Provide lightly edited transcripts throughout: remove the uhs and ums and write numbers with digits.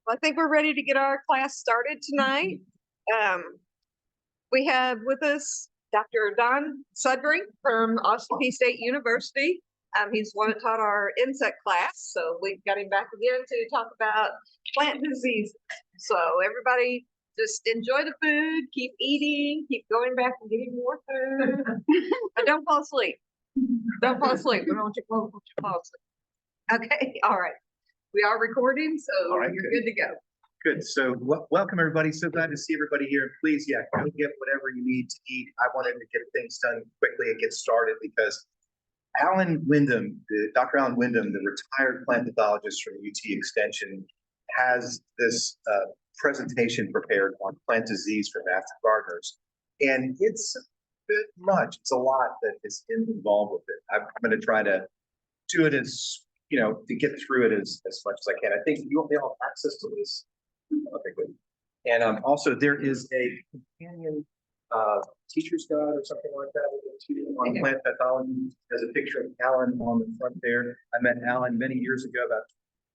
I think we're ready to get our class started tonight. We have with us Dr. Don Sudbury from Austin Peay State University. He's the one that taught our insect class, so we've got him back again to talk about plant disease. So everybody just enjoy the food, keep eating, keep going back and getting more food. And don't fall asleep. Don't fall asleep. We don't want you to fall asleep. Okay, all right. We are recording, so All right, you're good to go. Good. So welcome, everybody. So glad to see everybody here. Please, go get whatever you need to eat. I wanted to get things done quickly and get started because Dr. Alan Wyndham, the retired plant pathologist from UT Extension, has this presentation prepared on plant disease for master gardeners. And it's a bit much. It's a lot that is involved with it. I'm going to try to do it as, to get through it as much as I can. I think they all have access to this. Okay, good. And also there is a companion teacher's guide or something like that on plant pathology. There's a picture of Alan on the front there. I met Alan many years ago, about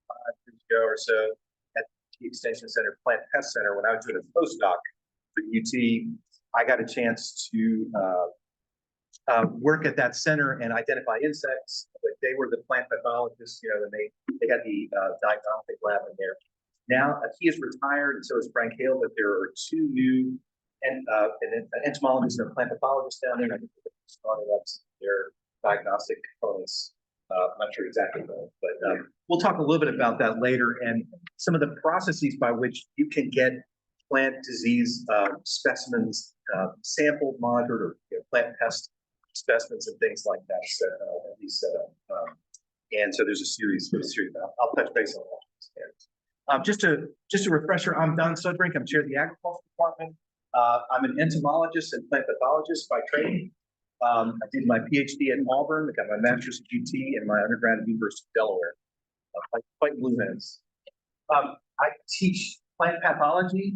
5 years ago or so, at the Extension Center Plant Pest Center when I was doing a postdoc for UT. I got a chance to work at that center and identify insects. But they were the plant pathologists, and they had the diagnostic lab in there. Now he is retired, and so is Frank Hale, but there are two new an entomologist and a plant pathologist down there. And I think they're starting up their diagnostic components. I'm not sure exactly, but we'll talk a little bit about that later and some of the processes by which you can get plant disease specimens sampled, monitored, or plant pest specimens and things like that set up. And so there's a series. I'll touch base on that. Just a refresher, I'm Don Sudbury. I'm chair of the agriculture department. I'm an entomologist and plant pathologist by training. I did my PhD at Auburn. I got my master's at UT and my undergrad at the University of Delaware. Quite blue hens. I teach plant pathology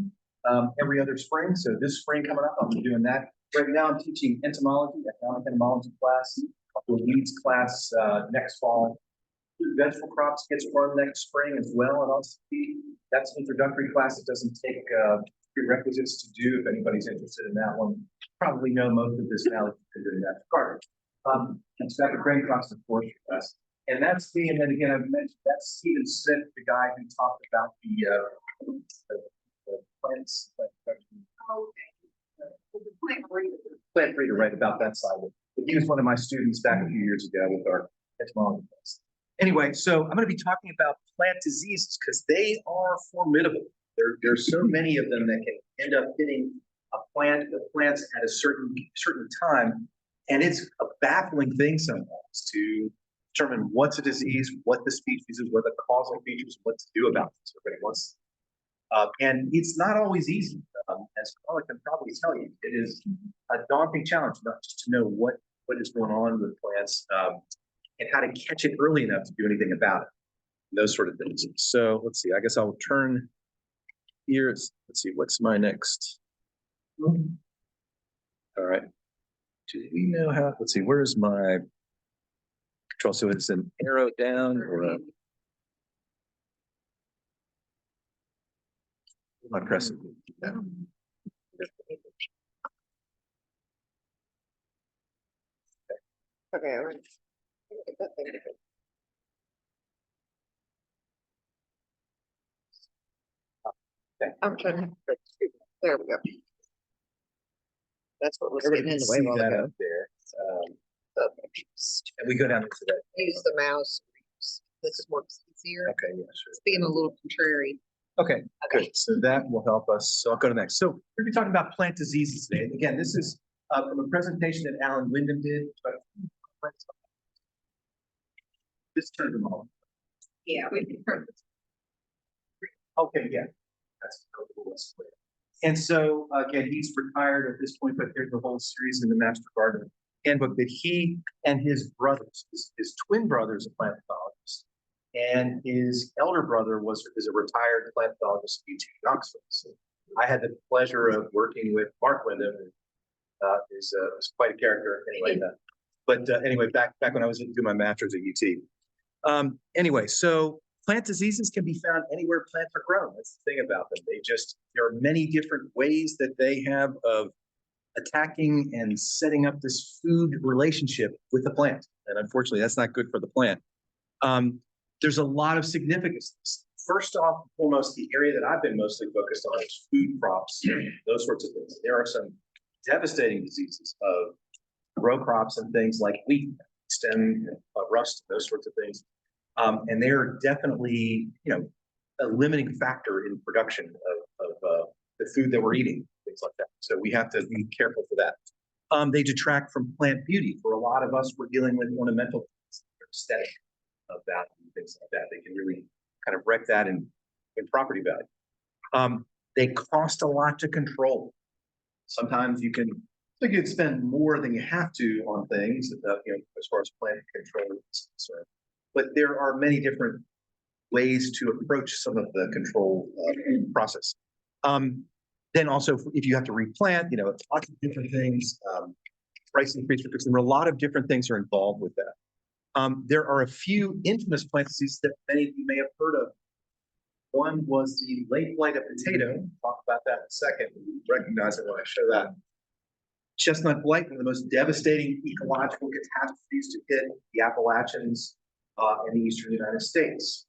every other spring. So this spring coming up, I'll be doing that. Right now, I'm teaching entomology, economic entomology class, a couple of weeds class next fall. Vegetable crops gets run next spring as well at Austin Peay. That's an introductory class. It doesn't take prerequisites to do. If anybody's interested in that one, probably know most of this now that you've been doing that garden. And so the grain crops and forestry class. And that's me. And then again, I've mentioned that's Stephen Smith, the guy who talked about the plants. Plant breeder, right, about that side of it. But he was one of my students back a few years ago with our entomology class. Anyway, so I'm going to be talking about plant diseases because they are formidable. There's so many of them that can end up hitting the plants at a certain time, and it's a baffling thing sometimes to determine what's a disease, what the species is, what the causal features, what to do about this. Everybody wants, and it's not always easy. As Carla can probably tell you, it is a daunting challenge not just to know what is going on with plants. And how to catch it early enough to do anything about it, those sort of things. So let's see, I guess I'll turn here. Let's see, what's my next? All right. Do we know how, let's see, where's my control? So it's an arrow down or a, am I pressing? Yeah. Okay, all right. Okay. I'm trying to. There we go. That's what was getting in the way See while that ago. up there. Just And we go down into that. use the mouse. This works easier. Okay, yeah, sure. It's being a little contrary. Okay, good. So that will help us. So I'll go to the next. So we're going to be talking about plant diseases today. And again, this is from a presentation that Alan Wyndham did. This turned them on. Yeah, we can turn this. Okay, yeah. That's cool. And so again, he's retired at this point, but there's a whole series in the Master Gardener Handbook that he and his brothers, his twin brothers, are plant pathologists, and his elder brother is a retired plant pathologist at UT Knoxville. So I had the pleasure of working with Mark Wyndham, who is quite a character anyway. But anyway, back when I was doing my master's at UT. Anyway, so Plant diseases can be found anywhere plants are grown. That's the thing about them. There are many different ways that they have of attacking and setting up this food relationship with the plant. And unfortunately, that's not good for the plant. There's a lot of significance. First off, foremost, the area that I've been mostly focused on is food crops, those sorts of things. There are some devastating diseases of row crops and things like wheat, stem rust, those sorts of things. And they're definitely, a limiting factor in production of the food that we're eating, things like that. So we have to be careful for that. They detract from plant beauty. For a lot of us, we're dealing with ornamental things, aesthetic of value, things like that. They can really kind of wreck that in property value. They cost a lot to control. Sometimes you can spend more than you have to on things, as far as plant control is concerned. But there are many different ways to approach some of the control process. Then also, if you have to replant, lots of different things, price increase for fixing, a lot of different things are involved with that. There are a few infamous plant diseases that many of you may have heard of. One was the late blight of potato. I'll talk about that in a second. You recognize it when I show that. Chestnut blight, one of the most devastating ecological catastrophes to hit the Appalachians in the eastern United States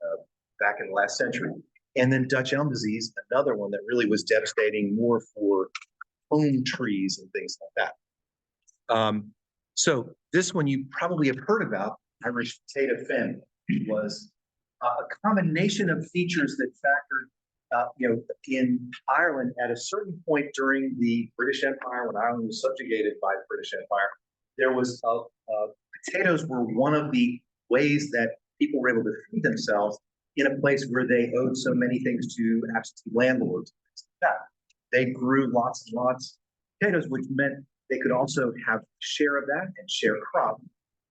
back in the last century. And then Dutch elm disease, another one that really was devastating more for home trees and things like that. So this one you probably have heard about, Irish potato famine, was a combination of features that factored, in Ireland at a certain point during the British Empire, when Ireland was subjugated by the British Empire. There was potatoes were one of the ways that people were able to feed themselves in a place where they owed so many things to absentee landlords. They grew lots and lots of potatoes, which meant they could also have share of that and share crop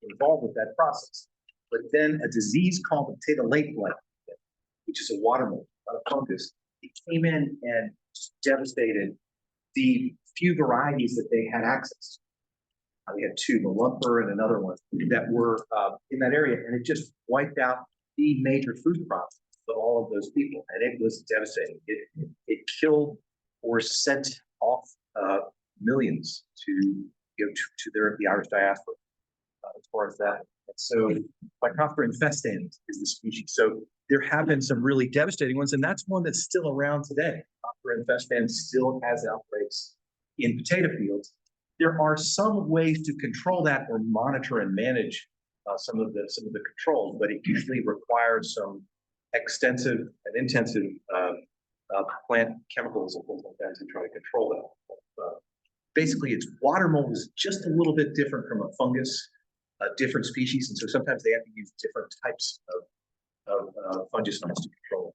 involved with that process. But then a disease called potato late blight, which is a water mold, a fungus, it came in and devastated the few varieties that they had access to. We had two, the lumper and another one, that were in that area, and it just wiped out the major food crops of all of those people, and it was devastating. It killed or sent off millions to the Irish diaspora as far as that. And so, Phytophthora infestans is the species. So there have been some really devastating ones, and that's one that's still around today. Phytophthora infestans still has outbreaks in potato fields. There are some ways to control that or monitor and manage some of the controls, but it usually requires some extensive and intensive plant chemicals and things like that to try to control that. Basically, its water mold is just a little bit different from a fungus, a different species, and so sometimes they have to use different types of fungicides to control it.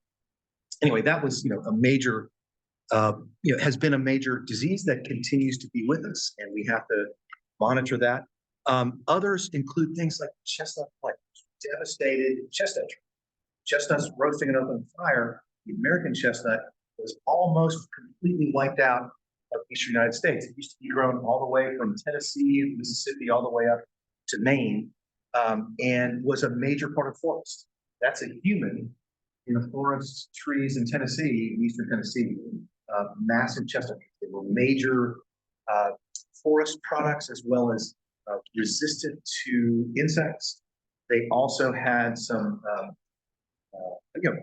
Anyway, that was a major. Has been a major disease that continues to be with us, and we have to monitor that. Others include things like chestnut blight, devastated chestnut tree. Chestnuts roasting it up on fire. The American chestnut was almost completely wiped out of the eastern United States. It used to be grown all the way from Tennessee, Mississippi, all the way up to Maine, and was a major part of forest. That's a human in the forest trees in Tennessee, eastern Tennessee. Massive chestnut trees. They were major forest products as well as resistant to insects. They also had some,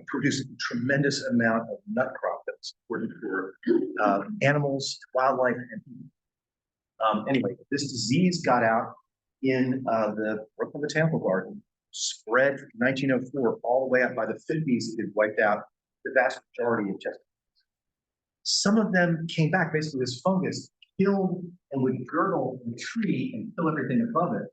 produced a tremendous amount of nut crop that was important for animals, wildlife, and people. Anyway, this disease got out in the Brooklyn Botanical Garden, spread from 1904 all the way up by the 50s. It wiped out the vast majority of chestnuts. Some of them came back. Basically, this fungus killed and would girdle the tree and kill everything above it,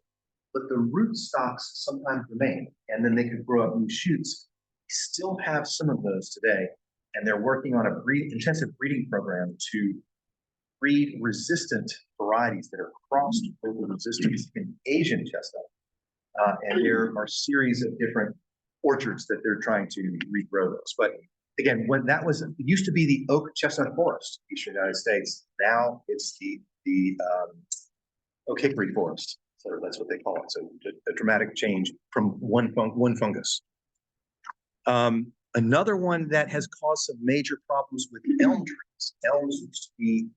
but the root stocks sometimes remain, and then they could grow up new shoots. We still have some of those today, and they're working on a intensive breeding program to breed resistant varieties that are crossed over resistance in Asian chestnut. And there are a series of different orchards that they're trying to regrow those. But again, when that was, it used to be the oak chestnut forest, eastern United States. Now it's the oak hickory forest. So that's what they call it. So a dramatic change from one fungus. Another one that has caused some major problems with elm trees. Elms used to be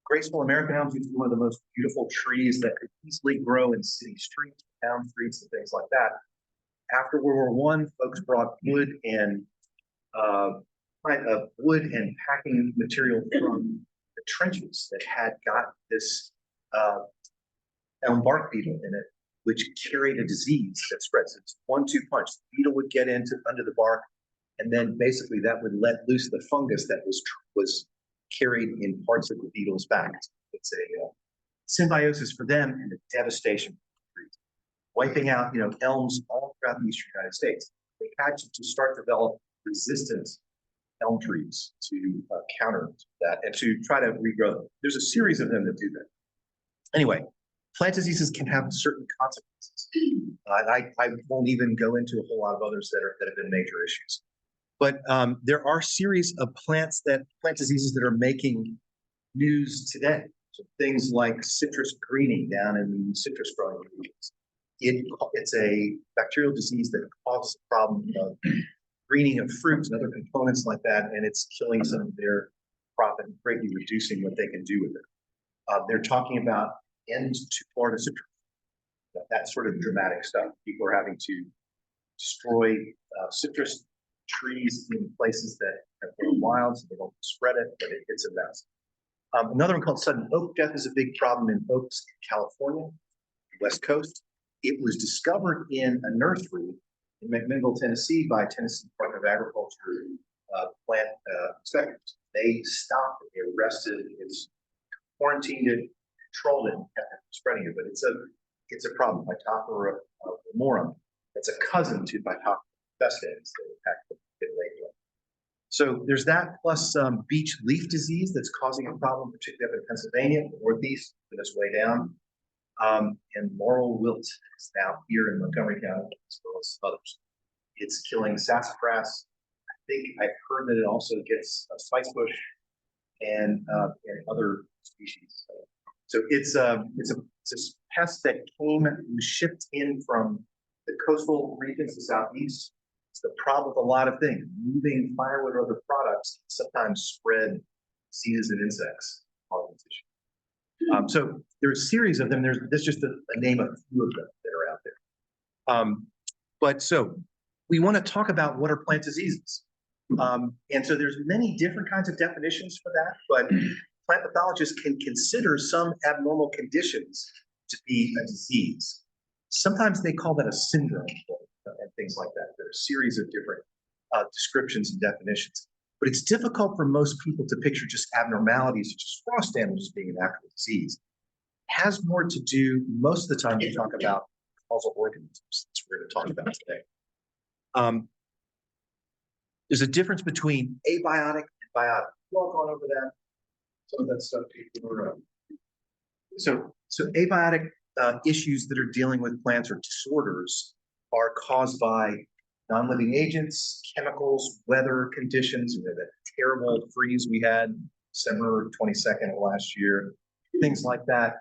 graceful. American elms used to be one of the most beautiful trees that could easily grow in city streets, town streets, and things like that. After World War I, folks brought wood and packing material from the trenches that had got this elm bark beetle in it, which carried a disease that spreads. It's 1-2 punch. The beetle would get into under the bark, and then basically that would let loose the fungus that was carried in parts of the beetle's back. It's a symbiosis for them and a devastation for trees, wiping out elms all throughout the eastern United States. They had to start to develop resistant elm trees to counter that and to try to regrow them. There's a series of them that do that. Anyway, plant diseases can have certain consequences. I won't even go into a whole lot of others that have been major issues. But there are series of plant diseases that are making news today. So things like citrus greening down in the citrus growing regions. It's a bacterial disease that causes a problem of greening of fruits and other components like that, and it's killing some of their crop and greatly reducing what they can do with it. They're talking about end to Florida citrus. That sort of dramatic stuff. People are having to destroy citrus trees in places that have grown wild, so they don't spread it, but it's a mess. Another one called sudden oak death is a big problem in oaks in California, West Coast. It was discovered in a nursery in McMinnville, Tennessee by Tennessee Department of Agriculture plant inspectors. They stopped it, they arrested it, quarantined it, controlled it, and kept it from spreading it. But it's a problem. Phytophthora ramorum. It's a cousin to Phytophthora festans. So there's that, plus beech leaf disease that's causing a problem, particularly up in Pennsylvania, the Northeast, and this way down. And laurel wilt is now here in Montgomery County, as well as others. It's killing sassafras. I think I've heard that it also gets spicebush and other species. So it's a pest that was shipped in from the coastal regions, the southeast. It's the problem with a lot of things. Moving firewood or other products sometimes spread diseases and insects on this issue. So there's a series of them. There's just a name of a few of them that are out there. But so we want to talk about what are plant diseases. And so there's many different kinds of definitions for that, but plant pathologists can consider some abnormal conditions to be a disease. Sometimes they call that a syndrome and things like that. There are a series of different descriptions and definitions. But it's difficult for most people to picture just abnormalities such as frost damage as being an actual disease. It has more to do, most of the time, we talk about causal organisms. That's what we're going to talk about today. There's a difference between abiotic and biotic. We've all gone over that. Some of that stuff people are. So abiotic issues that are dealing with plants or disorders are caused by non-living agents, chemicals, weather conditions. You know, that terrible freeze we had December 22nd of last year, things like that,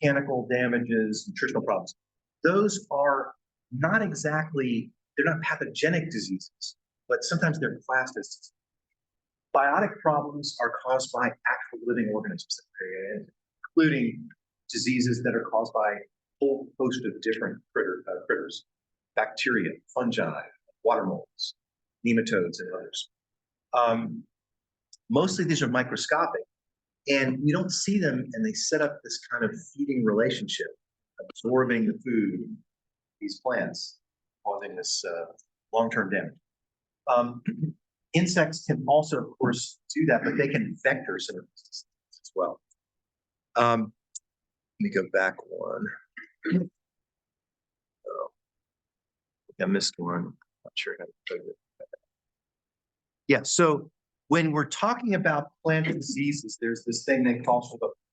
mechanical damages, nutritional problems. Those are not exactly, they're not pathogenic diseases, but sometimes they're classed as diseases. Biotic problems are caused by actual living organisms, including diseases that are caused by a whole host of different critters, bacteria, fungi, water molds, nematodes, and others. Mostly these are microscopic, and we don't see them, and they set up this kind of feeding relationship, absorbing the food, these plants, causing this long-term damage. Insects can also, of course, do that, but they can vector some of these diseases as well. Let me go back one. Oh, I missed one. Not sure how to put it. Yeah, so when we're talking about plant diseases, there's this thing they call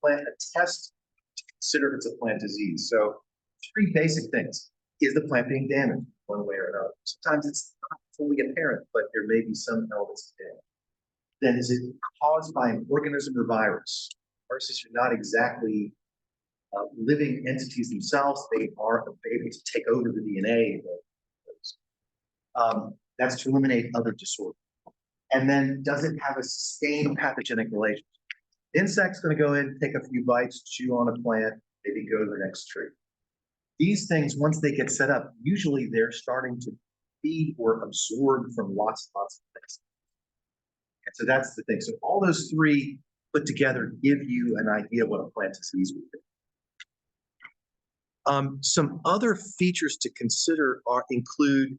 for a test to consider if it's a plant disease. So three basic things. Is the plant being damaged one way or another? Sometimes it's not fully apparent, but there may be some elements of damage. Then is it caused by an organism or virus? Viruses are not exactly living entities themselves. They are able to take over the DNA. That's to eliminate other disorders. And then does it have a sustained pathogenic relationship? Insect's going to go in, take a few bites, chew on a plant, maybe go to the next tree. These things, once they get set up, usually they're starting to feed or absorb from lots and lots of things. And so that's the thing. So all those three put together give you an idea of what a plant disease would be. Some other features to consider include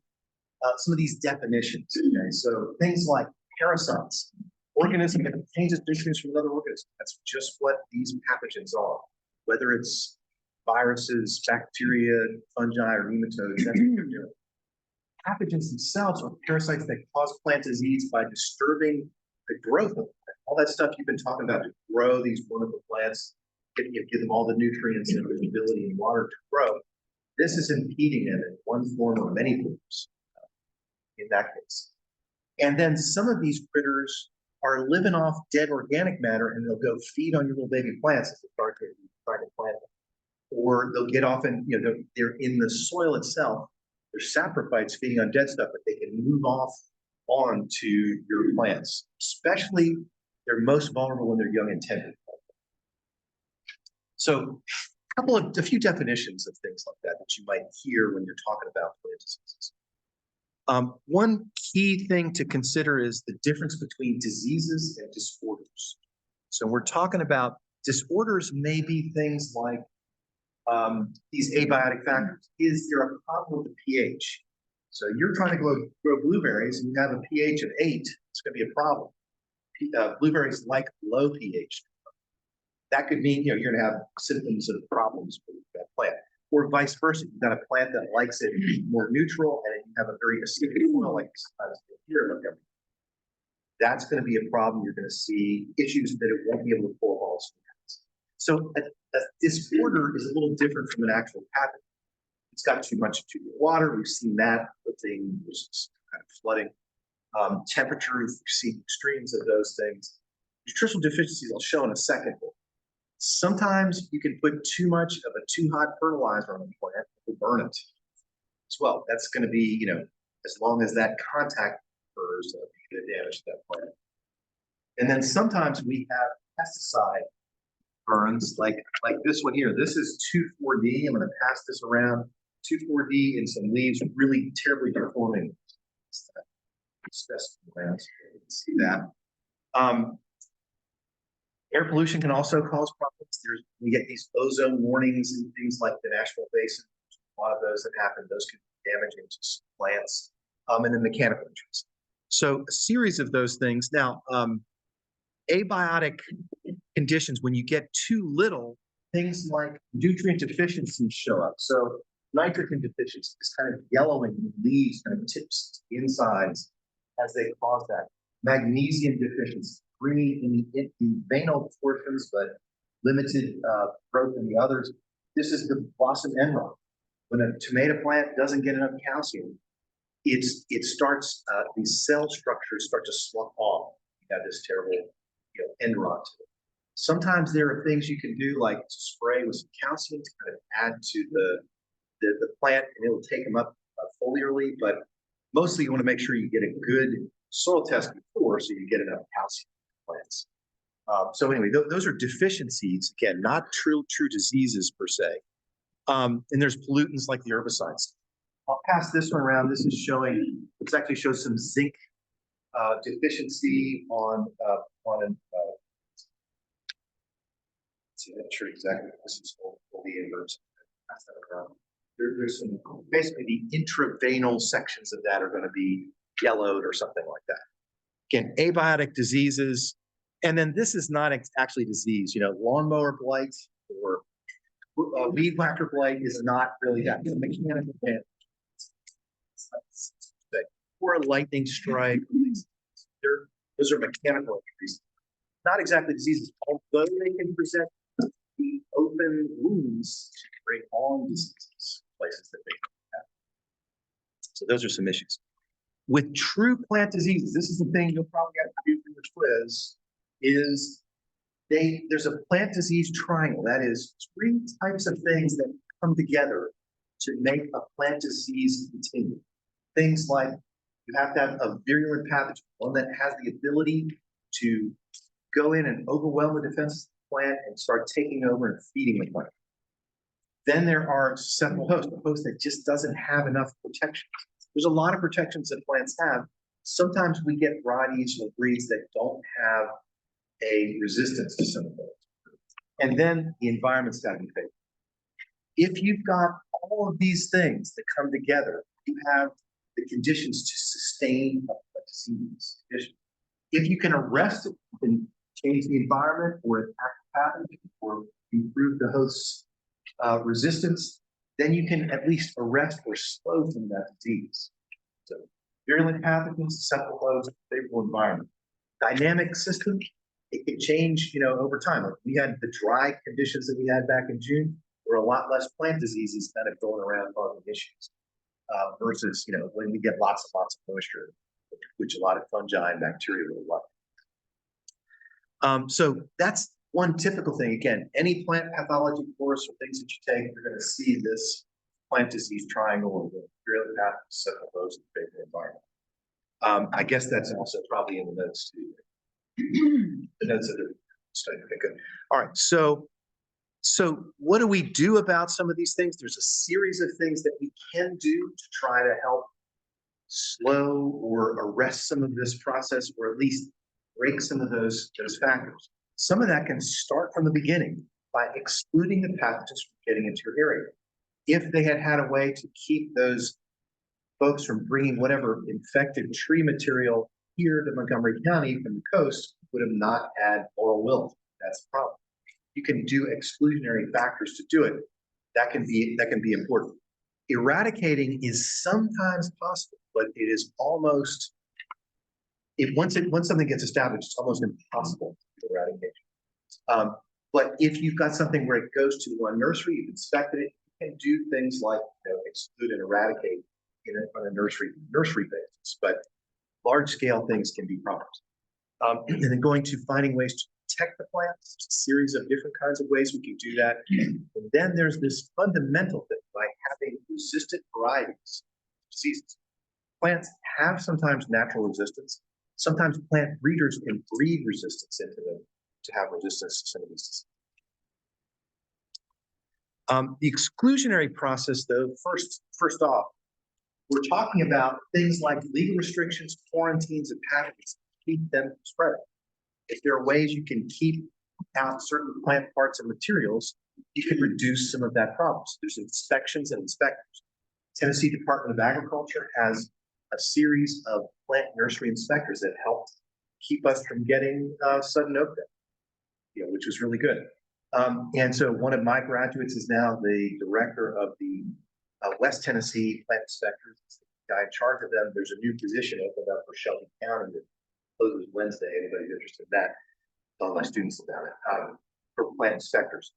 some of these definitions. Okay, so things like parasites, organism that changes nutrients from another organism. That's just what these pathogens are. Whether it's viruses, bacteria, fungi, or nematodes, that's what they're doing. Pathogens themselves are parasites that cause plant disease by disturbing the growth of all that stuff you've been talking about to grow these wonderful plants, give them all the nutrients and the ability and water to grow. This is impeding them in one form or many forms in that case. And then some of these critters are living off dead organic matter, and they'll go feed on your little baby plants if they start to try to plant them. Or they'll get off and, they're in the soil itself. They're saprophytes feeding on dead stuff, but they can move off onto your plants. Especially, they're most vulnerable when they're young and tender. So a few definitions of things like that you might hear when you're talking about plant diseases. One key thing to consider is the difference between diseases and disorders. So we're talking about disorders may be things like these abiotic factors. Is there a problem with the pH? So you're trying to grow blueberries and you have a pH of 8, it's going to be a problem. Blueberries like low pH. That could mean, you're going to have symptoms of problems with that plant. Or vice versa, you've got a plant that likes it more neutral, and you have a very acidic soil like here. That's going to be a problem. You're going to see issues that it won't be able to pull all. So a disorder is a little different from an actual pathogen. It's got too much water. We've seen that with things, which is kind of flooding. Temperature, we've seen extremes of those things. Nutritional deficiencies I'll show in a second. Sometimes you can put too much of a too hot fertilizer on the plant, it will burn it as well. That's going to be, as long as that contact occurs, the damage to that plant. And then sometimes we have pesticide burns like this one here. This is 2,4-D. I'm going to pass this around. 2,4-D in some leaves, really terribly deforming. Around, so you can see that. Air pollution can also cause problems. We get these ozone warnings and things like the Nashville Basin. A lot of those that happen, those can be damaging to plants, and then mechanical injuries. So a series of those things. Now, abiotic conditions, when you get too little, things like nutrient deficiencies show up. So nitrogen deficiency, this kind of yellowing leaves, kind of tips insides as they cause that. Magnesium deficiency, green in the veinal portions, but limited growth in the others. This is the blossom end rot. When a tomato plant doesn't get enough calcium, it starts, these cell structures start to slough off. You have this terrible end rot. Sometimes there are things you can do, like spray with some calcium to kind of add to the plant, and it will take them up foliarly, but mostly you want to make sure you get a good soil test before, so you get enough calcium in plants. So anyway, those are deficiencies, again, not true diseases per se. And there's pollutants like the herbicides. I'll pass this one around. This is showing, this actually shows some zinc deficiency on an, see, I'm not sure exactly what this is called, the inverse. Pass that around. There's some, basically the intraveinal sections of that are going to be yellowed or something like that. Again, abiotic diseases. And then this is not actually disease, lawnmower blight or weed whacker blight is not really that. Mechanical damage. Or a lightning strike. Those are mechanical injuries. Not exactly diseases, although they can present the open wounds to bring on diseases, places that they have. So those are some issues. With true plant diseases, this is the thing you'll probably have to do for your quiz, is there's a plant disease triangle. That is 3 types of things that come together to make a plant disease continue. Things like You have to have a virulent pathogen, one that has the ability to go in and overwhelm the defense plant and start taking over and feeding the plant. Then there are susceptible hosts, a host that just doesn't have enough protection. There's a lot of protections that plants have. Sometimes we get varieties or breeds that don't have a resistance to some of those. And then the environment's got to be favorable. If you've got all of these things that come together, you have the conditions to sustain a disease condition. If you can arrest it, you can change the environment or attack the pathogen or improve the host's resistance, then you can at least arrest or slow some of that disease. So virulent pathogens, susceptible hosts, favorable environment. Dynamic system, it can change, over time. Like we had the dry conditions that we had back in June, there were a lot less plant diseases kind of going around causing issues. Versus, when we get lots of moisture, which a lot of fungi and bacteria will love. So that's one typical thing. Again, any plant pathology course or things that you take, you're going to see this plant disease triangle of the virulent pathogens, susceptible hosts, and favorable environment. I guess that's also probably in the notes too. The notes of the study. Okay, good. All right. So what do we do about some of these things? There's a series of things that we can do to try to help slow or arrest some of this process, or at least break some of those factors. Some of that can start from the beginning by excluding the pathogens from getting into your area. If they had a way to keep those folks from bringing whatever infected tree material here to Montgomery County from the coast, would have not had oral wilt. That's the problem. You can do exclusionary factors to do it. That can be important. Eradicating is sometimes possible, but it is almost, once something gets established, it's almost impossible to eradicate. But if you've got something where it goes to one nursery, you've inspected it, you can do things like exclude and eradicate on a nursery basis. But large scale things can be problems. And then going to finding ways to protect the plants, a series of different kinds of ways we can do that. And then there's this fundamental thing by having resistant varieties, diseases. Plants have sometimes natural resistance. Sometimes plant breeders can breed resistance into them to have resistance to some of these diseases. The exclusionary process, though, first off, we're talking about things like legal restrictions, quarantines, and pathogens to keep them from spreading. If there are ways you can keep out certain plant parts and materials, you can reduce some of that problem. So there's inspections and inspectors. Tennessee Department of Agriculture has a series of plant nursery inspectors that helped keep us from getting sudden oak death, which was really good. And so one of my graduates is now the director of the West Tennessee plant inspectors. It's the guy in charge of them. There's a new position opened up for Shelby County that closes Wednesday. Anybody's interested in that? Tell my students about it, for plant inspectors.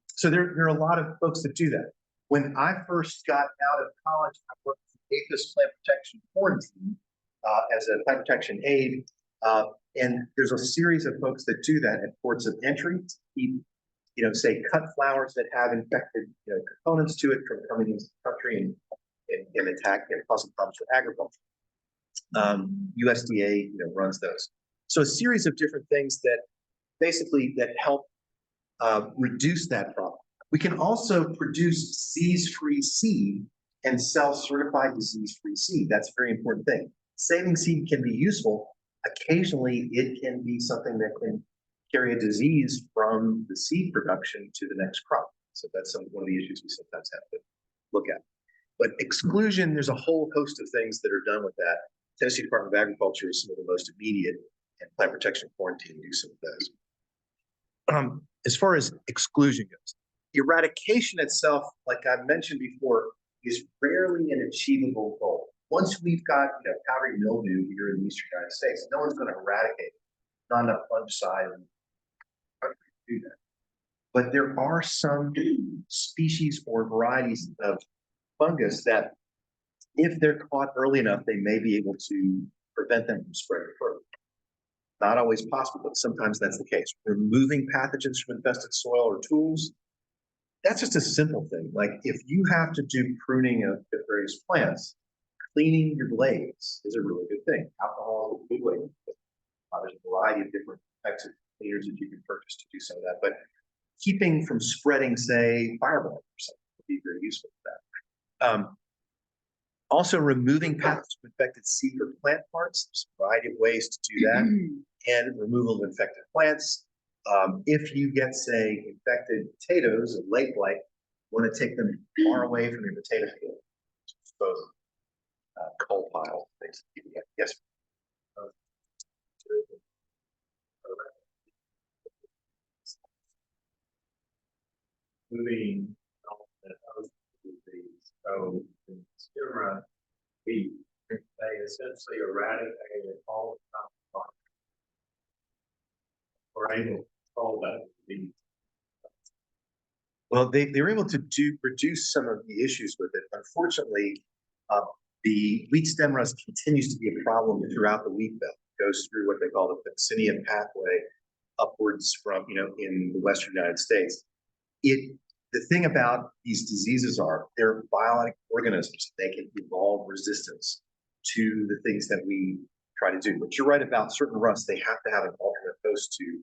So there are a lot of folks that do that. When I first got out of college, I worked for APHIS Plant Protection Quarantine as a plant protection aide. And there's a series of folks that do that at ports of entry to keep, say, cut flowers that have infected components to it from coming into the country and attack and causing problems for agriculture. USDA runs those. So a series of different things that basically help reduce that problem. We can also produce disease-free seed and sell certified disease-free seed. That's a very important thing. Saving seed can be useful. Occasionally, it can be something that can carry a disease from the seed production to the next crop. So that's one of the issues we sometimes have to look at. But exclusion, there's a whole host of things that are done with that. Tennessee Department of Agriculture is some of the most immediate, and plant protection quarantine do some of those. As far as exclusion goes, eradication itself, like I mentioned before, is rarely an achievable goal. Once we've got powdery mildew here in the eastern United States, no one's going to eradicate it. Not enough fungicide to do that. But there are some species or varieties of fungus that, if they're caught early enough, they may be able to prevent them from spreading further. Not always possible, but sometimes that's the case. Removing pathogens from infested soil or tools, that's just a simple thing. Like if you have to do pruning of various plants, cleaning your blades is a really good thing. Alcohol is a good way. There's a variety of different types of cleaners that you can purchase to do some of that, but keeping from spreading, say, fireball or something would be very useful for that. Also, removing pathogen infected seed or plant parts. There's a variety of ways to do that, and removal of infected plants. If you get, say, infected potatoes, a late blight, you want to take them far away from your potato field, dispose of coal pile, things. Yes. Moving on to other disease. So in Stirra, they essentially eradicated all the time. We're able to control that disease. Well, they were able to reduce some of the issues with it. Unfortunately, the wheat stem rust continues to be a problem throughout the wheat belt. It goes through what they call the Vaccinia pathway upwards from, in the Western United States. The thing about these diseases are they're biotic organisms. They can evolve resistance to the things that we try to do. But you're right about certain rusts. They have to have an alternate host to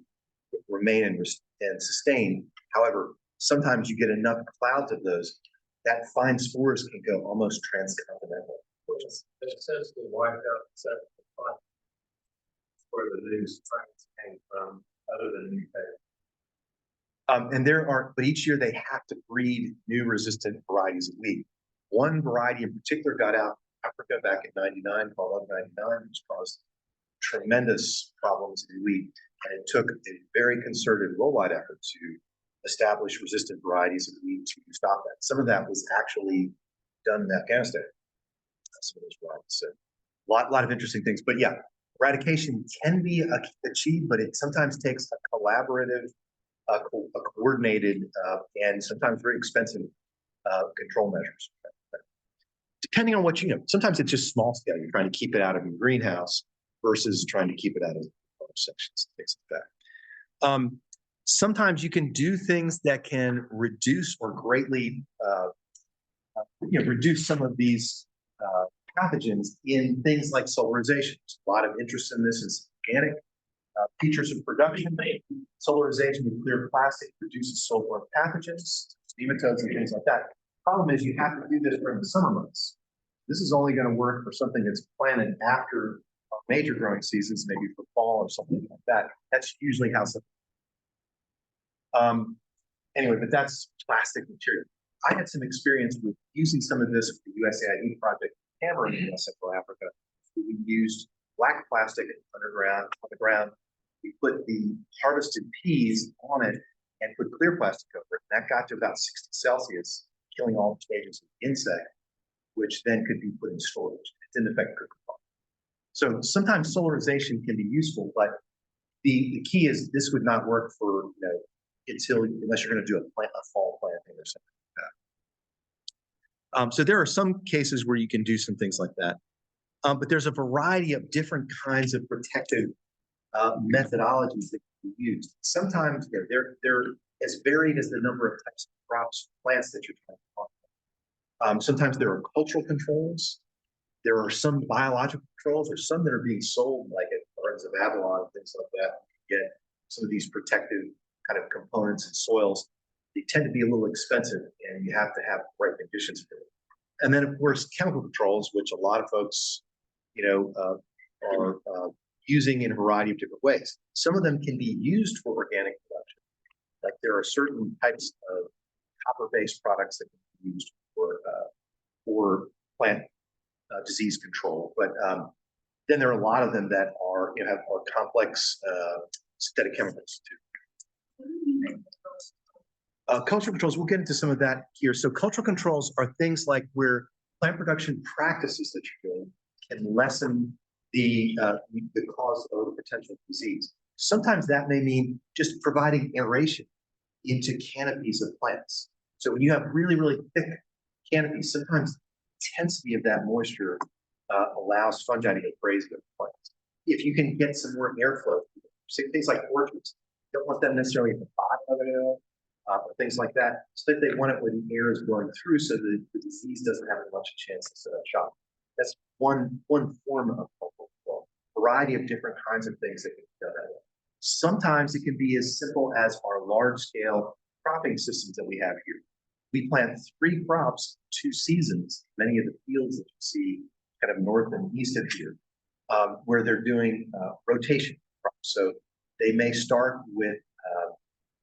remain and sustain. However, sometimes you get enough clouds of those, that fine spores can go almost transcontinental. Which is essentially wiped out the second plant where the new strains came from, other than new But each year they have to breed new resistant varieties of wheat. One variety in particular got out in Africa back in '99 called UB99, which caused tremendous problems in wheat. And it took a very concerted worldwide effort to establish resistant varieties of wheat to stop that. Some of that was actually done in Afghanistan. Some of those varieties. So a lot of interesting things. But yeah, eradication can be achieved, but it sometimes takes a collaborative, a coordinated, and sometimes very expensive control measures. Depending on what sometimes it's just small scale. You're trying to keep it out of your greenhouse versus trying to keep it out of other sections, things like that. Sometimes you can do things that can reduce or greatly reduce some of these pathogens in things like solarization. There's a lot of interest in this. It's organic features of production. Solarization with clear plastic reduces soil-borne pathogens, nematodes, and things like that. Problem is, you have to do this during the summer months. This is only going to work for something that's planted after major growing seasons, maybe for fall or something like that. That's usually how something. Anyway, but that's plastic material. I had some experience with using some of this for the USAID project, Cameroon in Central Africa. We used black plastic underground on the ground. We put the harvested peas on it and put clear plastic over it. And that got to about 60 Celsius, killing all the stages of the insect, which then could be put in storage. It didn't affect cooking. So sometimes solarization can be useful, but the key is this would not work for unless you're going to do a fall planting or something like that. So there are some cases where you can do some things like that, but there's a variety of different kinds of protective methodologies that can be used. Sometimes they're as varied as the number of types of crops, plants that you're trying to talk about. Sometimes there are cultural controls. There are some biological controls. There's some that are being sold, like at Gardens of Avalon, things like that. You get some of these protective kind of components in soils. They tend to be a little expensive, and you have to have the right conditions for it. And then, of course, chemical controls, which a lot of folks, are using in a variety of different ways. Some of them can be used for organic production. Like there are certain types of copper-based products that can be used for plant disease control. But then there are a lot of them that are have more complex synthetic chemicals too. Cultural controls, we'll get into some of that here. So cultural controls are things like where plant production practices that you're doing can lessen the cause of a potential disease. Sometimes that may mean just providing aeration into canopies of plants. So when you have really, really thick canopies, sometimes the intensity of that moisture allows fungi to get crazy with plants. If you can get some more airflow, things like orchards, you don't want them necessarily at the bottom of the hill, or things like that. So that they want it where the air is blowing through so that the disease doesn't have as much chance to set up shop. That's one form of cultural control. Variety of different kinds of things that can be done that way. Sometimes it can be as simple as our large-scale cropping systems that we have here. We plant 3 crops, 2 seasons. Many of the fields that you see kind of north and east of here, where they're doing rotation crops. So they may start with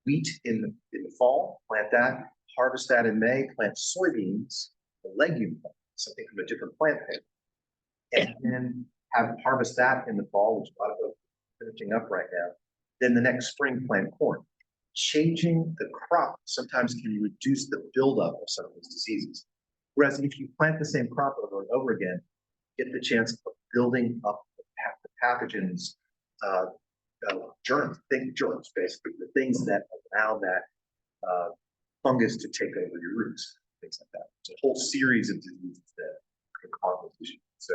wheat in the fall, plant that, harvest that in May, plant soybeans, a legume plant, something from a different plant family, and then harvest that in the fall, which a lot of folks are finishing up right now. Then the next spring plant corn. Changing the crop sometimes can reduce the buildup of some of these diseases. Whereas if you plant the same crop over and over again, you get the chance of building up the pathogens, germs, basically, the things that allow that fungus to take over your roots, things like that. It's a whole series of diseases that can cause those issues. So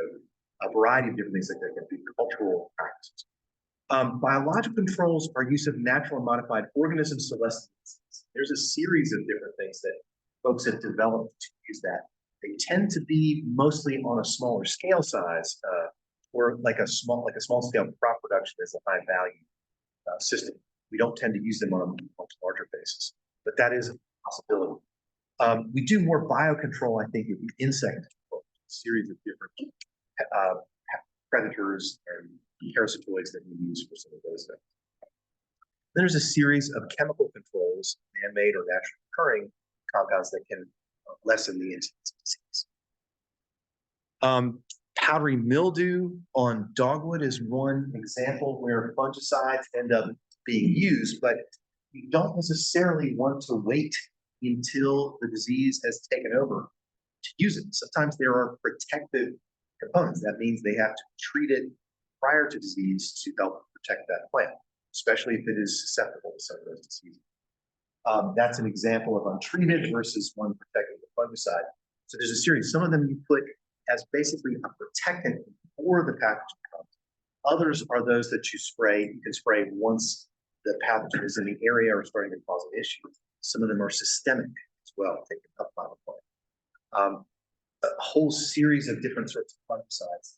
a variety of different things like that can be cultural practices. Biological controls are use of natural and modified organisms to lessen disease. There's a series of different things that folks have developed to use that. They tend to be mostly on a smaller scale size, or like a small scale crop production is a high value system. We don't tend to use them on a much larger basis, but that is a possibility. We do more biocontrol, I think, with insect control, a series of different predators and parasitoids that we use for some of those things. Then there's a series of chemical controls, man-made or naturally occurring compounds that can lessen the incidence of disease. Powdery mildew on dogwood is one example where fungicides end up being used, but you don't necessarily want to wait until the disease has taken over to use it. Sometimes there are protective components. That means they have to treat it prior to disease to help protect that plant, especially if it is susceptible to some of those diseases. That's an example of untreated versus one protecting the fungicide. So there's a series. Some of them you put as basically a protectant before the pathogen comes. Others are those that you can spray once the pathogen is in the area or starting to cause an issue. Some of them are systemic as well, taken up by the plant. A whole series of different sorts of fungicides.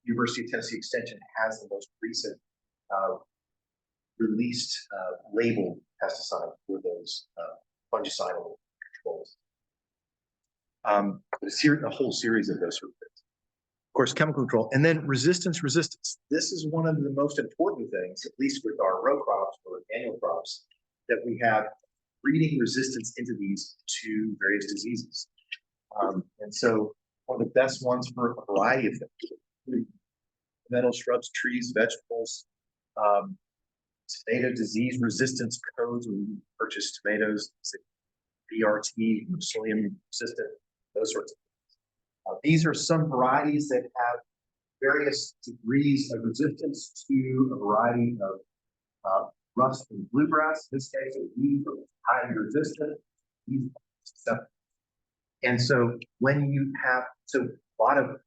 University of Tennessee Extension has the most recent released labeled pesticide for those fungicidal controls. A whole series of those sort of things. Of course, chemical control, and then resistance. This is one of the most important things, at least with our row crops or annual crops, that we have breeding resistance into these to various diseases. And so one of the best ones for a variety of things, metal, shrubs, trees, vegetables, tomato disease resistance codes. When you purchase tomatoes, BRT, psyllium resistant, those sorts of things. These are some varieties that have various degrees of resistance to a variety of rust and bluegrass. In this case, these are highly resistant. These are susceptible. And so when you have, so a lot of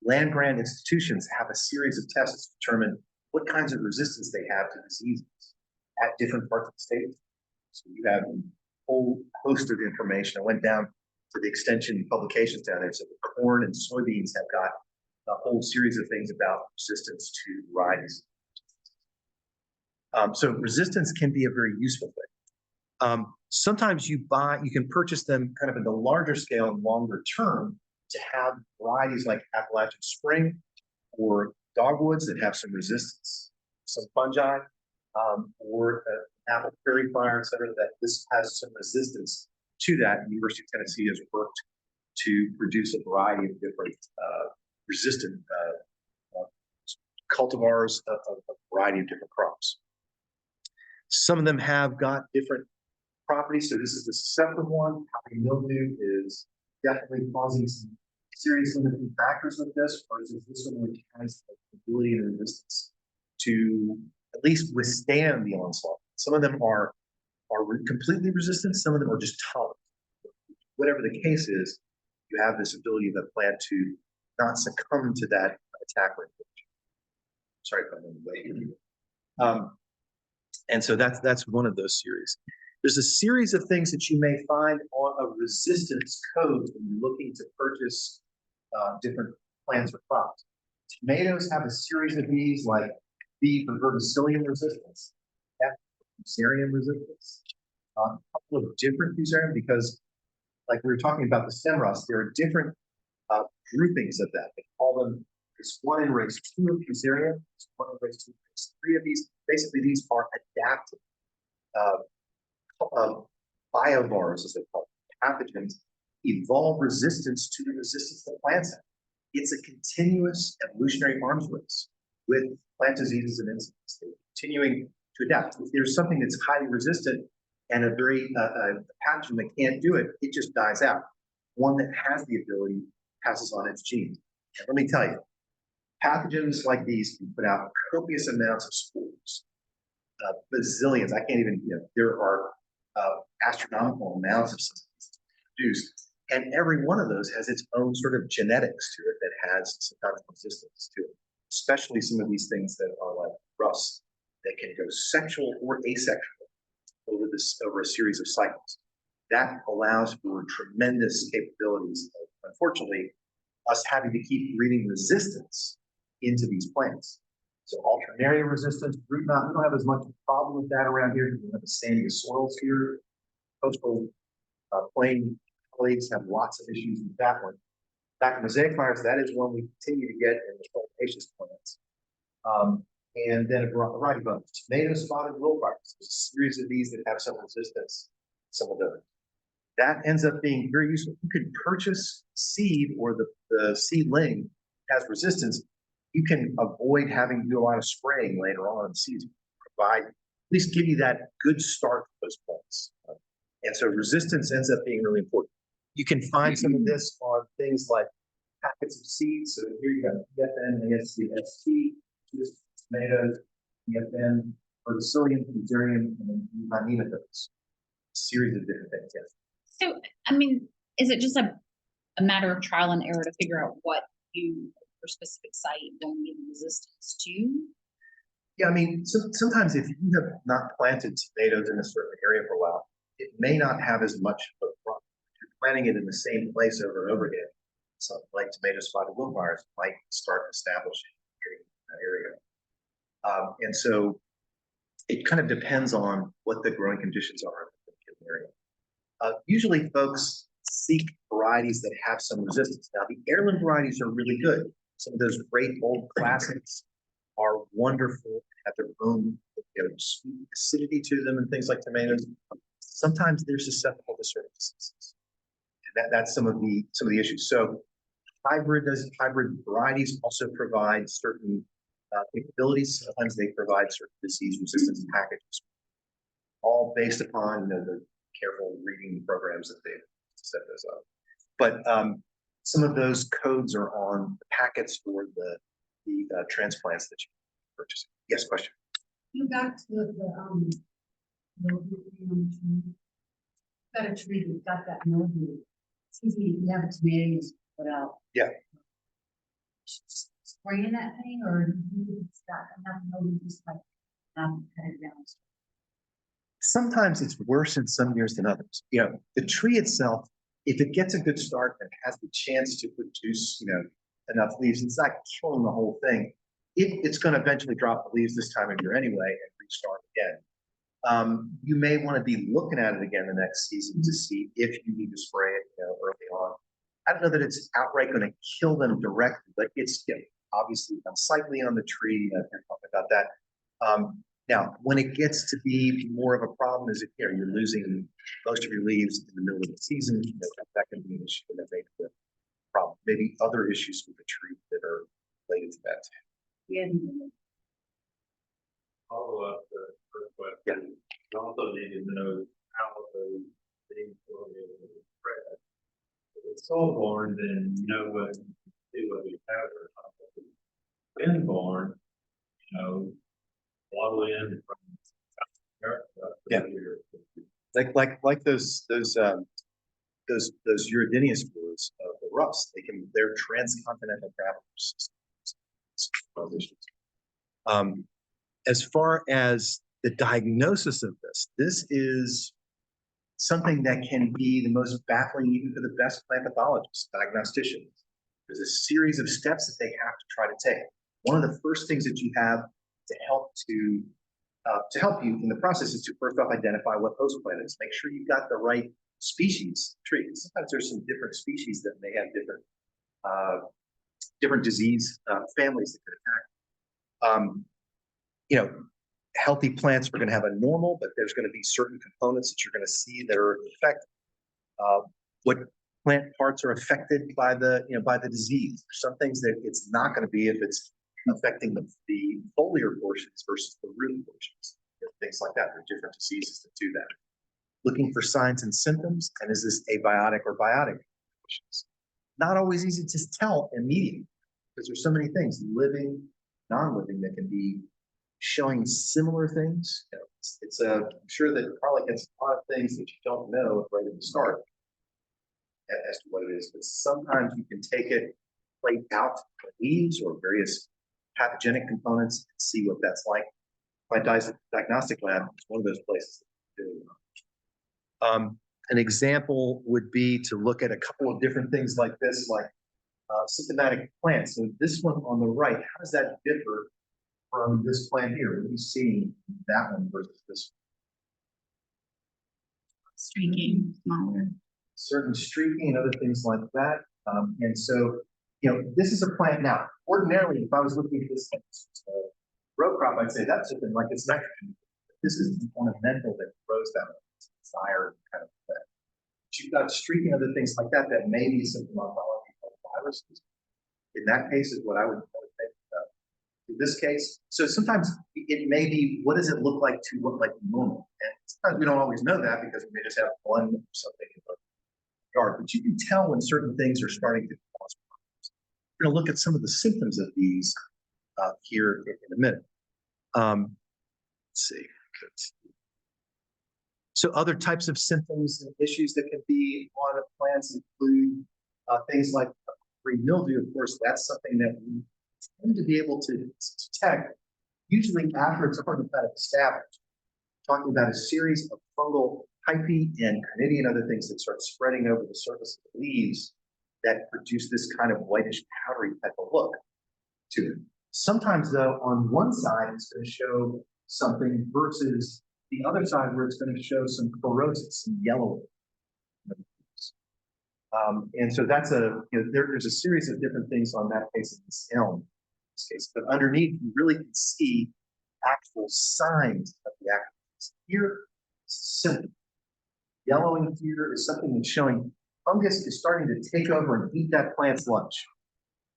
land grant institutions have a series of tests to determine what kinds of resistance they have to diseases at different parts of the state. So you have a whole host of information. I went down to the extension publications down there. So the corn and soybeans have got a whole series of things about resistance to varieties. So resistance can be a very useful thing. Sometimes you can purchase them kind of in the larger scale and longer term to have varieties like Appalachian Spring or dogwoods that have some resistance, some fungi, or apple prairie fire, et cetera, that this has some resistance to that. The University of Tennessee has worked to produce a variety of different resistant cultivars of a variety of different crops. Some of them have got different properties. So this is the susceptible one. Powdery mildew is definitely causing some serious limiting factors with this, versus this one, which has the ability and resistance to at least withstand the onslaught. Some of them are completely resistant. Some of them are just tolerant. Whatever the case is, you have this ability of the plant to not succumb to that attack rate. Sorry if I'm in the way. And so that's one of those series. There's a series of things that you may find on a resistance code when you're looking to purchase different plants or crops. Tomatoes have a series of these, like B for verticillium resistance, F for fusarium resistance, a couple of different fusarium, because like we were talking about the stem rust, there are different groupings of that. They call them, there's 1 in race 2 of fusarium, there's 1 in race 2 of race 3 of these. Basically, these are adaptive biovars, as they call it, pathogens, evolve resistance to the resistance that plants have. It's a continuous evolutionary arms race with plant diseases and insects. They're continuing to adapt. If there's something that's highly resistant and a very pathogen that can't do it, it just dies out. One that has the ability passes on its genes. And let me tell you, pathogens like these can put out copious amounts of spores, bazillions. I can't even, there are astronomical amounts of substances produced. And every one of those has its own sort of genetics to it that has some kind of resistance to it, especially some of these things that are like rust that can go sexual or asexual over a series of cycles. That allows for tremendous capabilities of, unfortunately, us having to keep breeding resistance into these plants. So alternaria resistance, root knot, we don't have as much problem with that around here because we have the sandy soils here. Coastal plain colleagues have lots of issues with that one. Back in mosaic virus, that is one we continue to get in the cultivaceous plants. And then a variety of others. Tomato spotted wilt virus. There's a series of these that have some resistance, some of those. That ends up being very useful. You can purchase seed or the seedling has resistance. You can avoid having to do a lot of spraying later on in the season. Provide, at least give you that good start to those plants. And so resistance ends up being really important. You can find some of this on things like packets of seeds. So here you got EFN, ASC, ST, tomatoes, EFN, verticillium, fusarium, and nematodes. A series of different things, yes. So, I mean, is it just a matter of trial and error to figure out what you, for specific site, don't need resistance to? Yeah, I mean, sometimes if you have not planted tomatoes in a certain area for a while, it may not have as much of a problem. If you're planting it in the same place over and over again, something like tomato spotted wilt virus might start establishing in that area. And so it kind of depends on what the growing conditions are in the given area. Usually folks seek varieties that have some resistance. Now, the heirloom varieties are really good. Some of those great old classics are wonderful, have their own sweet acidity to them and things like tomatoes. Sometimes they're susceptible to certain diseases. And that's some of the issues. So hybrid varieties also provide certain capabilities. Sometimes they provide certain disease resistance packages, all based upon the careful reading programs that they've set those up. But some of those codes are on the packets for the transplants that you purchase. Yes, question. You got to got a tree that got that mildew. Excuse me, you have a tomato you put out. Yeah. Spraying that thing, or you got enough mildew just like cut it down. Sometimes it's worse in some years than others. The tree itself, if it gets a good start and has the chance to produce, enough leaves, it's not killing the whole thing. It's going to eventually drop the leaves this time of year anyway and restart again. You may want to be looking at it again the next season to see if you need to spray it, early on. I don't know that it's outright going to kill them directly, but it's obviously unsightly on the tree. I've talked about that. Now, when it gets to be more of a problem, is you're losing most of your leaves in the middle of the season. That can be an issue that may be a problem. Maybe other issues with the tree that are related to that. Yeah. Follow up the first question. You also need to know how the things will be spread. If it's soil borne, then you know what you have or something. Wind borne, blow in from South America. Yeah. Like those Uridinius spores of the rust, they're transcontinental travelers. As far as the diagnosis of this is something that can be the most baffling even for the best plant pathologists, diagnosticians. There's a series of steps that they have to try to take. One of the first things that you have to help you in the process is to first off identify what host plant is. Make sure you've got the right species tree. Sometimes there's some different species that may have different disease families that could attack. Healthy plants are going to have a normal, but there's going to be certain components that you're going to see that are affected. What plant parts are affected by the disease? Some things that it's not going to be if it's affecting the foliar portions versus the root portions, things like that. There are different diseases that do that. Looking for signs and symptoms, and is this abiotic or biotic conditions? Not always easy to tell immediately because there's so many things, living, non-living, that can be showing similar things. I'm sure that probably gets a lot of things that you don't know right at the start as to what it is, but sometimes you can take it, plate out the leaves or various pathogenic components and see what that's like. My diagnostic lab is one of those places that do. An example would be to look at a couple of different things like this, like symptomatic plants. So this one on the right, how does that differ from this plant here? What are you seeing that one versus this one? Streaking, smaller. Certain streaking and other things like that. And so, this is a plant now. Ordinarily, if I was looking at this row crop, I'd say that's something like it's nitrogen. This is ornamental that grows that way. It's desired kind of thing. But you've got streaking other things like that that may be symptomatology of viruses. In that case, is what I would think about. In this case, so sometimes it may be, what does it look like to look like normal? And sometimes we don't always know that because we may just have one or something in the yard, but you can tell when certain things are starting to cause problems. We're going to look at some of the symptoms of these here in a minute. Let's see. So other types of symptoms and issues that can be on plants include things like green mildew. Of course, that's something that we tend to be able to detect usually after it's already kind of established. Talking about a series of fungal hyphae and Conidia and other things that start spreading over the surface of the leaves that produce this kind of whitish powdery type of look to it. Sometimes though, on one side, it's going to show something versus the other side where it's going to show some chlorosis, some yellow. And so that's there's a series of different things on that case in this elm, in this case. But underneath, you really can see actual signs of the activity. Here, symptom. Yellowing here is something that's showing fungus is starting to take over and eat that plant's lunch.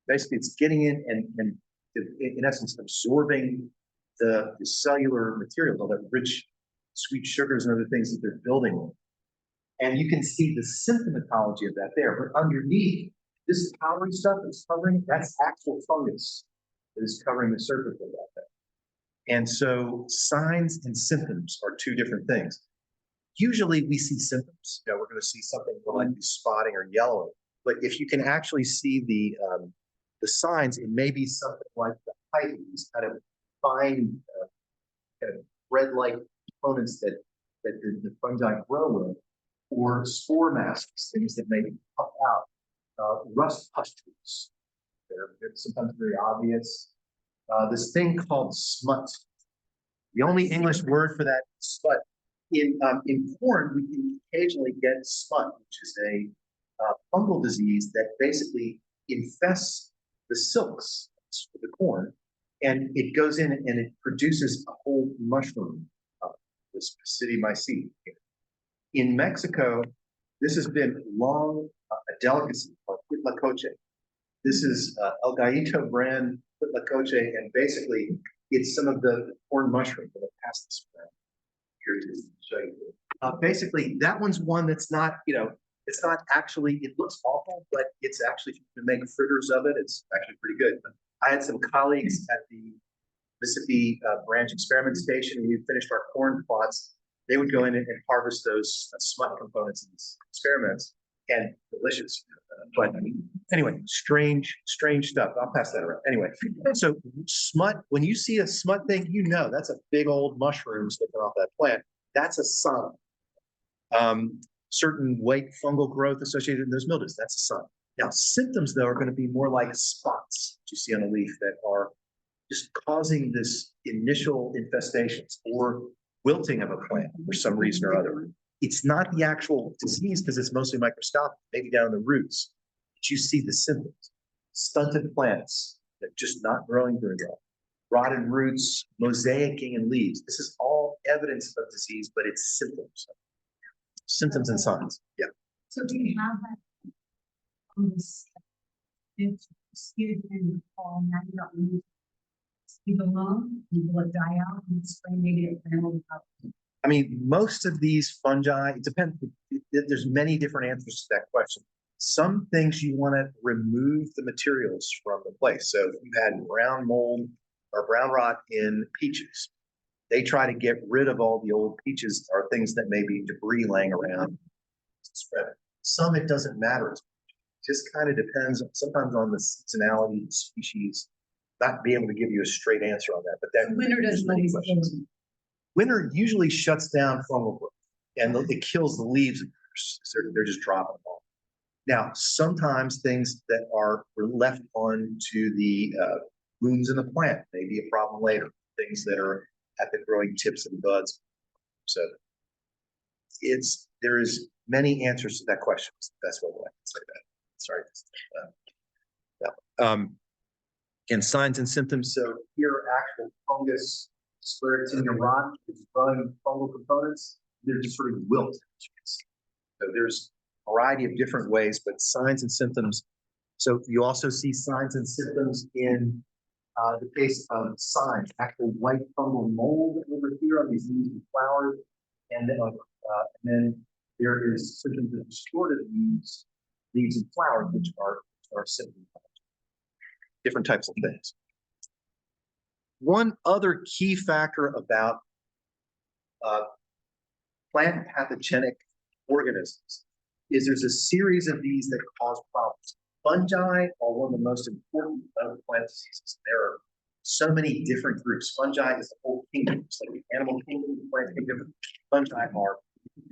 Basically, it's getting in and in essence absorbing the cellular material, all that rich sweet sugars and other things that they're building with. And you can see the symptomatology of that there. But underneath, this powdery stuff that's covering, that's actual fungus that is covering the surface of that thing. And so signs and symptoms are two different things. Usually we see symptoms. We're going to see something like spotting or yellowing. But if you can actually see the signs, it may be something like the hyphae, these kind of fine kind of thread-like components that the fungi grow with, or spore masks, things that may puff out, rust pustules. They're sometimes very obvious. This thing called smut. The only English word for that is smut. In corn, we can occasionally get smut, which is a fungal disease that basically infests the silks of the corn, and it goes in and it produces a whole mushroom, this Psittacia. In Mexico, this has been long a delicacy called huitlacoche. This is El Gallito brand huitlacoche, and basically it's some of the corn mushroom that I passed this around here to show you. Basically, that one's one that's not, it's not actually, it looks awful, but it's actually, if you can make fritters of it, it's actually pretty good. I had some colleagues at the Mississippi Branch Experiment Station. We finished our corn plots. They would go in and harvest those smut components in these experiments, and delicious. But anyway, strange stuff. I'll pass that around. Anyway, so smut, when you see a smut thing, that's a big old mushroom sticking off that plant. That's a sign. Certain white fungal growth associated in those mildews, that's a sign. Now, symptoms though are going to be more like spots that you see on the leaf that are just causing this initial infestations or wilting of a plant for some reason or other. It's not the actual disease because it's mostly microscopic, maybe down in the roots, but you see the symptoms. Stunted plants that just not growing very well, rotted roots, mosaicing in leaves. This is all evidence of disease, but it's symptoms and signs. Yeah. So do you have that? On this. If skid and fall, now you don't need. Leave alone, you will die out and spray negative animal. I mean, most of these fungi, it depends. There's many different answers to that question. Some things you want to remove the materials from the place. So if you had brown mold or brown rot in peaches, they try to get rid of all the old peaches or things that may be debris laying around. Spread it. Some it doesn't matter. It just kind of depends sometimes on the seasonality of the species. Not be able to give you a straight answer on that, but that Winter does many questions. Winter usually shuts down fungal growth and it kills the leaves. They're just dropping them off. Now, sometimes things that are left on to the wounds in the plant may be a problem later. Things that are at the growing tips and buds. So there's many answers to that question. That's what I can say that. Sorry. And signs and symptoms. So here are actual fungus Sclerotinia rot, it's growing fungal components. They're just sort of wilt. So there's a variety of different ways, but signs and symptoms. So you also see signs and symptoms in the case of signs, actual white fungal mold over here on these leaves and flowers. And then there is symptoms of distorted leaves and flowers, which are symptoms. Different types of things. One other key factor about plant pathogenic organisms is there's a series of these that cause problems. Fungi are one of the most important of plant diseases. There are so many different groups. Fungi is the whole kingdom. It's like the animal kingdom, the plant kingdom. Fungi are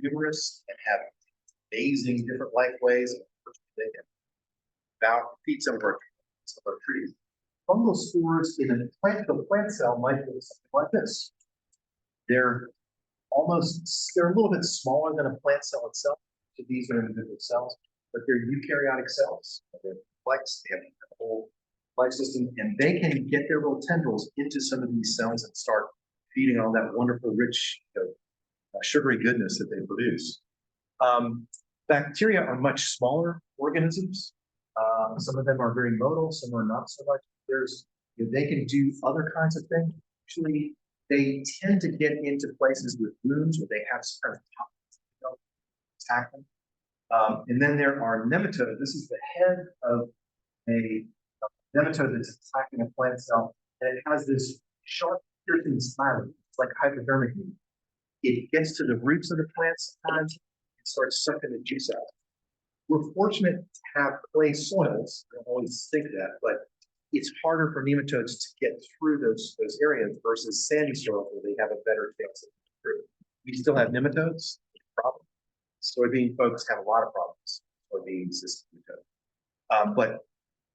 numerous and have amazing different life ways. They can feed some of our trees. Fungal spores in the plant cell might look something like this. They're a little bit smaller than a plant cell itself. So these are individual cells, but they're eukaryotic cells. They're complex, they have a whole life system, and they can get their little tendrils into some of these cells and start feeding on that wonderful, rich, sugary goodness that they produce. Bacteria are much smaller organisms. Some of them are very motile, some are not so much. They can do other kinds of things. Actually, they tend to get into places with wounds where they have some kind of toxin attack them. And then there are nematodes. This is the head of a nematode that's attacking a plant cell, and it has this sharp, piercing style. It's like hypodermic needle. It gets to the roots of the plant sometimes and starts sucking the juice out. We're fortunate to have clay soils. I don't always think that, but it's harder for nematodes to get through those areas versus sandy soils where they have a better chance of getting through. We still have nematodes. Problem. Soybean folks have a lot of problems. Soybean resistant nematode. But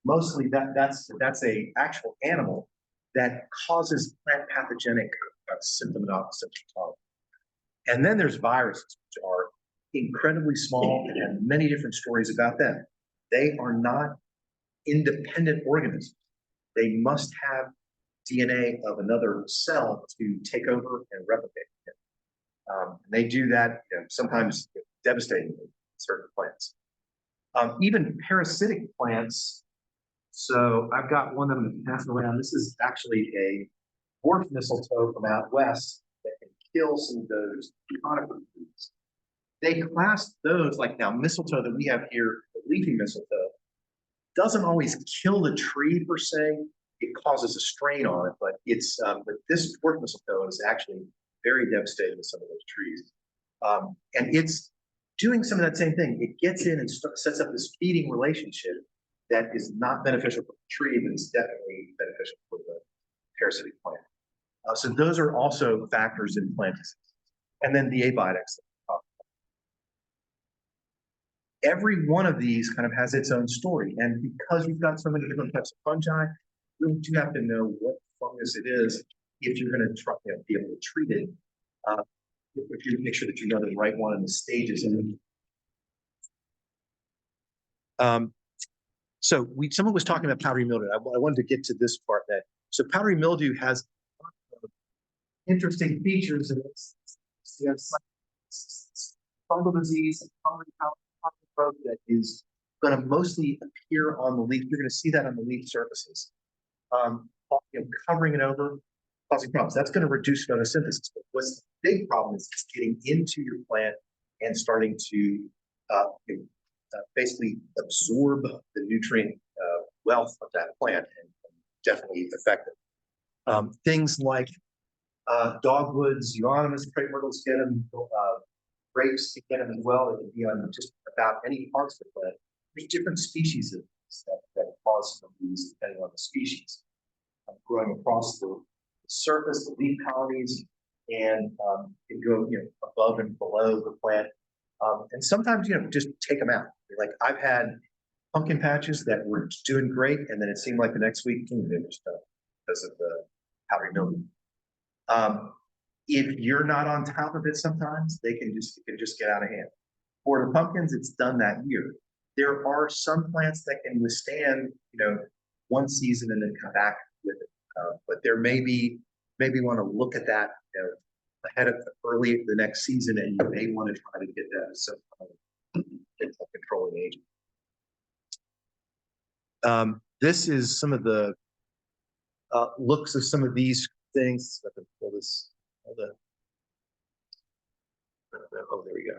mostly that's a actual animal that causes plant pathogenic symptomatology. And then there's viruses, which are incredibly small and have many different stories about them. They are not independent organisms. They must have DNA of another cell to take over and replicate it. They do that sometimes devastatingly in certain plants. Even parasitic plants. So I've got one that I'm going to pass around. This is actually a dwarf mistletoe from out west that can kill some of those conifer trees. They class those like now mistletoe that we have here, leafy mistletoe, doesn't always kill the tree per se. It causes a strain on it, but but this dwarf mistletoe is actually very devastating to some of those trees. And it's doing some of that same thing. It gets in and sets up this feeding relationship that is not beneficial for the tree, but it's definitely beneficial for the parasitic plant. So those are also factors in plant disease. And then the abiotics. every one of these kind of has its own story. And because you've got so many different types of fungi, you really do have to know what fungus it is if you're going to try, be able to treat it. If you make sure that you know the right one and the stages. And so someone was talking about powdery mildew. I wanted to get to this part that, so powdery mildew has interesting features in it. You have fungal disease, powdery growth that is going to mostly appear on the leaf. You're going to see that on the leaf surfaces. Covering it over, causing problems. That's going to reduce photosynthesis. But what's the big problem is it's getting into your plant and starting to basically absorb the nutrient wealth of that plant and definitely affect it. Things like dogwoods, euonymus, crepe myrtles get them, grapes get them as well. They can be on just about any parts of the plant. There's different species of these that cause some of these depending on the species. Growing across the surface, the leaf colonies, and can go above and below the plant. And sometimes just take them out. Like I've had pumpkin patches that were doing great, and then it seemed like the next week they were just done because of the powdery mildew. If you're not on top of it, sometimes it can just get out of hand. For the pumpkins, it's done that year. There are some plants that can withstand one season and then come back with it. But there maybe want to look at that ahead of early the next season, and you may want to try to get that as some kind of controlling agent. This is some of the looks of some of these things. I can pull this. Oh, there we go.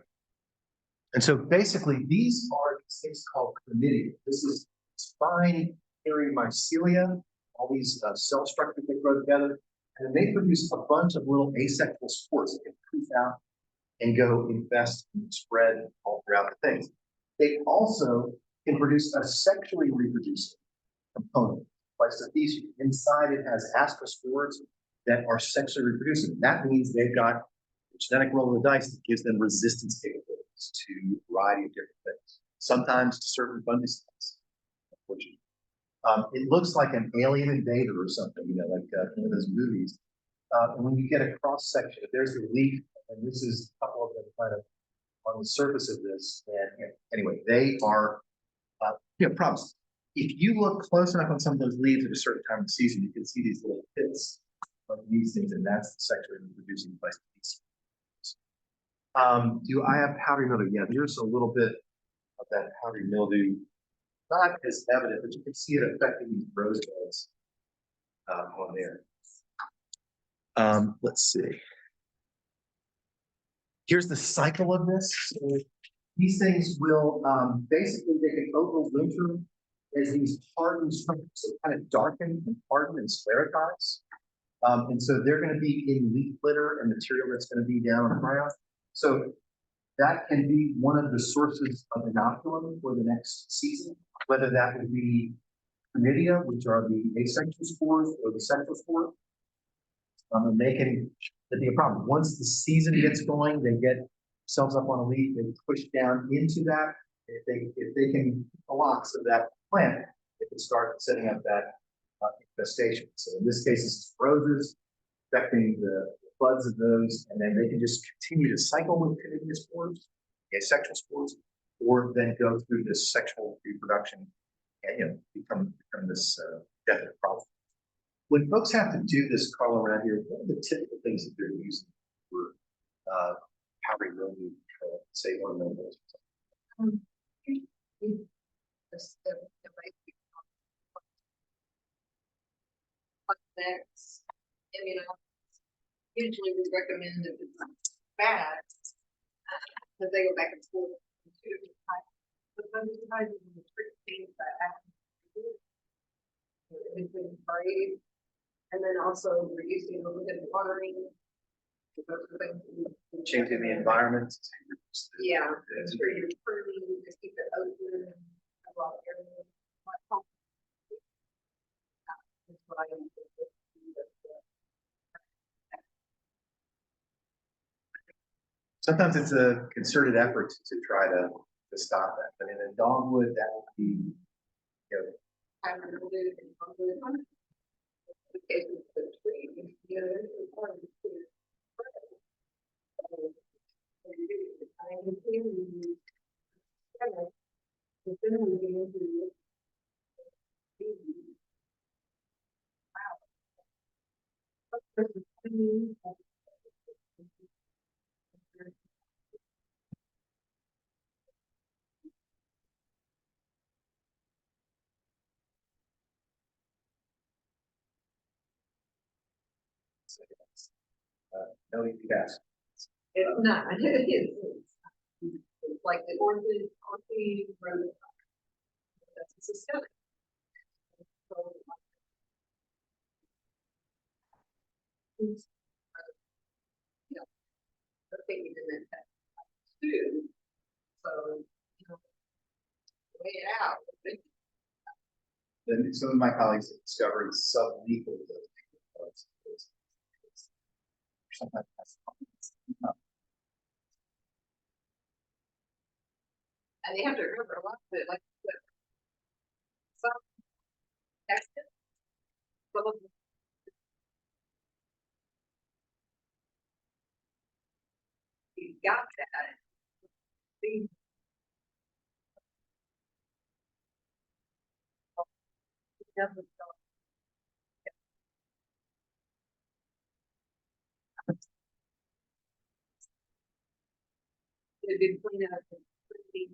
And so basically, these are things called chlamydia. This is fine hairy mycelia. All these cell structures that grow together, and then they produce a bunch of little asexual spores that can poof out and go infest and spread all throughout the things. They also can produce a sexually reproducing component, Phystothecium. Inside it has astrospores that are sexually reproducing. That means they've got a genetic roll of the dice that gives them resistance capabilities to a variety of different things, sometimes to certain fungicides, unfortunately. It looks like an alien invader or something, like one of those movies. And when you get a cross section, if there's the leaf, and this is a couple of them kind of on the surface of this, and anyway, they are problems. If you look close enough on some of those leaves at a certain time of the season, you can see these little pits of these things, and that's the sexually reproducing place. Do I have powdery mildew? Yeah, there's a little bit of that powdery mildew. Not as evident, but you can see it affecting these rose beds on there. Let's see. Here's the cycle of this. So these things will basically they can overwinter as these hardened structures. So kind of darken and harden and sclerotize. And so they're going to be in leaf litter and material that's going to be down on the ground. So that can be one of the sources of inoculum for the next season, whether that would be chlamydia, which are the asexual spores, or the sexual spores. And they can be a problem. Once the season gets going, they get themselves up on a leaf, they push down into that. If they can block of that plant, they can start setting up that infestation. So in this case, it's roses, affecting the buds of those, and then they can just continue to cycle with chlamydia spores, asexual spores, or then go through this sexual reproduction and become this definite problem. When folks have to do this call around here, what are the typical things that they're using for powdery mildew? Say one of those. Next, usually we recommend if it's bad, because they go back and forth. But fungicides and the trick things that happen. Between spraying, and then also reducing a little bit of watering. Changing the environment. Yeah, make sure you're pruning, just keep it open. And a lot of areas. That's what I am. Sometimes it's a concerted effort to try to to stop that. But in a dogwood, that would be, you know, I don't know, do it in one. The case of the tree, you know, this is part of the tree. So, when you do it, I can see you. But then we get into the. Wow. no EPS. It's not, it's like the orphan road. That's a systemic. So, you know, they're taking them in that too. So, you know, weigh it out. Then some of my colleagues have discovered sublethal doses. Sometimes that's And they have to remember a lot of it, like, some exit. Some of them. You got that. These. Doesn't go. It'd be clean up and pretty.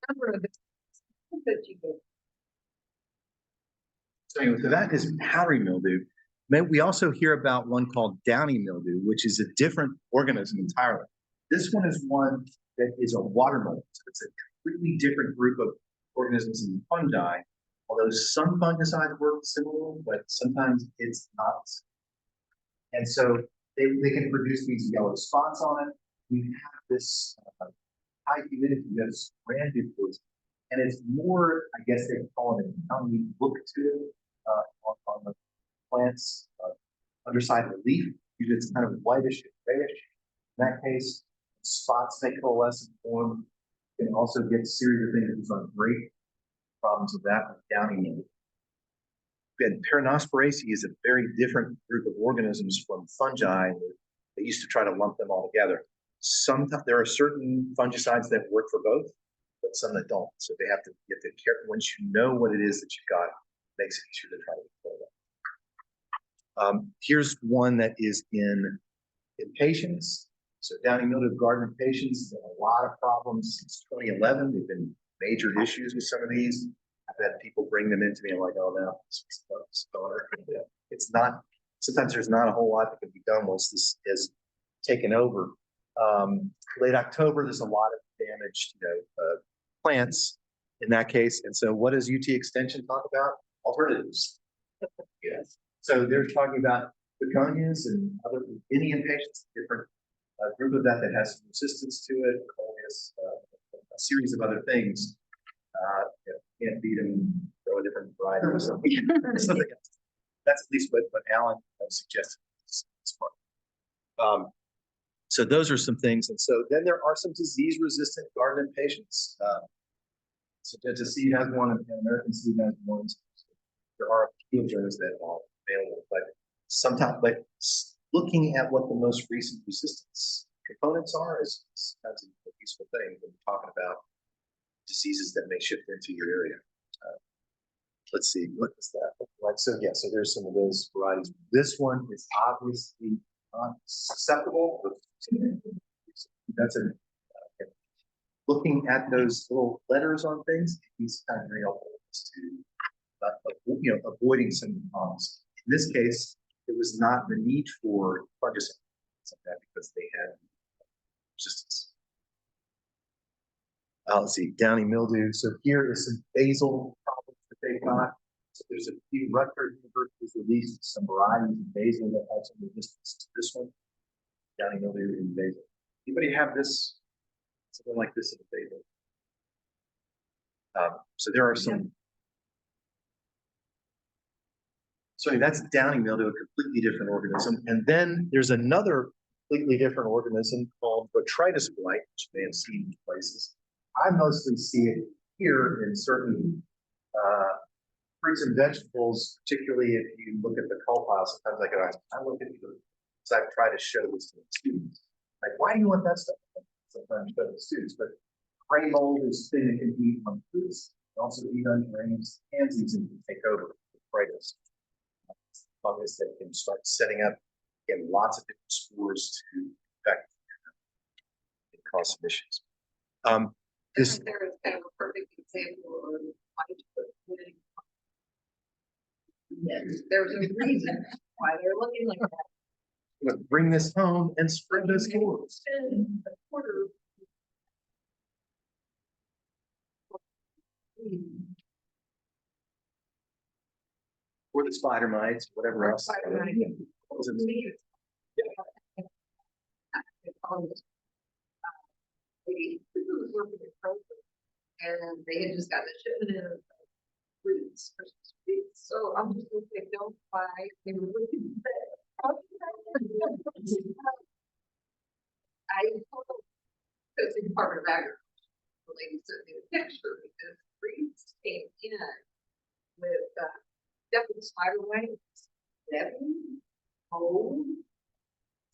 Number of that you go. So anyway, so that is powdery mildew. We also hear about one called downy mildew, which is a different organism entirely. This one is one that is a water mold. So it's a completely different group of organisms and fungi. Although some fungicides work similarly, but sometimes it's not. And so they can produce these yellow spots on it. We have this high humidity, you have stranded poison. And it's more, I guess they call it, how we look to it on the plant's underside of the leaf. Usually it's kind of whitish and grayish. In that case, spots may coalesce and form. You can also get a series of things that on great problems with that with downy mildew. And Peronosporaceae is a very different group of organisms from fungi. They used to try to lump them all together. Sometimes there are certain fungicides that work for both, but some that don't. So they have to get the care. Once you know what it is that you've got, it makes it easier to try to control that. Here's one that is in patients. So downy mildew garden patients, there are a lot of problems since 2011. There've been major issues with some of these. I've had people bring them into me. I'm like, oh no, it's not. Sometimes there's not a whole lot that can be done once this is taken over. Late October, there's a lot of damaged, plants in that case. And so, what does UT Extension talk about? Alternatives. Yes. So they're talking about begonias and other Indian patients, different group of that has some resistance to it. Coleus, a series of other things. Can't beat them, throw a different variety or something. Something else. That's at least what Alan suggested. So those are some things. And so then there are some disease-resistant garden patients. So Delta Seed has one and American Seed has one. There are a few of those that are available, but sometimes, looking at what the most recent resistance components are is that's a useful thing when we're talking about diseases that may shift into your area. Let's see, what does that look like? So yeah, so there's some of those varieties. This one is obviously not susceptible. That's a looking at those little letters on things. These kind of very helpful to avoiding some problems. In this case, it was not the need for fungicides like that because they had resistance. Let's see, downy mildew. So here is some basil problems that they've got. So there's a few Rutgers universities released some varieties of basil that have some resistance to this one. Downy mildew and basil. Anybody have this? Something like this in a basil. So there are some. So that's downing mildew, a completely different organism. And then there's another completely different organism called botrytis blight, which you may have seen in places. I mostly see it here in certain fruits and vegetables, particularly if you look at the cull pile. Sometimes I look at it because I've tried to show this to the students. Like, why do you want that stuff? Sometimes show the students, but gray mold is thing that can eat on fruits. Also eat on grains, pansies, and take over botrytis. Fungus that can start setting up in lots of different spores to infect and cause some issues. This There is kind of a perfect example of why to put winning. Yes, there's a reason why they're looking like that. would bring this home and spread those spores. Spend a quarter. Or the spider mites, whatever else. Spider mite. And they had just gotten a shipment in of fruits, Christmas fruits, so I'm just gonna say, don't buy, they were looking at. I told them, because in part of agriculture, the lady sent me a picture because fruits came in with, definitely spider mites, Debbie, mold.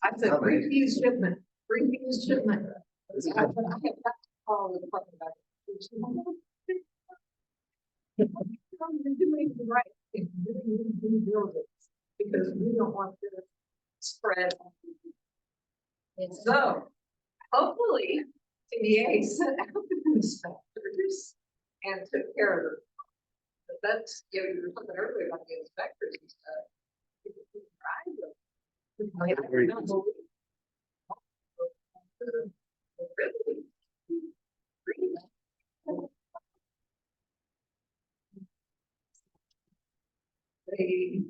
I said, refuse shipment, refuse shipment. I have not called the department about it. You're doing the right thing, you're doing due diligence, because we don't want to spread. And so, hopefully, TDA sent out the inspectors and took care of it. But that's, you know, you were talking earlier about the inspectors and stuff. People who drive them. I cannot believe. Really? They.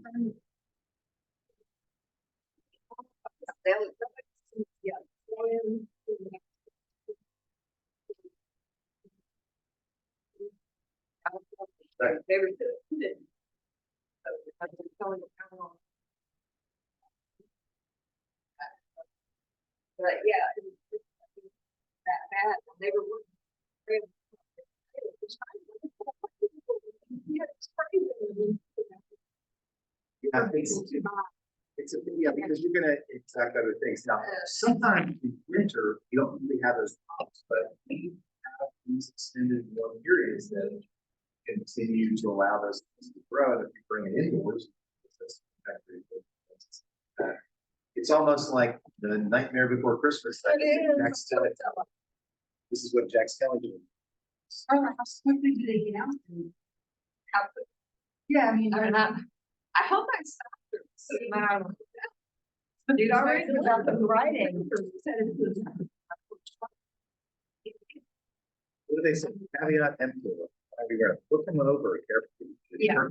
Yeah. They were good. I was telling them how long. But yeah, it was that bad. They were working. Yeah, it's crazy. Yeah, it's a, yeah, because you're gonna exact other things. Now, sometimes in winter, you don't really have those problems, but we have these extended warm periods that continue to allow those things to grow. And if you bring it indoors, it's almost like the Nightmare Before Christmas. It is. This is what Jack's telling you. Oh, how quickly do they get out? Yeah, I mean, I hope I stopped her. So now. Dude, already about the Friday. What do they say? Caveat emptor. We gotta look them over carefully. Yeah.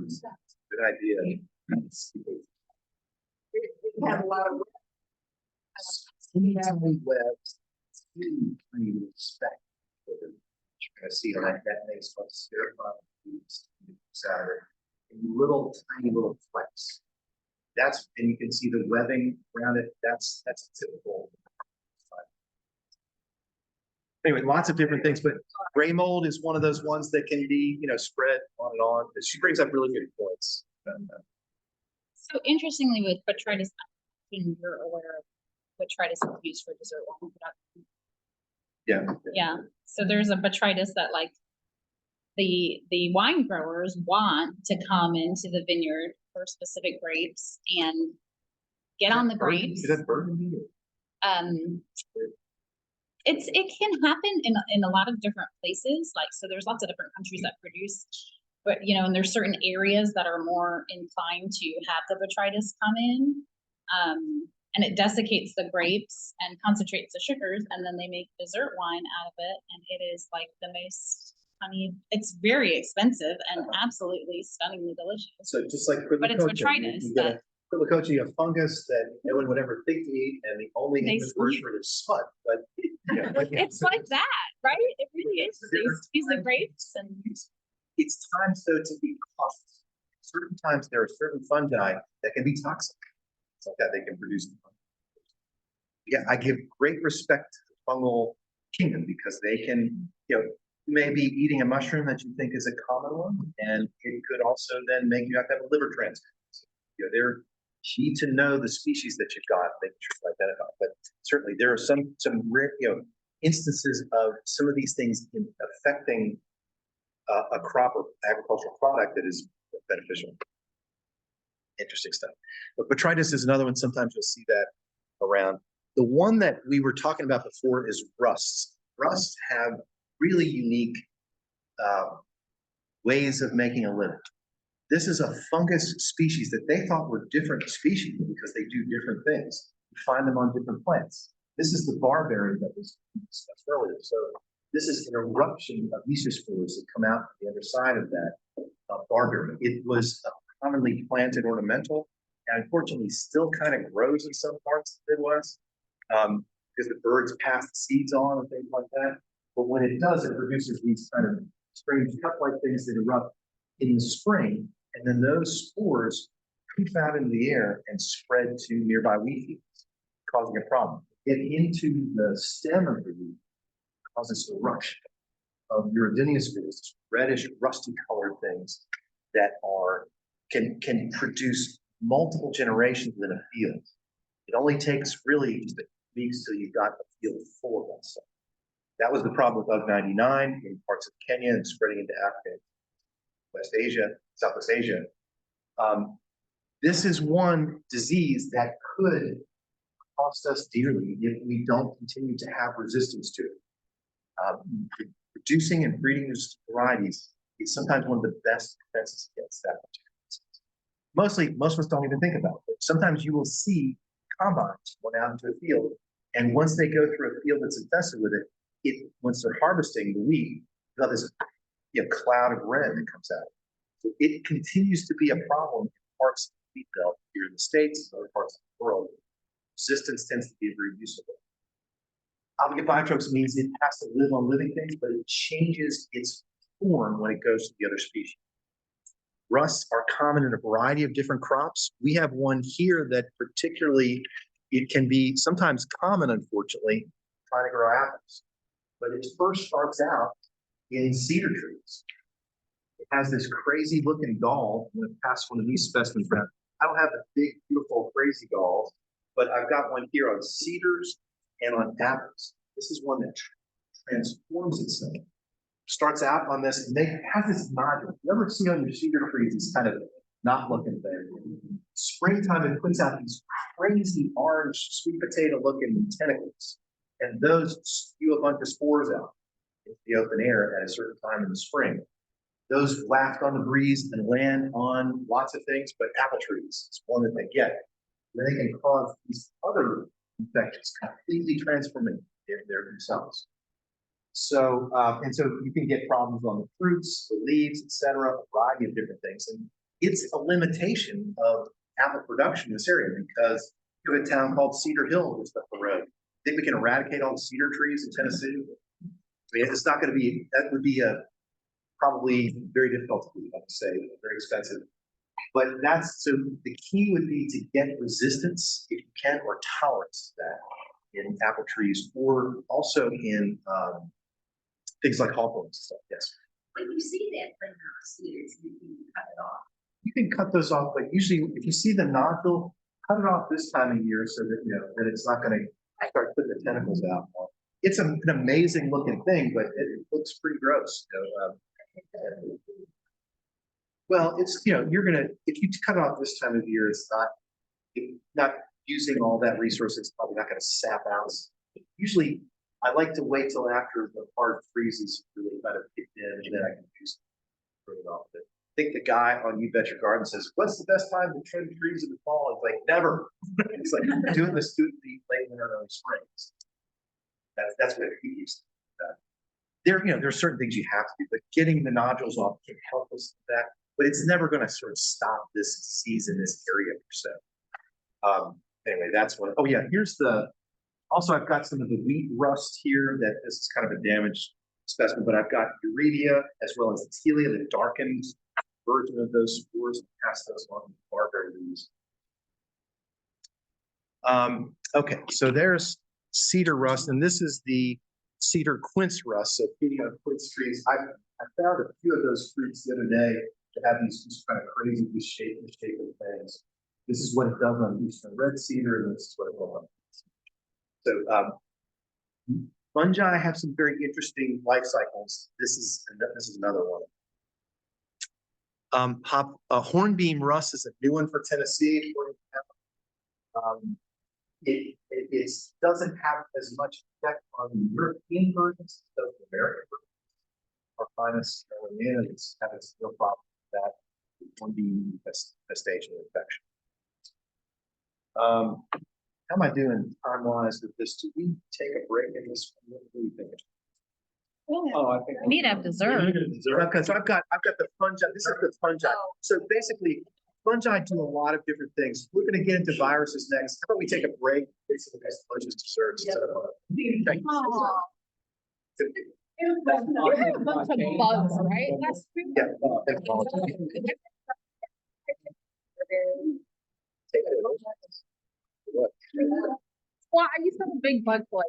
Good idea. We have a lot of. Tiny webs. Tiny little speck. You're gonna see like that makes what little tiny little flecks. That's, and you can see the webbing around it. That's typical. Anyway, lots of different things, but gray mold is one of those ones that can be, you know, spread on and on. She brings up really good points. So interestingly, with botrytis, you're aware of botrytis is used for dessert wine production. Yeah. Yeah, so there's a botrytis that like the wine growers want to come into the vineyard for specific grapes and get on the grapes. Is that Burgundy? It can happen in a lot of different places. Like, so there's lots of different countries that produce, but you know, and there's certain areas that are more inclined to have the botrytis come in. And it desiccates the grapes and concentrates the sugars, and then they make dessert wine out of it. And it is like the most honey. It's very expensive and absolutely stunningly delicious. So just like But it's Prilococha, botrytis you get that- a Prilococha, you have fungus that no one would ever think to eat, and the only They English word for it is smut, but. Yeah, but yeah, It's like that, right? It really is. They squeeze the grapes and It's time, though, to be cautious. certain times there are certain fungi that can be toxic. It's like that they can produce. Yeah, I give great respect to the fungal kingdom because they can, you may be eating a mushroom that you think is a common one, and it could also then make you have to have a liver transplant. They're key to know the species that you've got, making sure to identify. But certainly there are some rare, instances of some of these things affecting a crop or agricultural product that is beneficial. Interesting stuff. But botrytis is another one. Sometimes you'll see that around. The one that we were talking about before is rusts. Rusts have really unique ways of making a living. This is a fungus species that they thought were different species because they do different things. You find them on different plants. This is the barberry that was discussed earlier. So this is an eruption of mesospores that come out the other side of that barberry. It was commonly planted ornamental, and unfortunately still kind of grows in some parts of the Midwest because the birds pass the seeds on and things like that. But when it does, it produces these kind of strange cup-like things that erupt in the spring, and then those spores poof out into the air and spread to nearby wheat fields, causing a problem. Get into the stem of the wheat, causes eruption of uridinium spores, reddish, rusty colored things that can produce multiple generations in a field. It only takes really just weeks till you've got a field full of that stuff. That was the problem with UG99 in parts of Kenya and spreading into Africa, West Asia, Southwest Asia. This is one disease that could cost us dearly if we don't continue to have resistance to it. Producing and breeding these varieties is sometimes one of the best defenses against that particular disease. Most of us don't even think about it. Sometimes you will see combines going out into a field, and once they go through a field that's infested with it, once they're harvesting the wheat, you've got this cloud of red that comes out. So it continues to be a problem in parts of the wheat belt here in the States and other parts of the world. Resistance tends to be very useful. Obligate biotrochs means it has to live on living things, but it changes its form when it goes to the other species. Rusts are common in a variety of different crops. We have one here that particularly, it can be sometimes common, unfortunately, trying to grow apples. But it first starts out in cedar trees. It has this crazy looking gall. I'm going to pass one of these specimens around. I don't have the big, beautiful, crazy galls, but I've got one here on cedars and on apples. This is one that transforms itself. Starts out on this, and it has this nodule. You ever see on your cedar trees this kind of not looking thing? Springtime, it puts out these crazy orange, sweet potato looking tentacles. And those spew a bunch of spores out into the open air at a certain time in the spring. Those waft on the breeze and land on lots of things, but apple trees is one that they get. Then they can cause these other infections, completely transforming their themselves. So, and so you can get problems on the fruits, the leaves, etc., a variety of different things. And it's a limitation of apple production in this area because you have a town called Cedar Hill just up the road. Think we can eradicate all the cedar trees in Tennessee? I mean, it's not going to be, that would be probably very difficult to do, I would say, very expensive. But that's, so the key would be to get resistance, if you can, or tolerance to that in apple trees, or also in things like hawthorns and stuff, yes. When you see that thing on cedars, you can cut it off. You can cut those off, but usually if you see the nodule, cut it off this time of year so that, that it's not going to start putting the tentacles out. It's an amazing looking thing, but it looks pretty gross. Well, it's, you're going to, if you cut it off this time of year, it's not using all that resource. It's probably not going to sap out. Usually I like to wait till after the hard freezes really kind of kicked in, and then I can use it off. I think the guy on You Bet Your Garden says, what's the best time to trim trees in the fall? It's like, never. It's like doing this through the late winter, early springs. That's what he used to do. There are certain things you have to do, but getting the nodules off can help us with that. But it's never going to sort of stop this disease in this area per se. Anyway, that's one. Oh yeah, here's also I've got some of the wheat rust here that this is kind of a damaged specimen, but I've got Urea as well as Atelia that darkens version of those spores and pass those on to barberry leaves. Okay, so there's cedar rust, and this is the cedar quince rust. So feeding on quince trees, I found a few of those fruits the other day that have these just kind of crazy misshapen things. This is what it does on eastern red cedar, and this is what it will on. So fungi have some very interesting life cycles. This is another one. Hornbeam rust is a new one for Tennessee. It doesn't have as much effect on the European versions as the American versions. Arpinus carolina is having some real problem with that hornbeam infestation infection. How am I doing time-wise with this? Do we take a break in this? What do you think? Oh, I think. We need to have dessert. Okay, so I've got the fungi. This is the fungi. So basically, fungi do a lot of different things. We're going to get into viruses next. How about we take a break? Get some nice delicious desserts. Thank you. You had a bunch of bugs, right? Last week? Yeah. Thank you. Well, I used to have a big bug boy,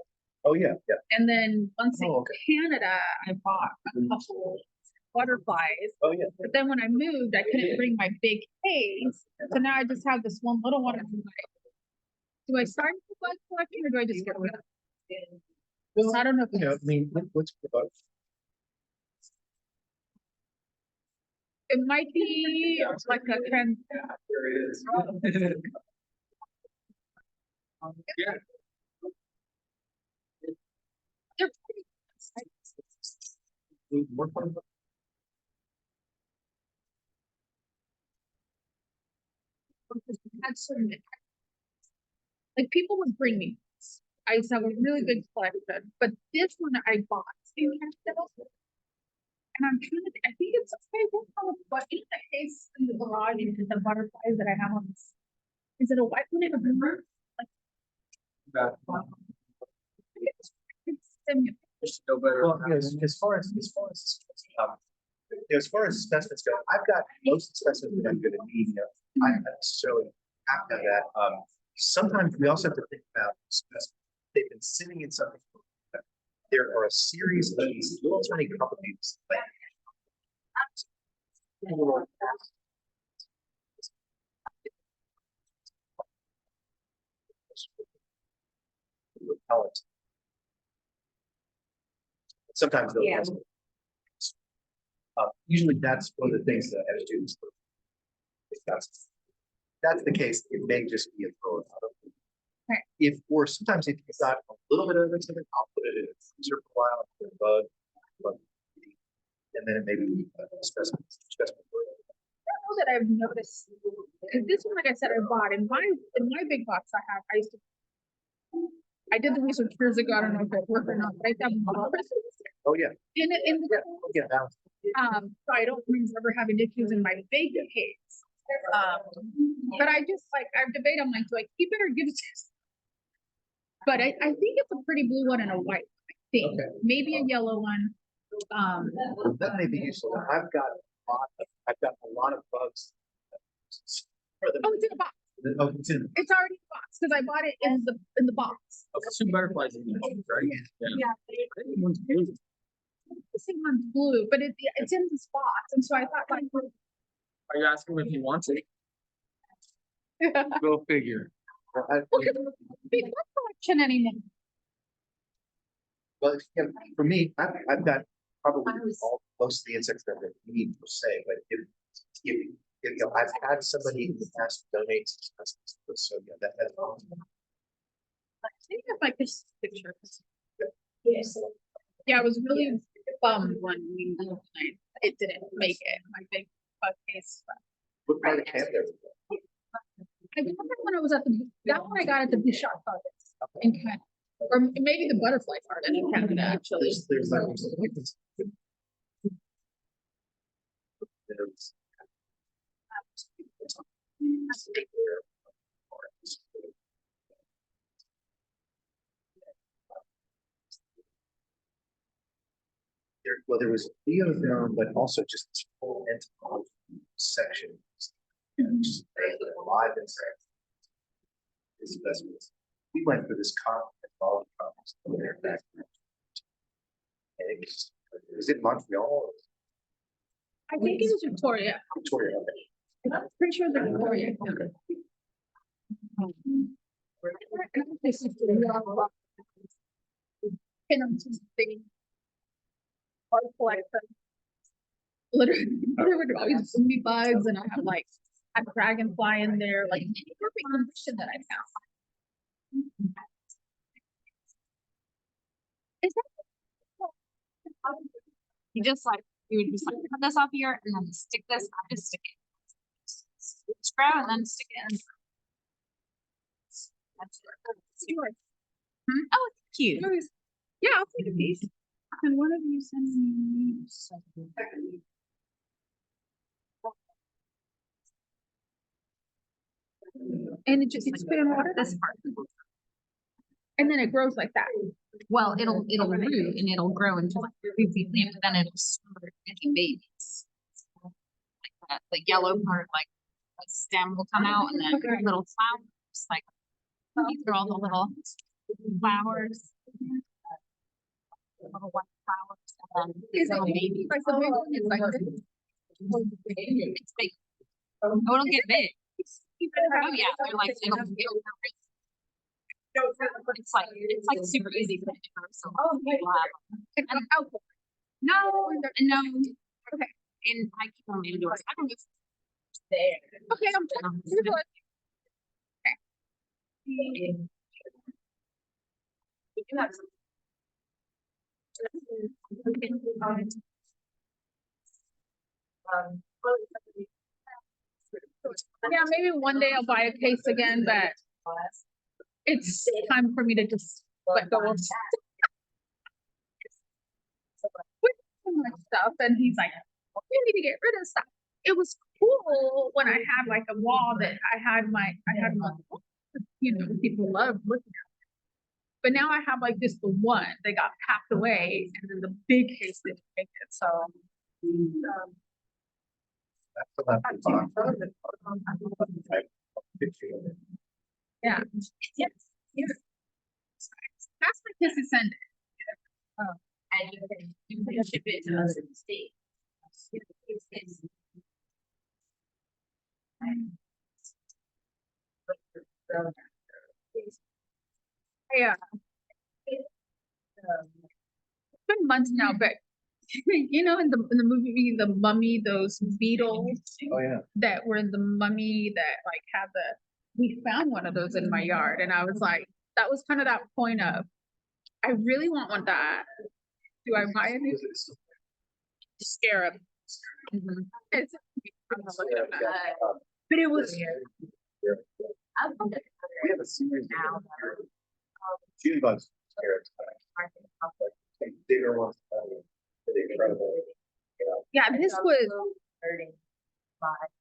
Oh, yeah, yeah. and then once in Oh, okay. Canada, I bought a couple butterflies. Oh, yeah. But then when I moved, I couldn't bring my big case, so now I just have this one little one. I'm like, do I start the bug collection or do I just get rid of it? Well, I don't know. If I mean, what's the bug? It might be like a trend. There it is. Yeah. They're pretty. More fun. Had so many. Like people would bring me. I used to have a really big collection, but this one I bought in Canada. And I'm trying to, I think it's okay, but in the case in the garage, into the butterflies that I have on this. Is it a white one and a blue one? Well, yes, as far as specimens go, I've got most of the specimens that I'm going to need. I don't necessarily have to have that. Sometimes we also have to think about specimens. They've been sitting in something. There are a series of these little tiny companies. Repellent. Sometimes they'll. Yeah. Usually that's one of the things that I have to do. If that's the case, it may just be a throw. Right. Or sometimes if you've got a little bit of evidence of it, I'll put it in a freezer for a while, bug, and then it may be a specimen. I don't know that I've noticed, because this one, like I said, I bought in my big box I did the research years ago. I don't know if it worked or not, but I found Oh, yeah. in the Yeah, balance. so I don't remember having issues in my big case. But I just I debate, I'm like, do I keep it or give it to? But I think it's a pretty blue one and a white, I think, Okay. maybe a yellow one. That may be useful. I've got a lot of bugs. For the, Oh, it's in a box. oh, it's in. It's already in the box, because I bought it in the box. Two butterflies in the right? Yeah. The same one's blue, but it's in this box, and so I thought like. Are you asking if he wants it? Go figure. Look at the big collection anymore. Well, yeah, for me, I've got probably most of the insects that I need per se, but if I've had somebody in the past donate some specimens, so yeah, that's awesome. I think if I could picture. Yes. Yeah, I was really bummed when it didn't make it. My big bug case. What part of camp there? I got that when I was at that one I got at the Bishop Gardens in Canada. Or maybe the butterfly garden in Canada, actually. There's there was Theodome, but also just this whole entomology section. Just live insects. It's the best. We went for this conference, all the conference. There back. And it was it Montreal? I think it was Victoria. Victoria. Okay. I'm pretty sure they're Victoria. And I'm just thinking. Art collection. Literally, there would always be bugs and I have like a dragonfly in there, like any perfect condition that I found. Is that? You just like, you would just like cut this off here and then stick this, I just stick it. Scrap and then stick it in. That's it. Oh, it's cute. Yeah, I'll take a piece. Can one of you send me? And it just, it's put in water This part. and then it grows like that. Well, it'll root and it'll grow into like a goofy plant, but then it'll start making babies. Like that, the yellow part, like the stem will come out and then Okay. little flowers, like these are all the little flowers. Little white flowers and then Is little it babies. like the big one? It's like this. It's big. Oh, it'll get big. Oh yeah, they're like it'll grow. It's like super easy to grow, so people have them. No, okay. And I keep them indoors. I don't know if it's there. Okay, I'm done. Yeah, maybe one day I'll buy a case again, but it's time for me to just let go of with so much stuff. And he's like, you need to get rid of stuff. It was cool when I had like a wall that I had my you know, people love looking at. But now I have like just the one that got packed away and then the big case that take it. So yeah. Yes. That's my kiss is send. And you can ship it to us in the state. Yeah. It's been months now, but you know, in the movie The Mummy, those beetles Oh, yeah. that were in the Mummy that like had we found one of those in my yard, and I was like, that was kind of that point of, I really want one that. Do I buy it? Scarab. It's, but it was. We have a series now. June bugs. Bigger ones. They're incredible. Yeah, this was.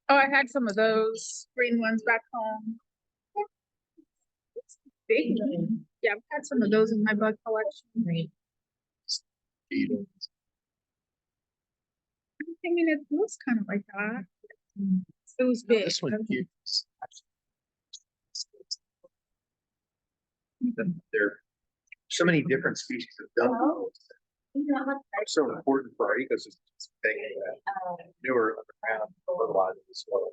Oh, I had some of those green ones back home. Big. Yeah, I've had some of those in my bug collection. I mean, it looks kind of like that. It was big. This one cute. There are so many different species of dumplings. Are so important for our ecosystem. Taking that newer underground fertilizer as well.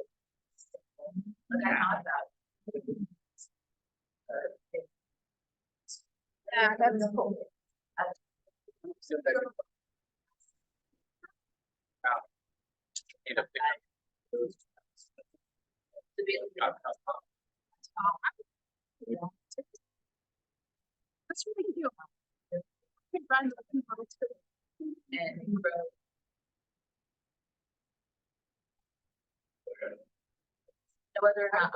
Yeah, that's cool. That's really cute. It runs up and down and grow. Whether or not.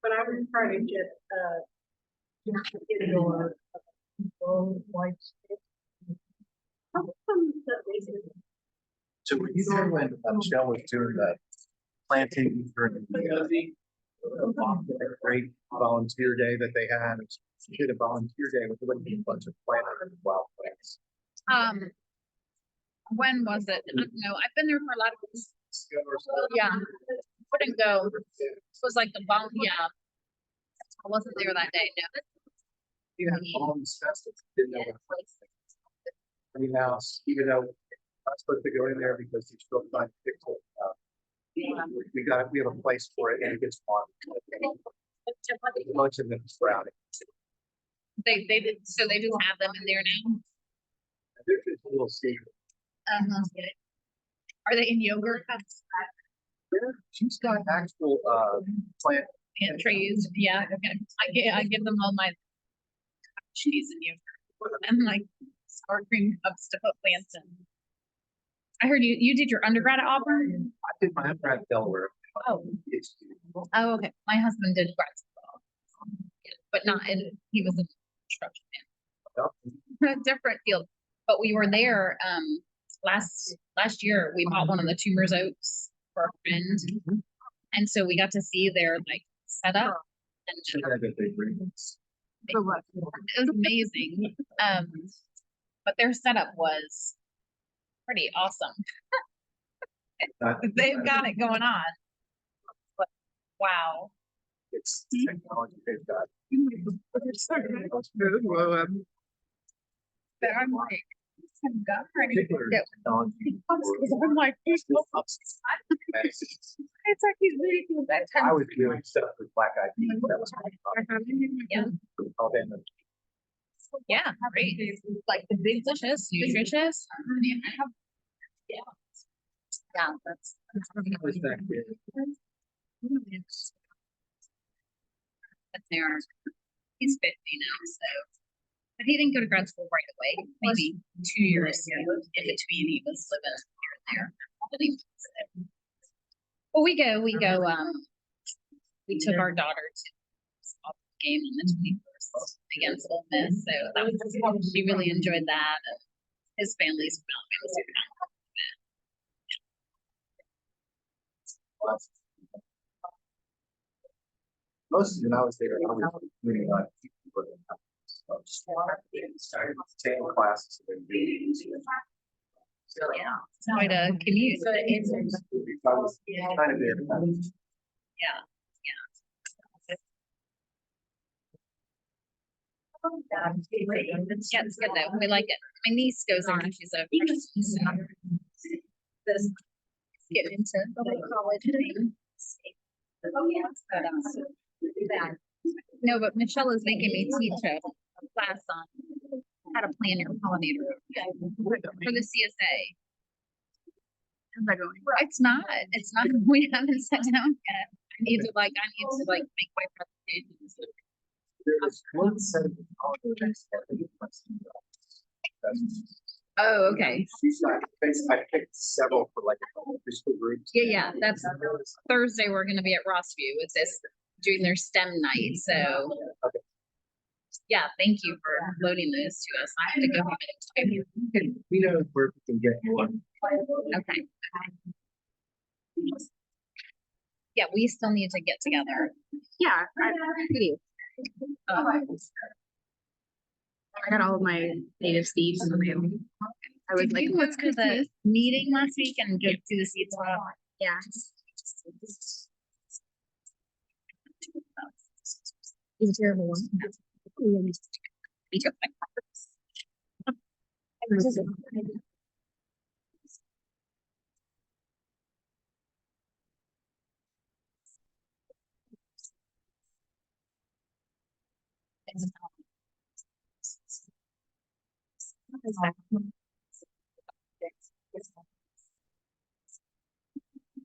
But I was trying to get, your white stick. So were you there when Michelle was doing the planting during the great volunteer day that they had? She did a volunteer day with a bunch of planters and wild plants. When was it? I don't know. I've been there for a lot of years. Yeah. Wouldn't go. It was like the bomb. Yeah. I wasn't there that day. No. You had all these festivals. Didn't know what greenhouse, even though I'm not supposed to go in there because you're still trying to fix it. We have a place for it and it gets warm. A bunch of them sprouting. They did. So they just have them in there now. There's just a little seed. Are they in yogurt cups She's got actual plant. and trays? Yeah. Okay. I give them all my cheese and yogurt and like sour cream cups to put plants in. I heard you did your undergrad at Auburn. I did my undergrad at Delaware. Oh. It's Oh, okay. My husband did grad school, but not in. He was in construction. Different field. But we were there last year. We bought one of the Tumors Oaks for a friend, and so we got to see their like setup. And it was amazing. But their setup was pretty awesome. They've got it going on. But wow. It's technology they've got. But I'm like, God, Particular technology. I'm like, it's like he's ready for that I time. was doing stuff with Black Eyed Peas. That was Yeah. all them. Yeah, great. Like the big delicious, nutritious. Yeah. Yeah, that's I was back there. but they're he's 50 now, so but he didn't go to grad school right away. Maybe 2 years in between he was living here and there. But he was there. Well, we go, we took our daughter to the softball game on the 21st against Ole Miss, so that was, she really enjoyed that. And his family's from Alabama, so Most of them, I was there, I was really like. Started taking classes. yeah, it's quite a commute. I was kind of there. Yeah, yeah, it's good though. We like it. My niece goes there and she's a freshman, so this get into college. But, no, but Michelle is making me teach a class on how to plan your pollinator for the CSA. It's not. We haven't sat down yet. I need to make my presentations. There's one set of colleges that we Oh, okay. I picked several for like preschool groups. Yeah. That's Thursday. We're going to be at Rossview with this doing their STEM night. So, yeah, thank you for loading those to us. I have to go home and type. We know where we can get more. Okay. Yeah, we still need to get together. Yeah, we do. I got all of my native seeds in the mail. I was Did like, you go to the meeting last week and go to the seed swap? yeah. It's a terrible one. Me too.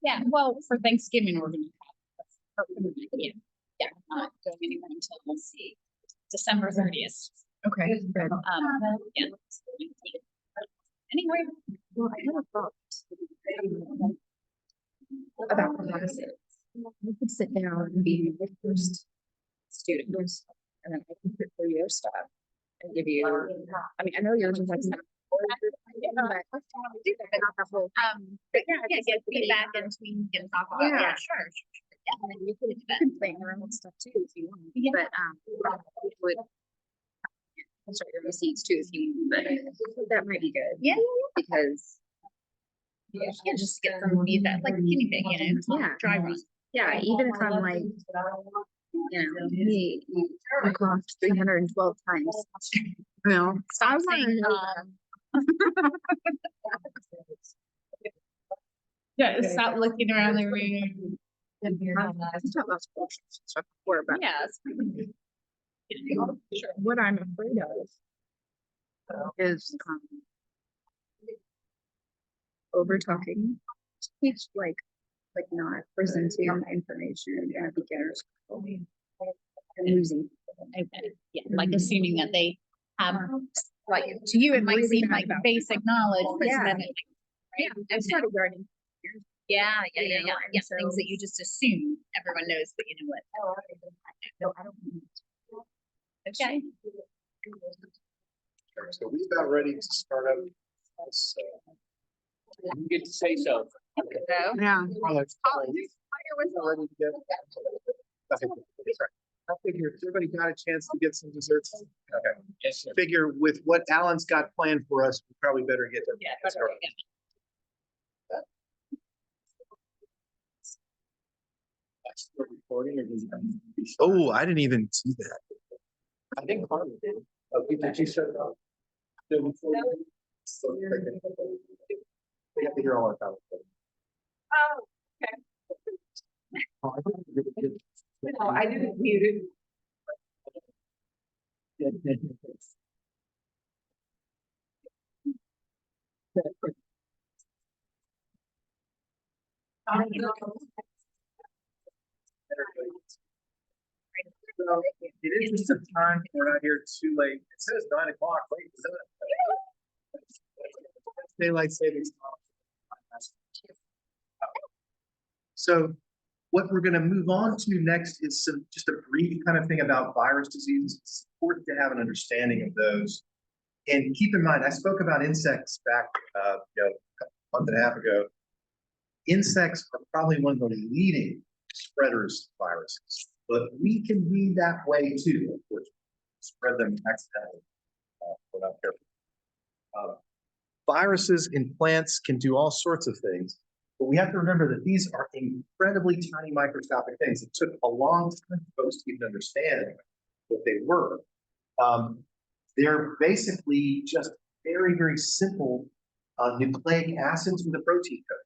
Yeah, well, for Thanksgiving, we're gonna have. Yeah, not going anywhere until we'll see December 30th. Okay, good. Yeah. Anyway. Well, I have a thought about the opposite. We could sit down and be the first students, and then I can put through your stuff and give you, I mean, I know yours is like 7 hours, But yeah, get feedback and we can talk about, Yeah. yeah, sure. Yeah, And then you can plan your own stuff too if you want, Yeah. but, would start your receipts too if you, want, but that might be good. Yeah, Because, yeah, just get some feedback, like anything, you know, yeah, dry run. yeah, even if I'm like, hey, you coughed 312 times. You know, Stop I saying, wanna- yeah, stop looking around the room. I've taught lots of workshops and stuff before, but Yeah. Sure. what I'm afraid of is over talking, teach like not presenting information at beginners and losing. Okay, yeah, like assuming that they have, like, to you, it might Really seem bad like about basic knowledge, but to Yeah. them, it, Yeah, I started learning. yeah, yeah, You yeah, know, yeah, and yeah, so- things that you just assume everyone knows, but you know what? No, I don't. Okay. So we about ready to start up. You get to say so. Yeah. I figure if everybody got a chance to get some desserts. Okay. Yes, sir. Figure with what Alan's got planned for us, we probably better get them. Yeah, that's right, yeah. That's the recording or does it- Oh, I didn't even see that. I think Carmen did. Okay, did you shut it off? We have to hear all our comments. Oh, no, I didn't mute it. So, in the interest of time, we're not here too late. It says 9 o'clock. Wait, is that? Daylight savings time. So what we're gonna move on to next is just a brief kind of thing about virus diseases. It's important to have an understanding of those. And keep in mind, I spoke about insects back, a month and a half ago. Insects are probably one of the leading spreaders of viruses, but we can be that way too, of course, spread them accidentally. We're not careful. Viruses in plants can do all sorts of things, but we have to remember that these are incredibly tiny microscopic things. It took a long time for folks to even understand what they were. They're basically just very, very simple nucleic acids with a protein code.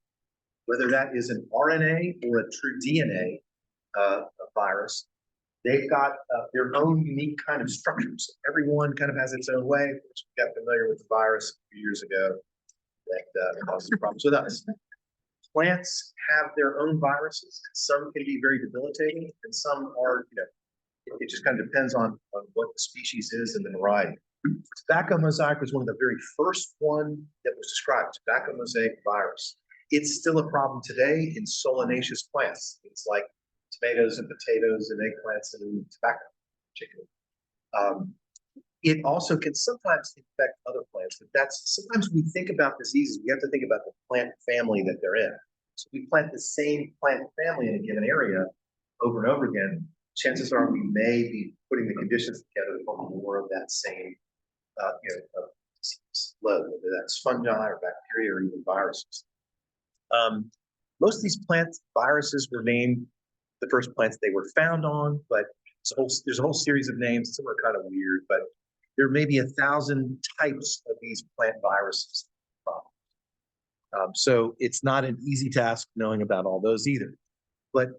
Whether that is an RNA or a true DNA virus, they've got their own unique kind of structures. Everyone kind of has its own way. We got familiar with the virus a few years ago that causes problems with us. Plants have their own viruses. Some can be very debilitating, and some are, it just kind of depends on what the species is and the variety. Tobacco mosaic was one of the very first one that was described, tobacco mosaic virus. It's still a problem today in solanaceous plants. It's like tomatoes and potatoes and eggplants and tobacco, particularly. It also can sometimes infect other plants, but sometimes we think about diseases, we have to think about the plant family that they're in. So we plant the same plant family in a given area over and over again, chances are we may be putting the conditions together for more of that same load, whether that's fungi or bacteria or even viruses. Most of these plant viruses were named the first plants they were found on, but there's a whole series of names. Some are kind of weird, but there may be 1,000 types of these plant viruses. So it's not an easy task knowing about all those either. But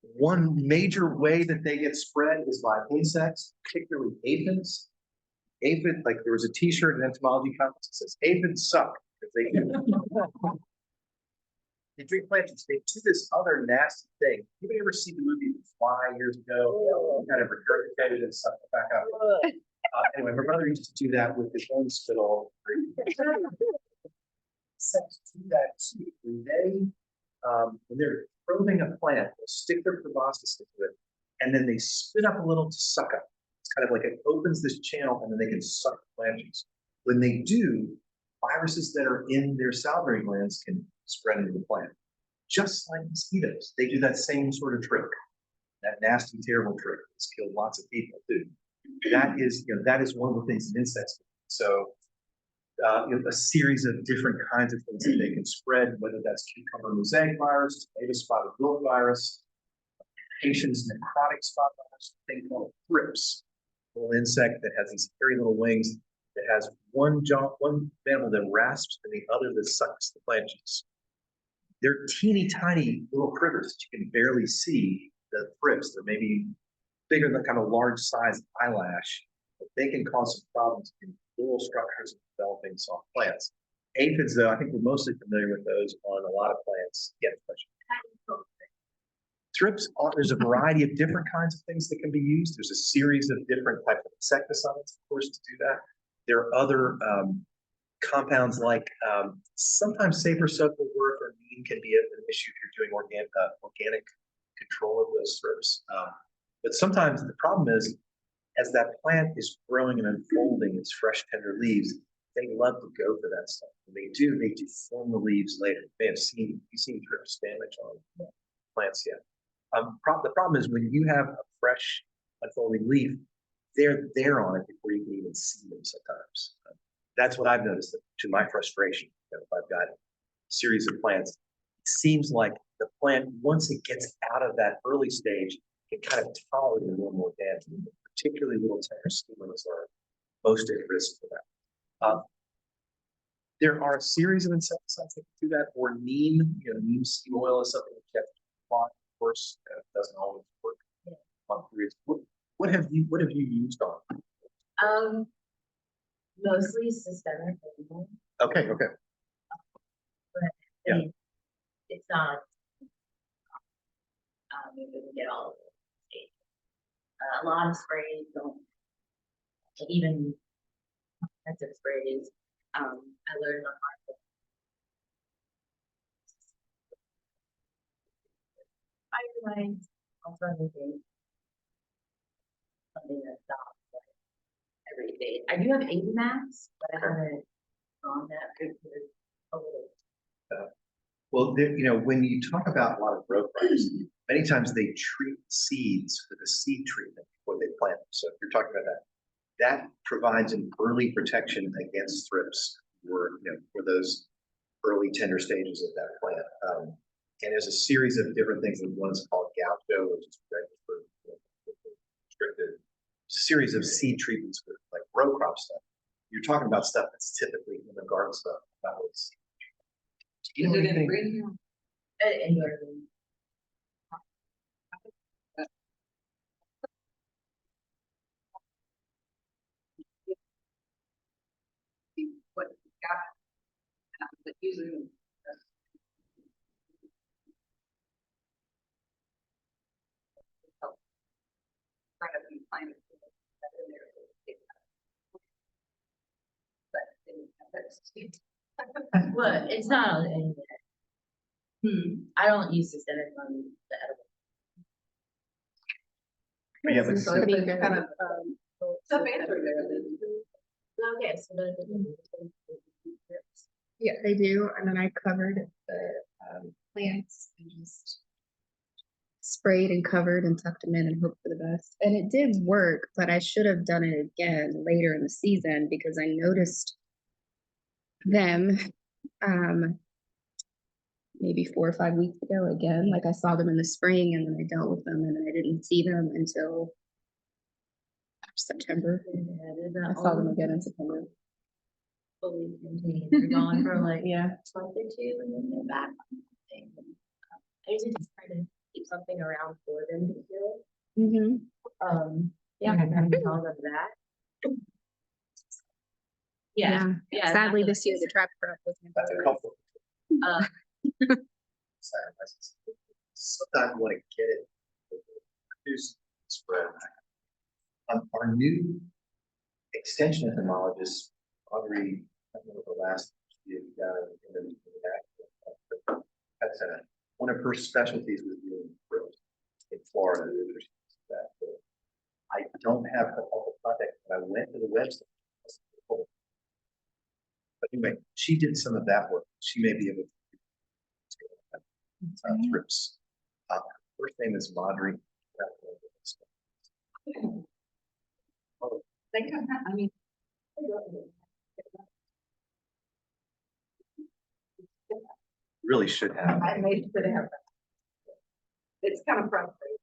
one major way that they get spread is by insects, particularly aphids. Aphid, like there was a t-shirt in entomology conference that says aphids suck because they drink plants. They do this other nasty thing. Anybody ever see the movie The Fly years ago? Kind of regurgitated and sucked it back up. Anyway, my brother used to do that with his own spittle. Insects do that too. When they're probing a plant, they'll stick their proboscis into it, and then they spit up a little to suck up. It's kind of like it opens this channel, and then they can suck the plant juice. When they do, viruses that are in their salivary glands can spread into the plant. Just like mosquitoes, they do that same sort of trick, that nasty, terrible trick that's killed lots of people too. That is, that is one of the things that insects do. So, a series of different kinds of things that they can spread, whether that's cucumber mosaic virus, tomato spotted wilt virus, patient's necrotic spot virus, a thing called thrips, a little insect that has these hairy little wings that has one mandible that rasps and the other that sucks the plant juice. They're teeny tiny little critters that you can barely see, the thrips. They're maybe bigger than kind of large size eyelash, but they can cause some problems in little structures of developing soft plants. Aphids, though, I think we're mostly familiar with those on a lot of plants. Yeah, thrips, there's a variety of different kinds of things that can be used. There's a series of different types of insecticides, of course, to do that. There are other compounds like sometimes safer soap will work, or neem can be an issue if you're doing organic control of those thrips. But sometimes the problem is, as that plant is growing and unfolding its fresh, tender leaves, they love to go for that stuff. And they deform the leaves later. You may have seen thrips damage on plants yet. The problem is when you have a fresh, unfolding leaf, they're there on it before you can even see them sometimes. That's what I've noticed, to my frustration. If I've got a series of plants, it seems like the plant, once it gets out of that early stage, can kind of tolerate a little more damage. Particularly little tender stigmas are most at risk for that. There are a series of insecticides that can do that, or neem. Neem seed oil is something that you have to apply. Of course, it doesn't always work. What have you used on? Mostly systemic. Okay. But Yeah. it's not. You can get all of it. A lot of sprays don't. Even expensive sprays. I learned the hard way. Firelights, also anything. Something that stops every day. I do have 80 max, but I haven't gone that good for a little. Well, when you talk about a lot of growth crops, many times they treat seeds with a seed treatment before they plant them. So if you're talking about that provides an early protection against thrips for those early tender stages of that plant. And there's a series of different things. And one's called Gaucho, which is restricted. It's a series of seed treatments for like row crop stuff. You're talking about stuff that's typically in the garden stuff. Is it in green? Indoor. What you got, but using. Rather than finding that in there. But then that's. What? It's not in there. I don't use systemic on the edible. Yeah, but So it's kind of, tough answer there. Okay, so Yeah, they do. And then I covered the plants and just sprayed and covered and tucked them in and hoped for the best. And it did work, but I should have done it again later in the season because I noticed them maybe 4 or 5 weeks ago again. Like I saw them in the spring and then I dealt with them and then I didn't see them until September. I saw them again in September. fully contained. They're gone for like Yeah. a month or two and then they're back. I usually just try to keep something around for them to feel. Mm-hmm. Yeah, I kind of call them that. Yeah. Yeah. Sadly, exactly. this year the trap crop wasn't. That's a couple. Uh, Sometimes you want to get it, produce spread. Our new extension entomologist, Audrey, I don't know the last year, in the pet center. One of her specialties was doing grills in Florida. I don't have her contact, but I went to the website. But But anyway, she did some of that work. She may be able to trips. Her first name is Madri. I mean. Really should have. I made it have. It's kind of frustrating.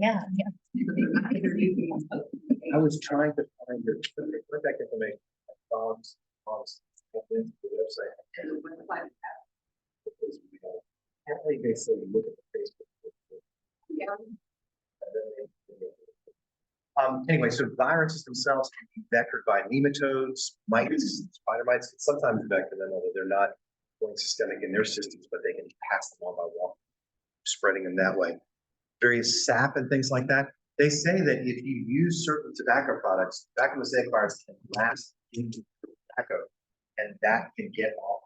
Yeah, yeah. I was trying to find your contact information. Bob's the website. Apparently they say look at the Facebook. Yeah. Anyway, so viruses themselves can be vectored by nematodes, mites, spider mites, can sometimes vector them, although they're not going systemic in their systems, but they can pass them on by walking, spreading them that way. Various sap and things like that. They say that if you use certain tobacco products, tobacco mosaic virus can last into tobacco, and that can get off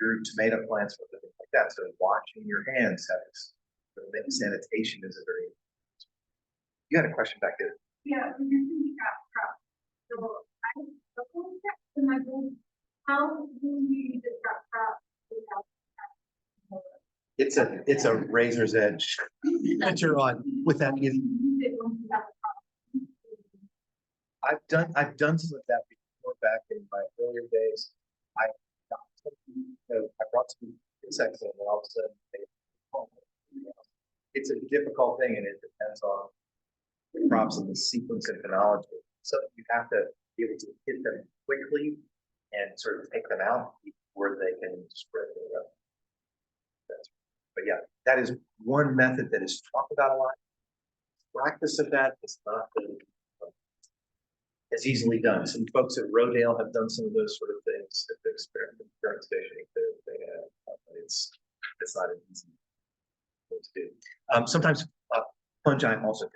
your tomato plants or things like that. So washing your hands, having sanitation is a very. You had a question back there. Yeah, we usually got truck. So I, the whole step in my home, how do you use the truck without? It's a razor's edge that you're on with that. I've done some of that before back in my earlier days. I brought some insects in and all of a sudden it's a difficult thing and it depends on the crops and the sequence and phenology. So you have to be able to hit them quickly and sort of take them out before they can spread their But yeah, that is one method that is talked about a lot. Practice of that is not as easily done. Some folks at Rodale have done some of those sort of things at the experiment station. It's not an easy thing to do. Sometimes fungi also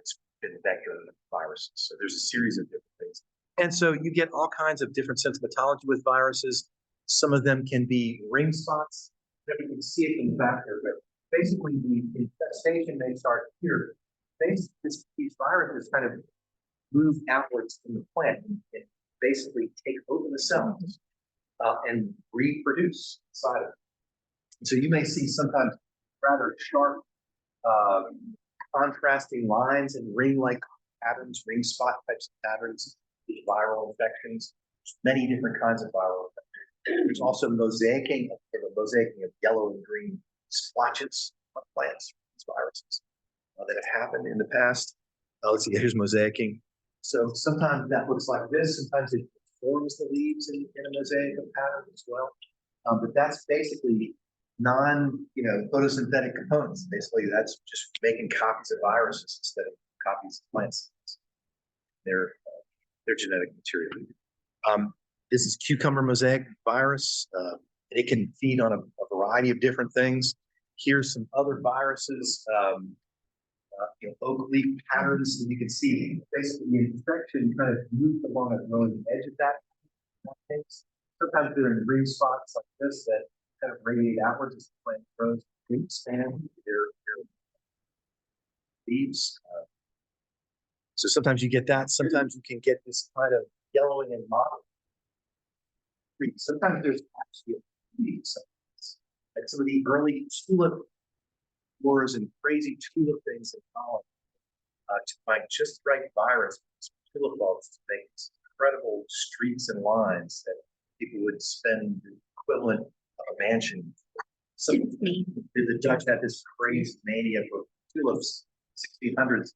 can vector viruses. So there's a series of different things. And so you get all kinds of different symptomatology with viruses. Some of them can be ring spots. You can see it in the back there, but basically the infestation may start here. These viruses kind of move outwards in the plant and basically take over the cells and reproduce inside of it. And so you may see sometimes rather sharp contrasting lines and ring-like patterns, ring spot types of patterns, viral infections, many different kinds of viral infections. There's also mosaicing of yellow and green splotches on plants, these viruses that have happened in the past. Let's see, here's mosaicing. So sometimes that looks like this, sometimes it forms the leaves in a mosaic pattern as well. But that's basically photosynthetic components. Basically, that's just making copies of viruses instead of copies of plants. Their genetic material. This is cucumber mosaic virus. And it can feed on a variety of different things. Here's some other viruses, oak leaf patterns. And you can see basically the infection kind of moves along a growing edge of that. Sometimes they're in green spots like this that kind of radiate outwards as the plant grows. They expand their leaves. So sometimes you get that. Sometimes you can get this kind of yellowing and mottled. Sometimes there's actually like some of the early tulip wars and crazy tulip things in college to find just the right virus tulip bulbs to make incredible streaks and lines that people would spend the equivalent of a mansion. So the Dutch had this crazy mania for tulips, 1600s,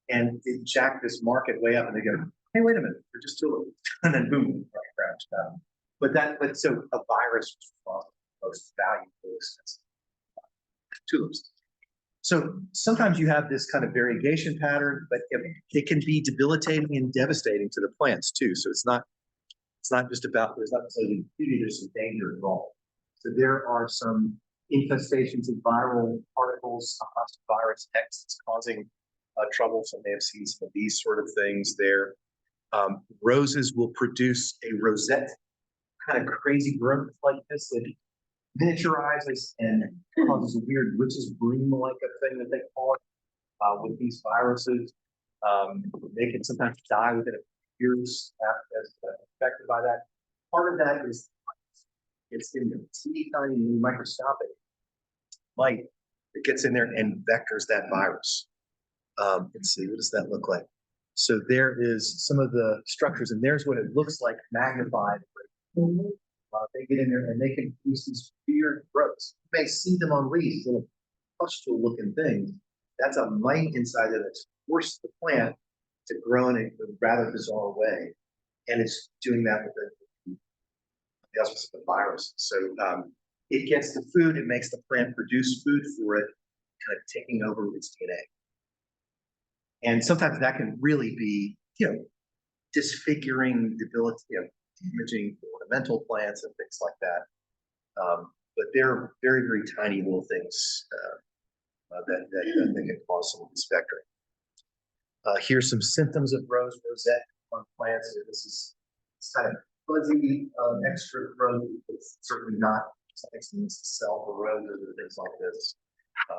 and it jacked this market way up, and they go, "Hey, wait a minute, they're just tulips," and then boom, crashed down. But so a virus was the most valuable, expensive tulips. So sometimes you have this kind of variegation pattern, but it can be debilitating and devastating to the plants too. So it's not just about, there's not necessarily beauty, there's some danger involved. So there are some infestations of viral particles, virus X that's causing trouble. So may have seen some of these sort of things there. Roses will produce a rosette, kind of crazy growth like this that miniaturizes and causes a weird witch's broom like a thing that they call it with these viruses. They can sometimes die within a years as affected by that. Part of that is it's in the teeny tiny microscopic light that gets in there and vectors that virus. Let's see, what does that look like? So there is some of the structures, and there's what it looks like magnified. They get in there and they can use these weird growths. You may see them on leaves, little pustule looking things. That's a mite inside that that's forced the plant to grow in a rather bizarre way. And it's doing that with the auspices of the virus. So it gets the food, it makes the plant produce food for it, kind of taking over its DNA. And sometimes that can really be, disfiguring, debilitating, damaging ornamental plants and things like that. But they're very, very tiny little things that can cause some of the spectrum. Here's some symptoms of rosette on plants. This is kind of fuzzy, extra growth. It's certainly not something that needs to sell for roses or things like this.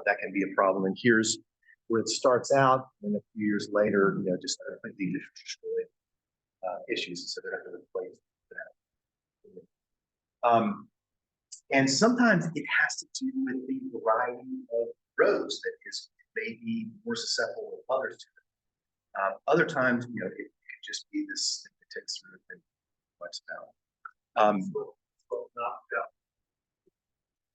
That can be a problem. And here's where it starts out, and a few years later, just completely destroyed issues. So they're not going to replace that. And sometimes it has to do with the variety of rose that is maybe more susceptible than others to it. Other times, it could just be this thing that takes through and wipes it out.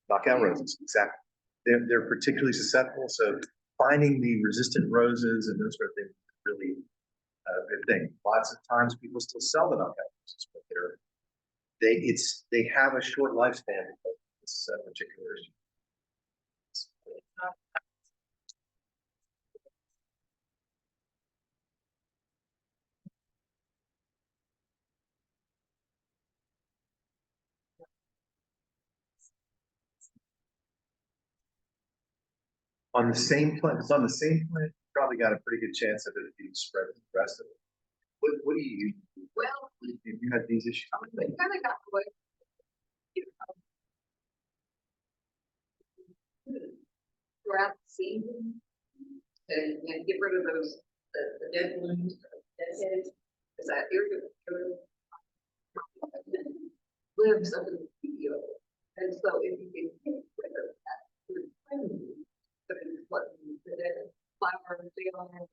Knockout roses, exactly. They're particularly susceptible. So finding the resistant roses and those sort of things is really a good thing. Lots of times people still sell the knockout roses, but they have a short lifespan because of this particular issue. On the same plant, it's on the same plant, probably got a pretty good chance of it being spread to the rest of it. What do you use? Well, If you had these issues? they kind of got away. Throughout the season, and get rid of those, the dead blooms, dead heads, because that lives up in the studio. And so if you can get rid of that, but it's what the dead flowers on it.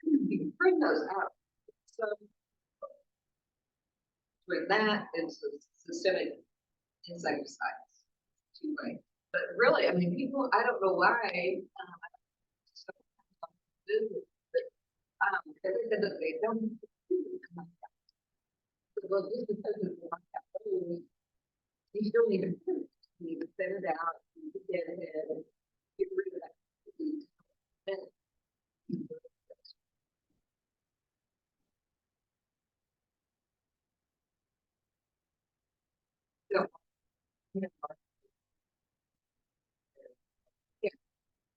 You can bring those out. So with that, it's the systemic insecticides. Two ways. But really, I mean, people, I don't know why. They don't. Well, just because of the you still need to prove. You need to set it out, you need to get ahead, and get rid of that.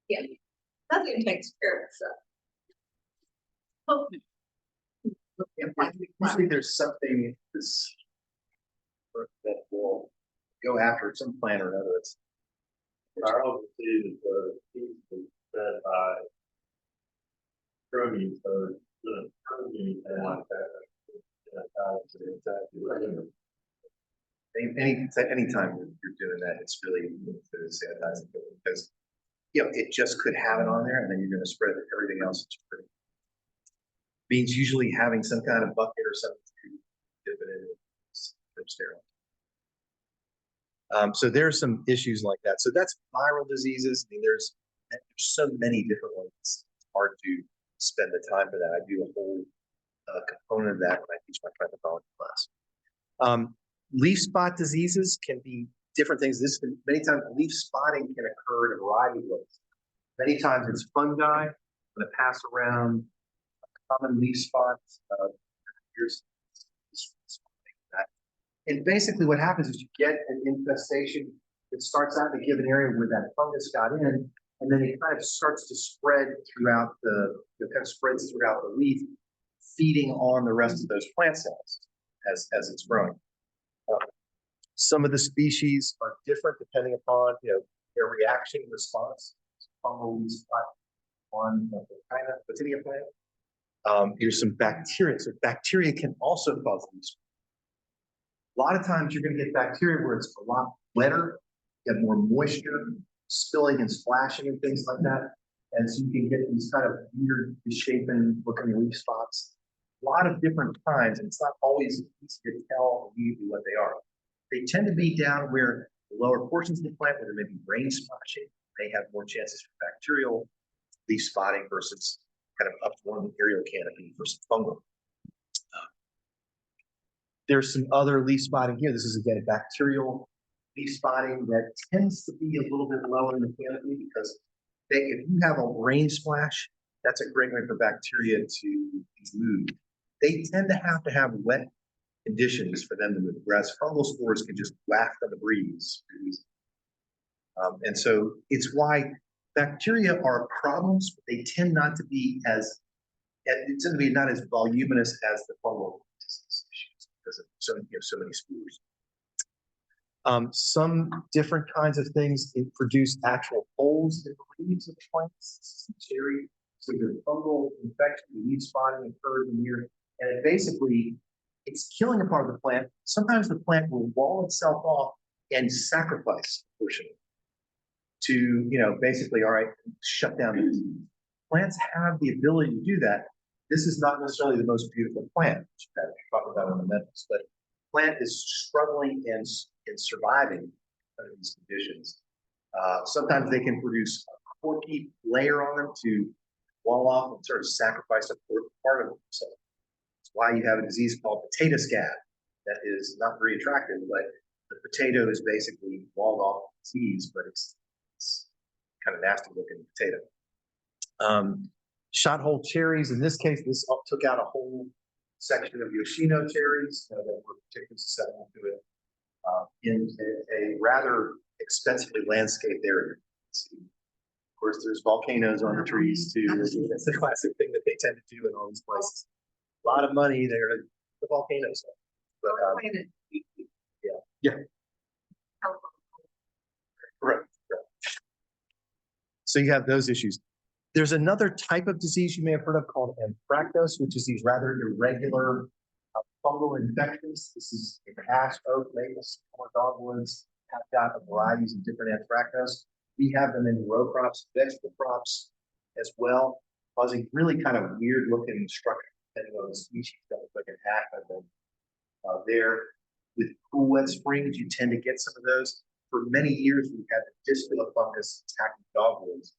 Yeah, nothing takes care of itself. Usually there's something that will go after some plant or another. It's Our old disease is fed by chromium, so the chromium and like that. anytime you're doing that, it's really sanitizing because it just could have it on there, and then you're going to spread everything else. Means usually having some kind of bucket or something to dip it in and sterile. So there's some issues like that. So that's viral diseases. I mean, there's so many different ones. It's hard to spend the time for that. I do a whole component of that when I teach my plant pathology class. Leaf spot diseases can be different things. Many times leaf spotting can occur in a variety of ways. Many times it's fungi that pass around common leaf spots. Here's that. And basically what happens is you get an infestation that starts out in a given area where that fungus got in, and then it kind of starts to spread throughout spreads throughout the leaf, feeding on the rest of those plant cells as it's growing. Some of the species are different depending upon their reaction response. Fungal leaf spot on the kind of Bottinia plant Here's some bacteria. So bacteria can also cause these. A lot of times you're going to get bacteria where it's a lot wetter, you have more moisture, spilling and splashing and things like that. And so you can get these kind of weird, misshapen looking leaf spots. A lot of different kinds, and it's not always easy to tell immediately what they are. They tend to be down where the lower portions of the plant, where there may be rain splashing, they have more chances for bacterial leaf spotting versus kind of up one aerial canopy for some fungal. There's some other leaf spotting here. This is again bacterial leaf spotting that tends to be a little bit lower in the canopy because if you have a rain splash, that's a great way for bacteria to move. They tend to have wet conditions for them to move, whereas fungal spores can just waft on the breeze. And so it's why bacteria are problems, but they tend not to be not as voluminous as the fungal issues because of so many spores. Some different kinds of things produce actual holes in the leaves of the plants. Cherry, so the fungal infection, the leaf spotting occurs in here, and it's killing a part of the plant. Sometimes the plant will wall itself off and sacrifice a portion to, basically, all right, shut down the disease. Plants have the ability to do that. This is not necessarily the most beautiful plant, which I talk about ornamentals, but plant is struggling and surviving under these conditions. Sometimes they can produce a corky layer on them to wall off and sort of sacrifice a part of themselves. That's why you have a disease called potato scab that is not very attractive, but the potato is basically walled off disease, but it's kind of nasty looking potato. Shot hole cherries, in this case, this took out a whole section of Yoshino cherries that were particularly susceptible to it in a rather expensively landscaped area. Of course, there's volcanoes on the trees too. That's the classic thing that they tend to do in all these places. A lot of money there to the volcanoes. But, yeah. Right. So you have those issues. There's another type of disease you may have heard of called anthracnose, which is these rather irregular fungal infections. This is in ash, oak, maple, sycamore, dogwoods, have got a varieties of different anthracnose. We have them in row crops, vegetable crops as well, causing really kind of weird looking structure depending on the species that look like an ash of them. There, with cool, wet springs, you tend to get some of those. For many years, we've had the Discula fungus attacking dogwoods,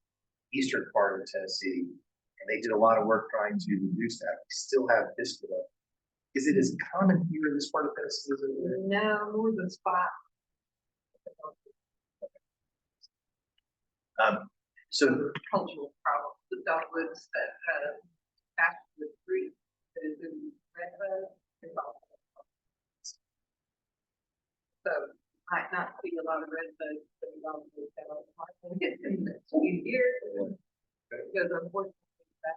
eastern part of Tennessee, and they did a lot of work trying to reduce that. We still have Discula. Is it as common here in this part of Tennessee as it is? No, more than spot. So Cultural problem, the dogwoods that pass the street that is in redbud. So might not see a lot of redbud, but a lot of those have a hard time getting this year. Because unfortunately that.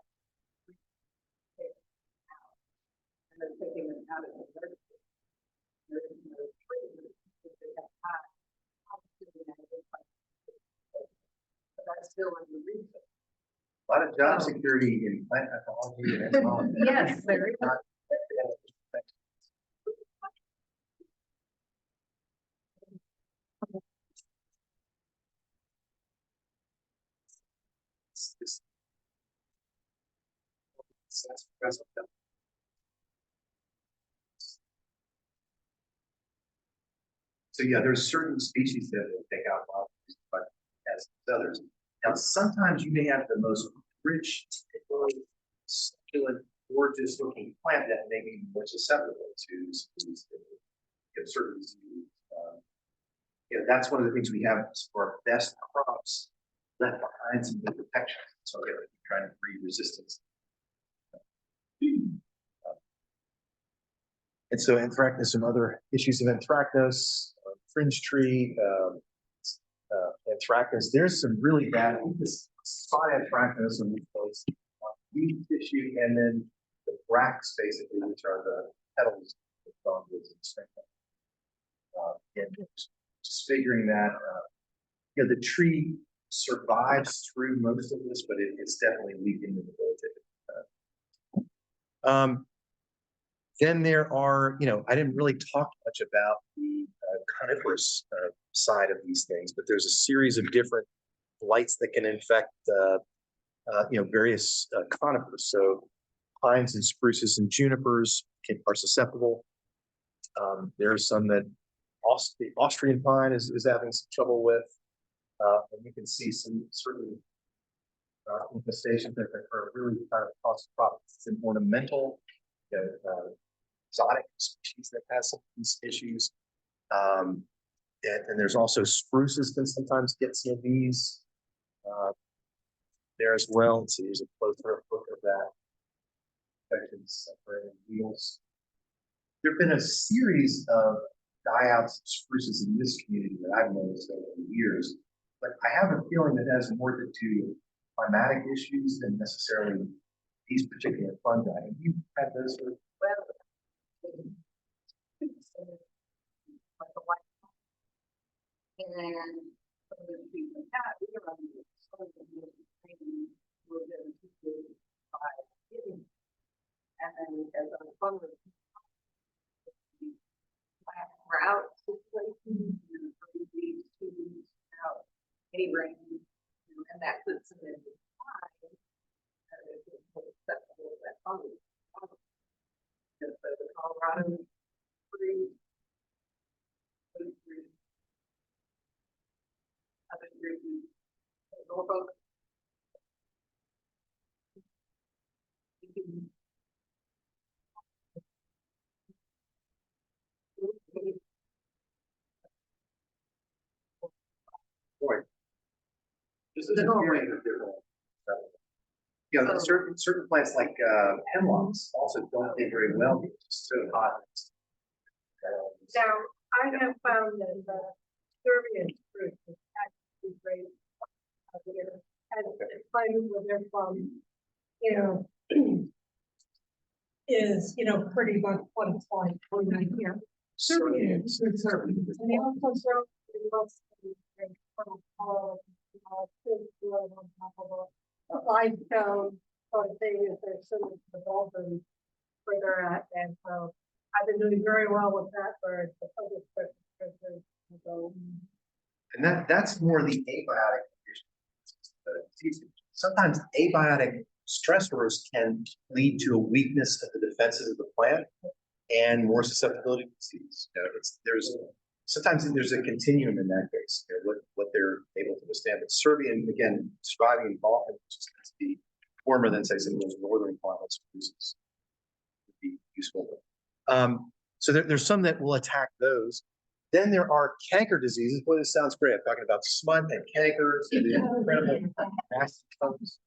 And they're taking them out of the nursery. There is no tree because they have high. But that's still under research. a lot of job security in plant pathology and entomology. Yes, there is. Not- So yeah, there's certain species that will take out populations, but as others. Now, sometimes you may have the most rich, typically succulent, gorgeous looking plant that may be more susceptible to certain diseases. That's one of the things we have for our best crops left behind some good protection. So we're trying to breed resistance. And so anthracnose, some other issues of anthracnose, fringe tree, anthracnose. There's some really bad spot anthracnose in these folks. Leaf tissue, and then the bracts, basically, which are the petals of dogwoods and spring. And just figuring that, the tree survives through most of this, but it's definitely weak in the ability. Then there are, I didn't really talk much about the coniferous side of these things, but there's a series of different blights that can infect, various conifers. So pines and spruces and junipers are susceptible. There are some that the Austrian pine is having some trouble with. And you can see some certain infestations that are really kind of cause problems. It's an ornamental, exotic species that has some of these issues. And there's also spruces can sometimes get some of these there as well. Let's see, here's a closer look of that. Infections, separating wheels. There have been a series of die-outs of spruces in this community that I've noticed over the years, but I have a feeling that has more to do with climatic issues than necessarily these particular fungi. Have you had those? And then as a fun route situation, out any rain, and that puts them in the the Colorado tree, other trees, Norfolk. This is a series of different. Certain plants like hemlocks also don't do very well because it's so hot. Now, I have found that the Serbian fruit is actually great. And places where they're from, is, pretty much what it's like when I hear. Serbian, and they also grow in most of these things from all, on top of a limestone sort of thing is they're similar to the Baldwin where they're at, and so I've been doing very well with that for the other special. So, And that's more the abiotic condition. Sometimes abiotic stressors can lead to a weakness of the defenses of the plant and more susceptibility to disease. Sometimes there's a continuum in that case, what they're able to withstand. But Serbian, again, surviving in Balkan, which tends to be warmer than say some of those northern climates, would be useful. So there's some that will attack those. Then there are canker diseases. Boy, this sounds great. I'm talking about smut and cankers and the incredible nasty comes.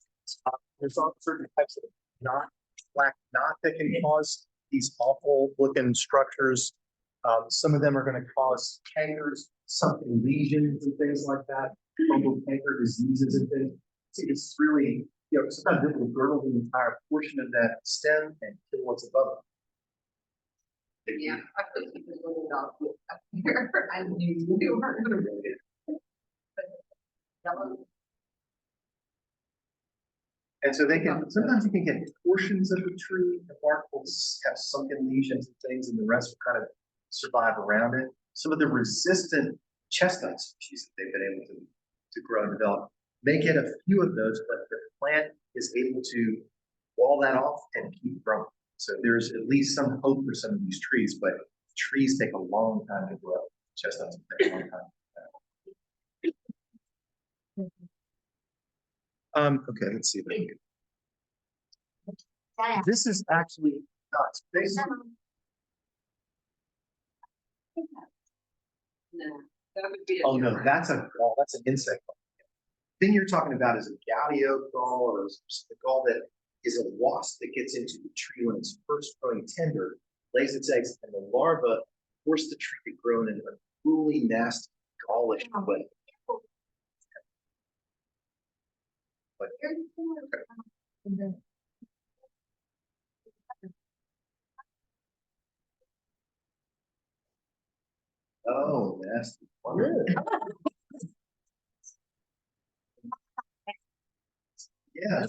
There's all certain types of black knot that can cause these awful looking structures. Some of them are going to cause cankers, sunken lesions and things like that, fungal canker diseases and things. It's really, sometimes it will girdle the entire portion of that stem and kill what's above it. Yeah, I put some little dog up here. I knew you weren't gonna read it. And so sometimes you can get portions of the tree, the bark will have sunken lesions and things, and the rest will kind of survive around it. Some of the resistant chestnut species that they've been able to grow and develop may get a few of those, but the plant is able to wall that off and keep growing. So there's at least some hope for some of these trees, but trees take a long time to grow. Chestnuts take a long time. Okay, let's see if I can. This is actually nuts. No, that would be. Oh no, that's an insect. Thing you're talking about is a gaudio gall or a gall that is a wasp that gets into the tree when it's first growing tender, lays its eggs, and the larva force the tree to grow in a truly nasty, gallish way. But, oh, nasty. Yeah.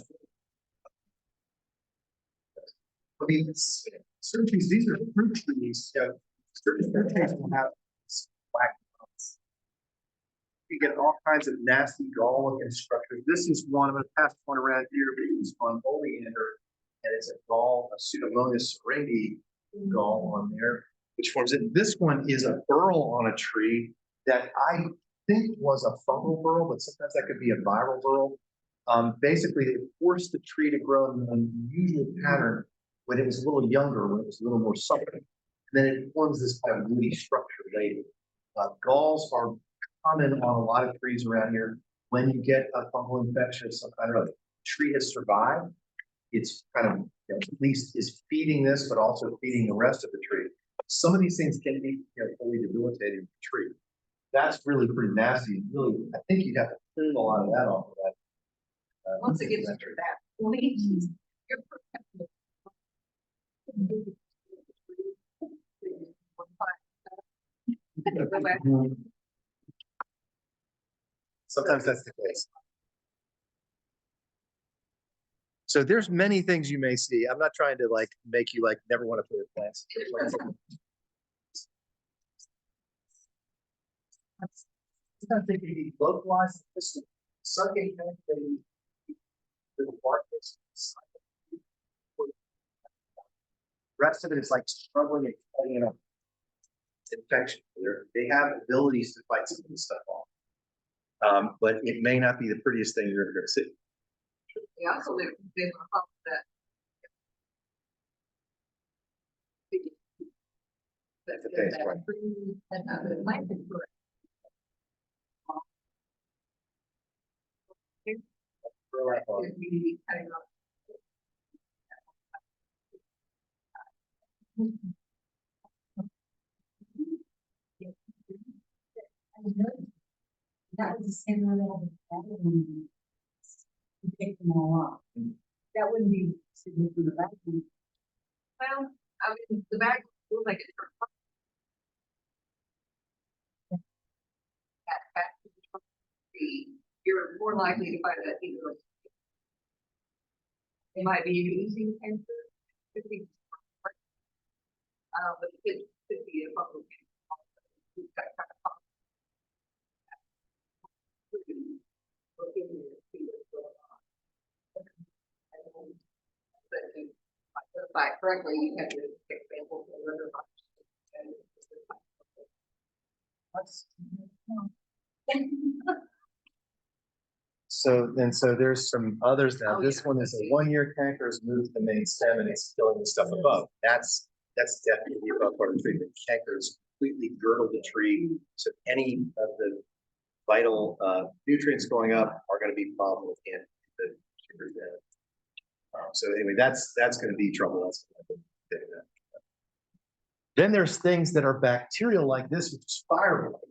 these, certain trees, these are fruit trees, certain fruit trees will have black spots. You get all kinds of nasty gall looking structures. This is one of the past one around here, but it's on oleander, and it's a gall, a Pseudomonas syringae gall on there, which forms it. This one is a burl on a tree that I think was a fungal burl, but sometimes that could be a viral burl. Basically, they forced the tree to grow in an unusual pattern when it was a little younger, when it was a little more supple. And then it forms this kind of woody structure later. Galls are common on a lot of trees around here. When you get a fungal infection of some kind, or other, tree has survived. It's kind of, at least is feeding this, but also feeding the rest of the tree. Some of these things can be fully debilitating the tree. That's really pretty nasty. Really, I think you'd have to clean a lot of that off of that. Once it gets through that point, you're protected. Go back. Sometimes that's the case. So there's many things you may see. I'm not trying to like make you like never want to plant plants. Sometimes they can be localized. Some can be little bark. Rest of it is like struggling and fighting an infection. They have abilities to fight some of this stuff off. But it may not be the prettiest thing you're ever going to see. They also live in a house that. That's The taste, right. that might be correct. Could be kind of. That was the same one that you pick them all up. That wouldn't be significant. Well, I mean, the bag will make it. You're more likely to find that either. It might be using cancer. Could be. But it could be a fungal. By correctly, you have to pick samples of liver So there's some others now. Oh, This yeah. one is a 1-year canker has moved to the main stem and it's killing the stuff above. That's definitely the above part of the tree. The canker has completely girdled the tree. So any of the vital nutrients going up are going to be problem with the sugars there. So anyway, that's going to be trouble. That's gonna be that. Then there's things that are bacterial like this, which is fire blight.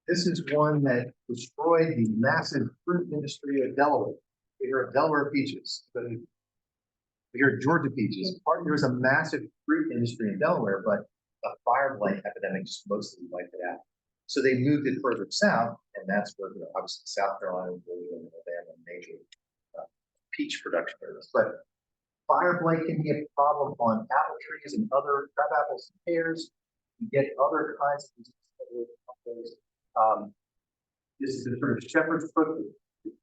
This is one that destroyed the massive fruit industry of Delaware. We hear of Delaware peaches, but we hear of Georgia peaches. There's a massive fruit industry in Delaware, but a fire blight epidemic just mostly wiped it out. So they moved it further south, and that's where, obviously, South Carolina and Alabama major peach production areas. But fire blight can be a problem on apple trees and other crab apples and pears. You get other kinds of diseases. This is the sort of shepherd's foot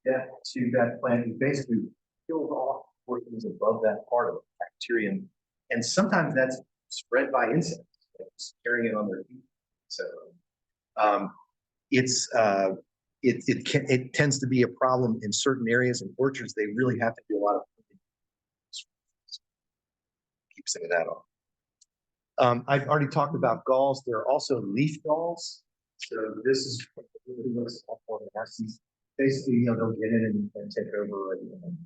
death to that plant. You basically kills off portions above that part of the bacterium, and sometimes that's spread by insects carrying it on their feet. So it tends to be a problem in certain areas and orchards. They really have to do a lot of keep some of that off. I've already talked about galls. There are also leaf galls. So this is basically, they'll get in and take over and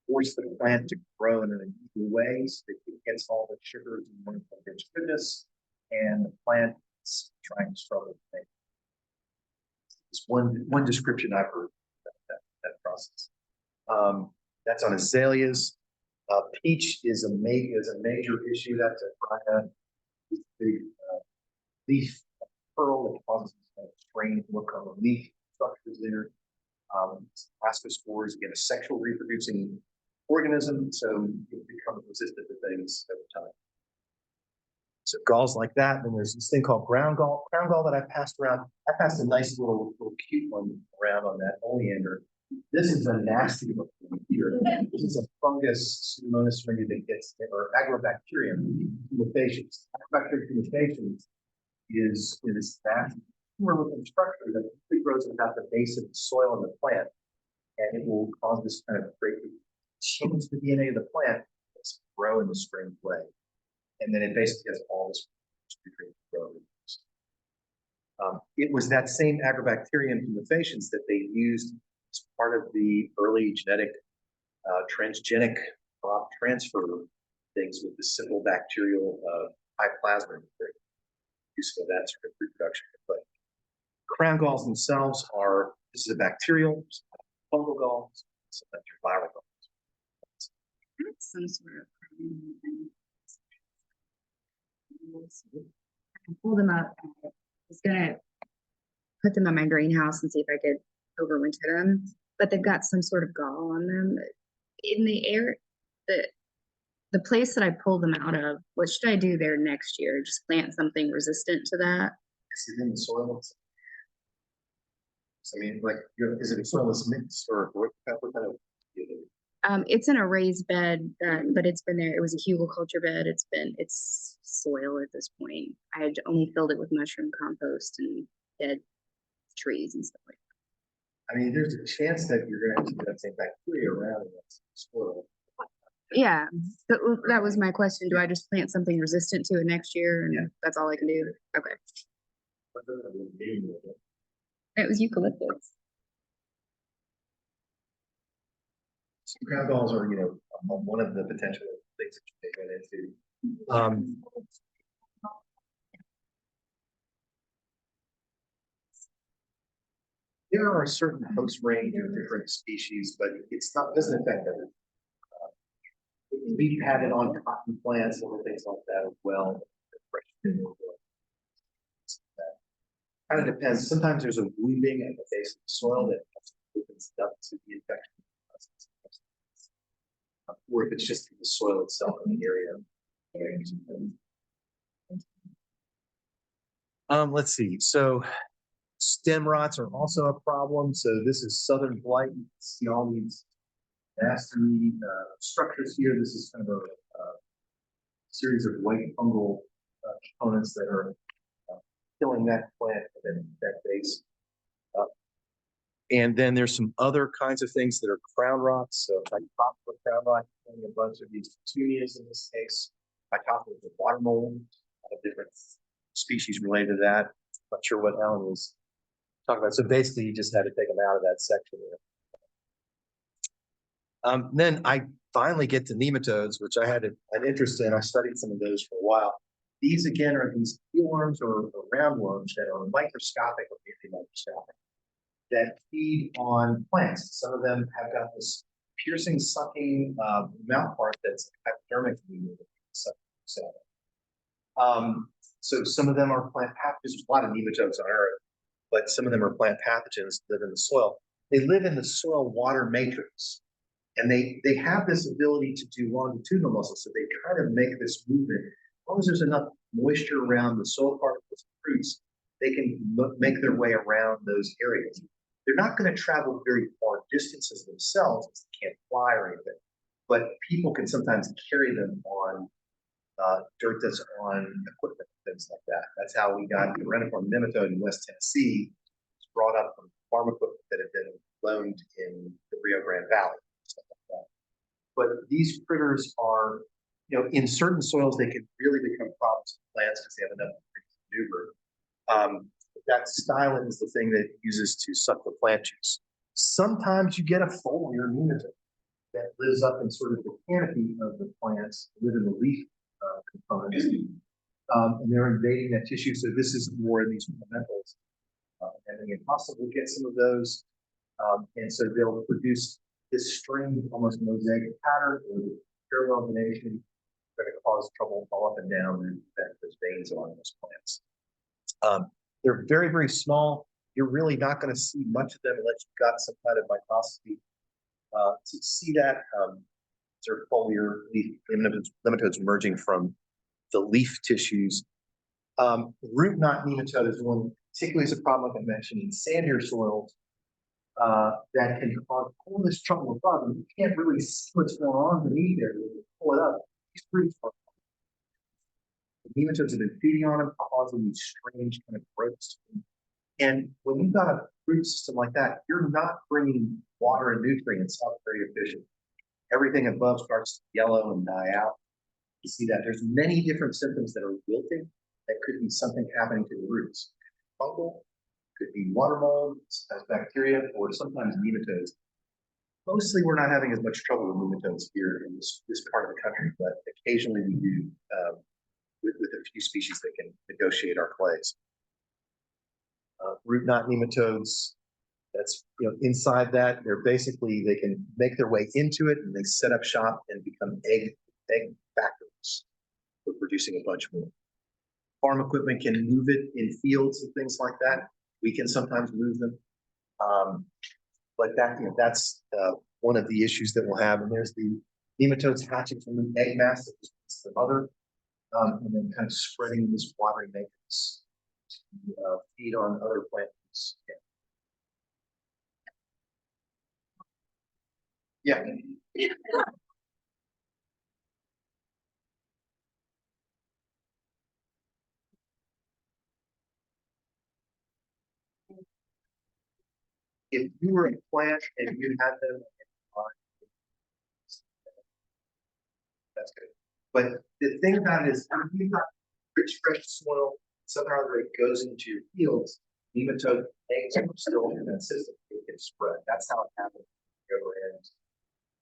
force the plant to grow in an unusual way. So it gets all the sugars and rich goodness, and the plant is trying to struggle to make. It's one description I've heard of that process. That's on azaleas. Peach is a major issue. That's a big leaf pearl that causes kind of strange look on the leaf structures there. Ascospores, again, a sexual reproducing organism, so it becomes resistant to things over time. So galls like that, then there's this thing called ground gall. Ground gall that I passed around. I passed a nice little cute one around on that oleander. This is a nasty looking one here. This is a fungus, Pseudomonas aeruginosa, that gets, or Agrobacterium fumifaciens. Agrobacterium fumifaciens is that looking structure that usually grows about the base of the soil in the plant, and it will cause this kind of great change the DNA of the plant to grow in the strange way. And then it basically has all this growth. It was that same Agrobacterium fumifaciens that they used as part of the early genetic transgenic transfer things with the simple bacterial high plasmid. Useful that sort of reproduction. But crown galls themselves are, this is a bacterial, fungal galls, sometimes viral galls. Some sort of. I pulled them up. I was gonna put them in my greenhouse and see if I could overwinter them, but they've got some sort of gall on them. In the air, the place that I pulled them out of, what should I do there next year? Just plant something resistant to that? Is it in the soil? I mean, like, is it a soilless mix or what kind of? It's in a raised bed, but it's been there. It was a hugelkultur bed. It's soil at this point. I had only filled it with mushroom compost and dead trees and stuff like I mean, there's a chance that you're gonna have some of that same bacteria around in that soil. that. Yeah, that was my question. Do I just plant something resistant to it next year, and Yeah. that's all I can do? Okay. It was eucalyptus. So ground galls are, one of the potential things that you may get into. There are a certain host range of different species, but doesn't affect everything. We've had it on cotton plants and things like that as well. Kind of depends. Sometimes there's a wounding at the base of the soil that opens up to the infection. Or if it's just the soil itself in the area. Let's see. So stem rots are also a problem. So this is southern blight. You can see all these nasty structures here. This is kind of a series of white fungal components that are killing that plant and then that base. And then there's some other kinds of things that are crown rots. So Phytophthora crown rot, a bunch of these petunias in this case. Phytophthora is a water mold, different species related to that. Not sure what Alan was talking about. So basically, you just had to take them out of that section there. Then I finally get to nematodes, which I had an interest in. I studied some of those for a while. These again are these eelworms or roundworms that are microscopic or nearly microscopic that feed on plants. Some of them have got this piercing, sucking mouth part that's hypodermic. So some of them are plant pathogens. There's a lot of nematodes on Earth, but some of them are plant pathogens that live in the soil. They live in the soil water matrix, and they have this ability to do longitudinal muscles. So they kind of make this movement. As long as there's enough moisture around the soil particles and fruits, they can make their way around those areas. They're not going to travel very far distances themselves, because they can't fly or anything, but people can sometimes carry them on dirt that's on equipment, things like that. That's how we got the reniform nematode in West Tennessee. It's brought up from farm equipment that had been loaned in the Rio Grande Valley, stuff like that. But these critters are, in certain soils, they can really become problems with plants because they have enough maneuver. That stylin is the thing that it uses to suck the plant juice. Sometimes you get a foliar nematode that lives up in sort of the canopy of the plants, live in the leaf components, and they're invading that tissue. So this is more in these ornamentals, and then you possibly get some of those, and so they'll produce this strange, almost mosaic pattern or parallel venation going to cause trouble all up and down and affect those veins along those plants. They're very, very small. You're really not going to see much of them unless you've got some kind of microscopy to see that. or foliar leaf nematodes emerging from the leaf tissues. Root knot nematode is one, particularly is a problem like I mentioned in sandier soils. That can cause all this trouble with problem. You can't really see what's going on beneath there. You pull it up. These roots are. The nematodes have been feeding on them, causing these strange kind of growths. And when you've got a root system like that, you're not bringing water and nutrients up very efficient. Everything above starts to yellow and die out. You see that there's many different symptoms that are wilting that could be something happening to the roots. Fungal, could be water mold, as bacteria, or sometimes nematodes. Mostly we're not having as much trouble with nematodes here in this part of the country, but occasionally we do with a few species that can negotiate our clays. Root knot nematodes, that's, you know, inside that, they're basically, they can make their way into it and they set up shop and become egg factories for producing a bunch more. Farm equipment can move it in fields and things like that. We can sometimes move them. But that, you know, that's one of the issues that we'll have. And there's the nematodes hatching from the egg mass that is the mother, and then kind of spreading this watery matrix to feed on other plants. Yeah. If you were a plant and you had them, that's good. But the thing about it is, if you've got rich, fresh soil, somehow it goes into your fields, nematode eggs are still in that system. It can spread. That's how it happens over in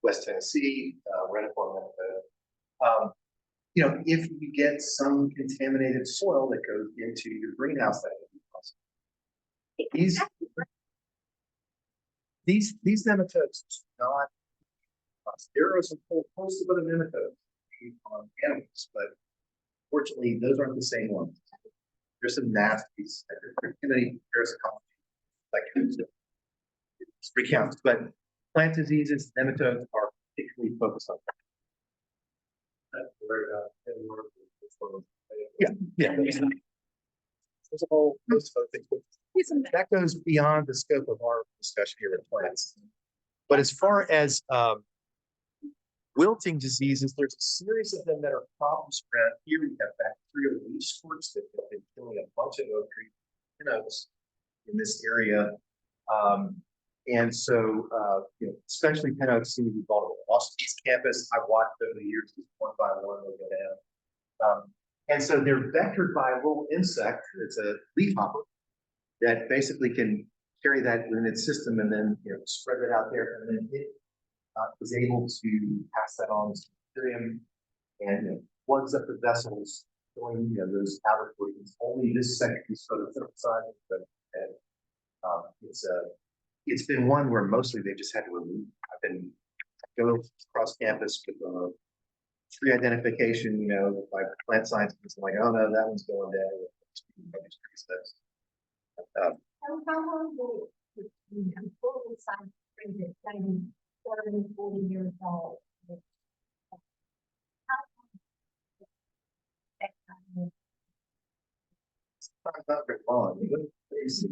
West Tennessee, reniform nematode. You know, if you get some contaminated soil that goes into your greenhouse, that would be possible. These nematodes do not. There are some whole host of other nematodes on animals, but fortunately, those aren't the same ones. There's some nasties. There's too many parasitology like recounts, but plant diseases, nematodes are particularly focused on. Yeah. There's a whole host of other things, but that goes beyond the scope of our discussion here with plants. But as far as wilting diseases, there's a series of them that are problems around here. We have bacterial leaf squirts that have been killing a bunch of oak tree pinnotes in this area. And so, you know, especially pinnotes seem to be vulnerable. Austin East Campus, I've watched over the years, one by one they go down. And so they're vectored by a little insect. It's a leafhopper that basically can carry that in its system and then, you know, spread it out there. And then it is able to pass that on to bacterium and, you know, plugs up the vessels, filling, you know, those outer portions. Only this section is sort of synthesized, but it's been one where mostly they just had to remove. I've been go across campus with tree identification, you know, like plant science, I'm like, oh no, that one's going down. How long will it be until the sign brings it, 30, 40 years old? Not very long. You look crazy.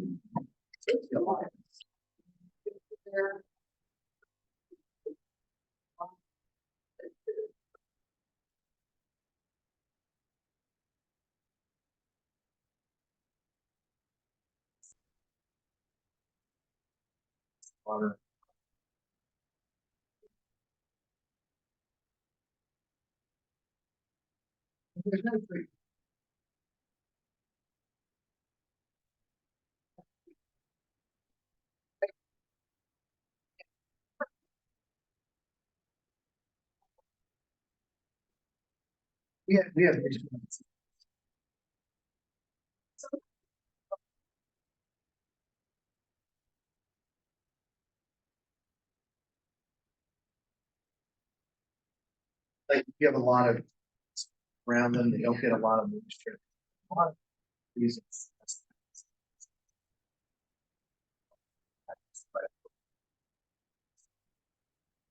Water. There's no free. We have like you have a lot of around them, they don't get a lot of moisture. A lot of reasons.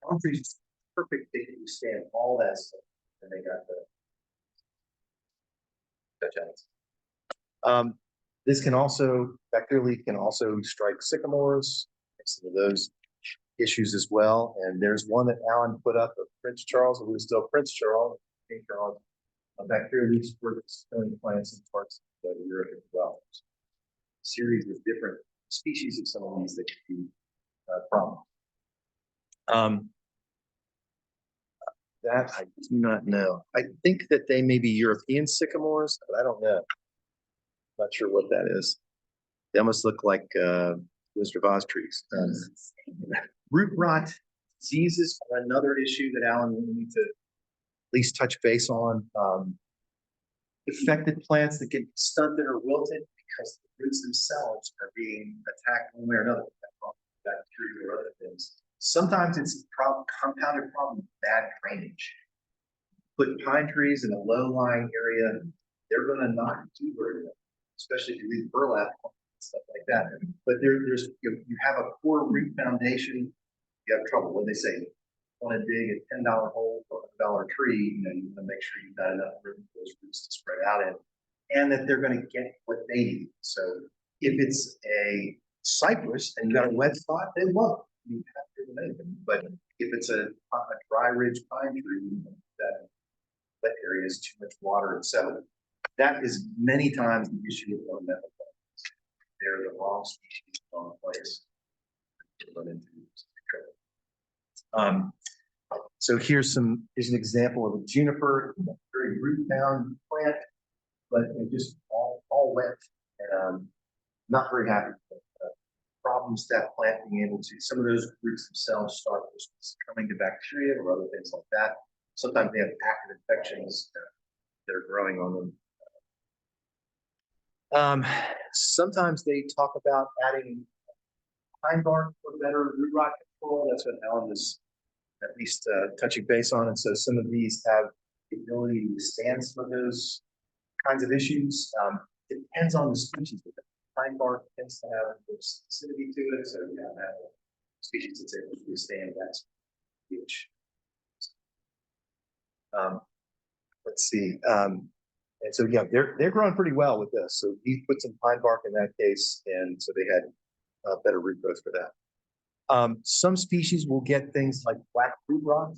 Concrete perfect, they can withstand all that stuff, and they got the touchdowns. This can also, bacterial leaf can also strike sycamores, some of those issues as well. And there's one that Alan put up of Prince Charles, and was still Prince Charles, King Charles, a bacterial leaf spreads killing plants in parts of Europe as well. Series of different species of some of these that could be problems. That I do not know. I think that they may be European sycamores, but I don't know. Not sure what that is. They almost look like Wizard of Oz trees. Root rot diseases are another issue that Alan will need to at least touch base on. Affected plants that get stunted or wilted because the roots themselves are being attacked one way or another, bacteria or other things. Sometimes it's a compounded problem with bad drainage. Put pine trees in a low-lying area, they're going to not do very well, especially if you leave burlap and stuff like that. But there's you have a poor root foundation, you have trouble. What they say, want to dig a $10 hole for a $1 tree, you want to make sure you've got enough room for those roots to spread out in, and that they're going to get what they need. So if it's a cypress and you got a wet spot, they won't. You have to remove them. But if it's a dry ridge pine tree, that wet area is too much water and sediment. That is many times the issue with ornamental plants. They're the wrong species, wrong place. So here's an example of a juniper, very root bound plant, but just all wet and not very happy. Problems that plant being able to, some of those roots themselves start coming to bacteria or other things like that. Sometimes they have active infections that are growing on them. Sometimes they talk about adding pine bark for better root rot control. That's what Alan was at least touching base on. And so some of these have the ability to withstand some of those kinds of issues. It depends on the species. Pine bark tends to have acidity to it, so you have a species that's able to withstand that pH. Let's see. And so yeah, they're growing pretty well with this. So he put some pine bark in that case, and so they had better root growth for that. Some species will get things like black root rot.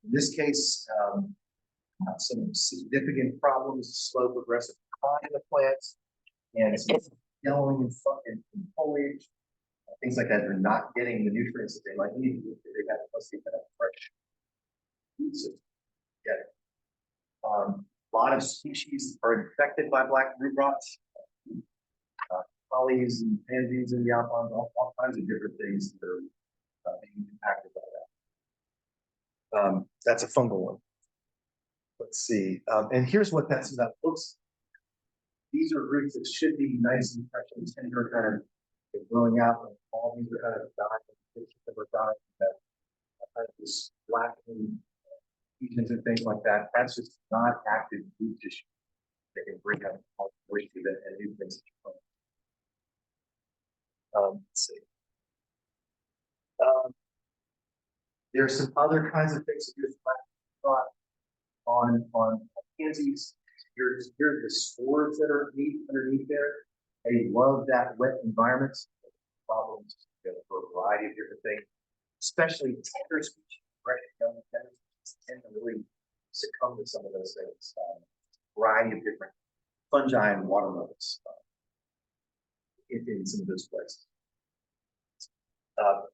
In this case, some significant problems, slow progressive decline in the plants, and some yellowing in foliage, things like that. They're not getting the nutrients that they might need. They got fresh food system. A lot of species are infected by black root rot. Hollies and pansies and yapons, all kinds of different things that are being impacted by that. That's a fungal one. Let's see. And here's what that looks like. These are roots that should be nice and fresh and tender, kind of growing out. And all these are kind of dying, that are dying, that kind of this blackening lesions and things like that. That's just not active root tissue that can bring up all the moisture and new things that you plant. Let's see. There's some other kinds of things that you're on pansies. Here's the spores that are underneath there. They love that wet environment. Problems for a variety of different things, especially tender species, fresh young tender species tend to really succumb to some of those things. Variety of different fungi and water levels in some of those places.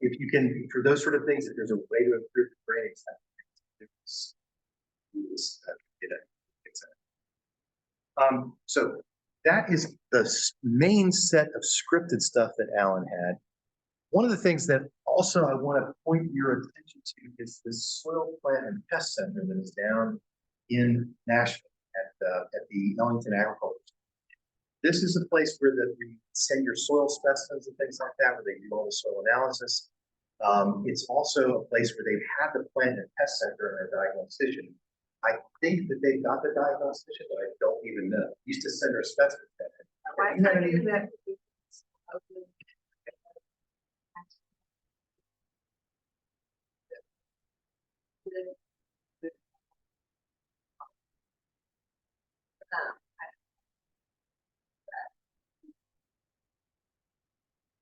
If you can, for those sort of things, if there's a way to improve the drainage, so that is the main set of scripted stuff that Alan had. One of the things that also I want to point your attention to is this soil plant and pest center that is down in Nashville at the Ellington Agriculture. This is a place where we send your soil specimens and things like that, where they do all the soil analysis. It's also a place where they've had the plant and pest center and a diagnostician. I think that they've got the diagnostician, but I don't even know. We used to send our specimens there.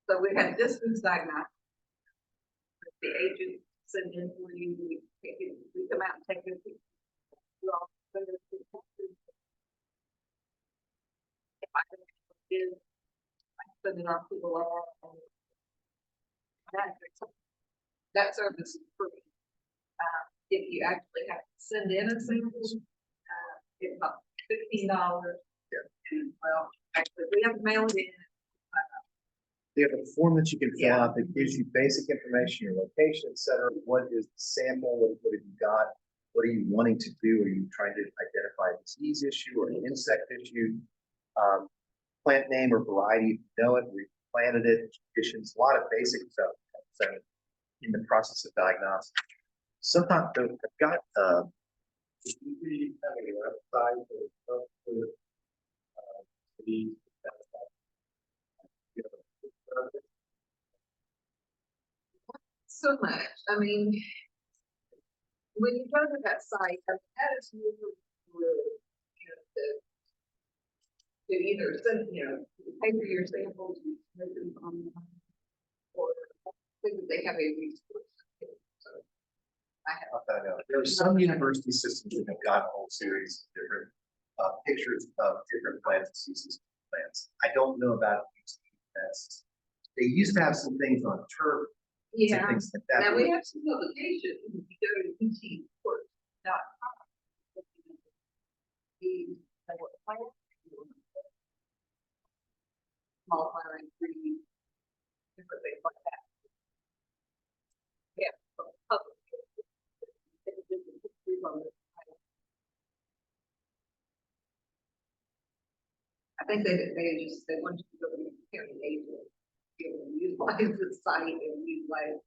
So we had distance diagnostics. The agent send in for you, we take it, we come out and take it. We all- If I can do, I send it off to the lab. And that service is free. If you actually have to send in a sample, it's about $15. And well, actually, we have to mail it in. They have a form that you can fill Yeah. out that gives you basic information, your location, et cetera. What is the sample? What have you got? What are you wanting to do? Are you trying to identify a disease issue or an insect issue? Plant name or variety, if you know it, where you planted it, conditions, a lot of basic stuff. So in the process of diagnosis. Sometimes I've got, We have a website for, the, So much, I mean, when you go to that site, that is usually really, to either send, pay for your samples, you submit them online, or think that they have a resource. So I have. there are some university systems that have got a whole series of different pictures of different plant species plants. I don't know about UT. They used to have some things on turf. and Yeah, Things like that. now we have some publications, if you go to UT.com. Small filing free, different things like that. Yeah. so public. I think they want you to go to the county agent, be able to utilize the site and utilize.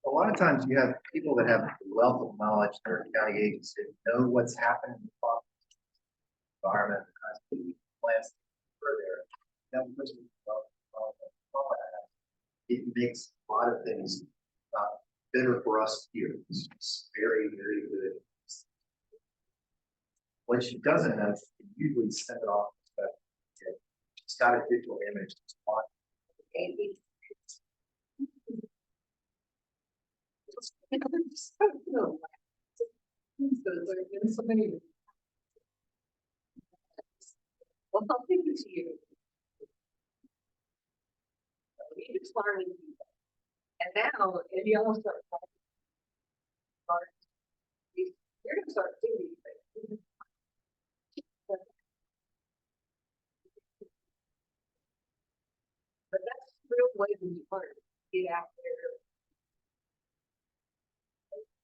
A lot of times you have people that have a wealth of knowledge, they're county agents that know what's happening in the environment, the kinds of plants that are there. That person with wealth of knowledge, it makes a lot of things better for us here. It's very, very good. When she doesn't know, she can usually send it off. But she's got a digital image. It's fine. So many. Well, I'll take it to you. You just learn to do that. And now, if you all start. You're gonna start doing these things. But that's the real way that you learn. Get out there.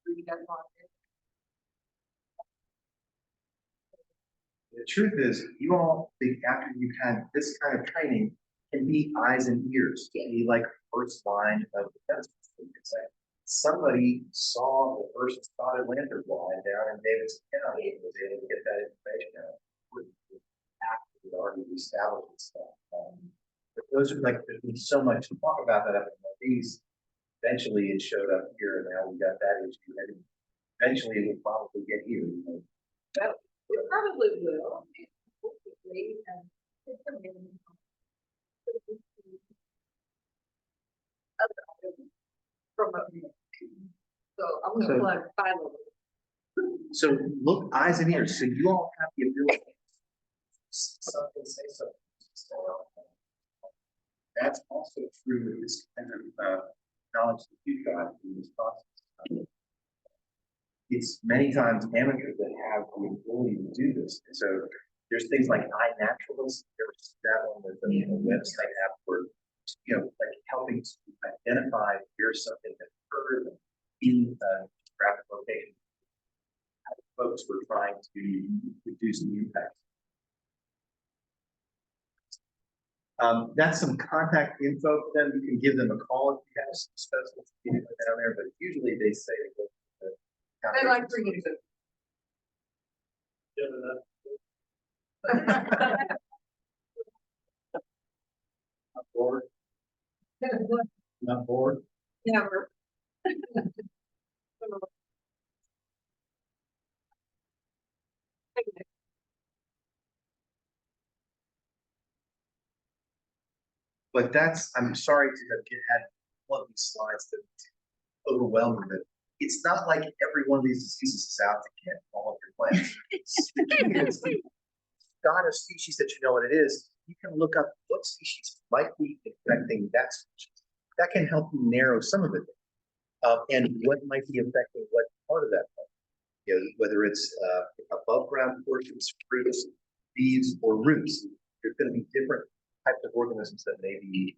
Read up on it. The truth is, you all think after you've had this kind of training can be eyes and ears, can be like first line of defense. You could say somebody saw the first spotted lantern fly down in Davidson County and was able to get that information out. After we already established stuff. But those are like, there's been so much to talk about that up in the Northeast. Eventually it showed up here and now we got that issue. And eventually it will probably get here. Well, we probably will. From up here. So I'm gonna So- plug Philo. So look, eyes and ears. So you all have the ability. Something, say something. That's also true with this kind of knowledge that you've got in this process. It's many times amateurs that have the ability to do this. And so there's things like iNaturalist, there's that one with the website app where, like helping to identify here's something that occurred in a graphic location. Folks were trying to reduce the impact. That's some contact info for them. You can give them a call if you have some specials down there, but usually they say that They like for you to. Not bored. Not bored. Never. But I'm sorry to have had one of these slides that overwhelmed me, but it's not like every one of these diseases is out to get all of your plants. Got a species that you know what it is, you can look up what species might be affecting that species. That can help you narrow some of it. And what might be affecting what part of that plant. You know, whether it's above ground portions, fruits, leaves, or roots. There's going to be different types of organisms that may be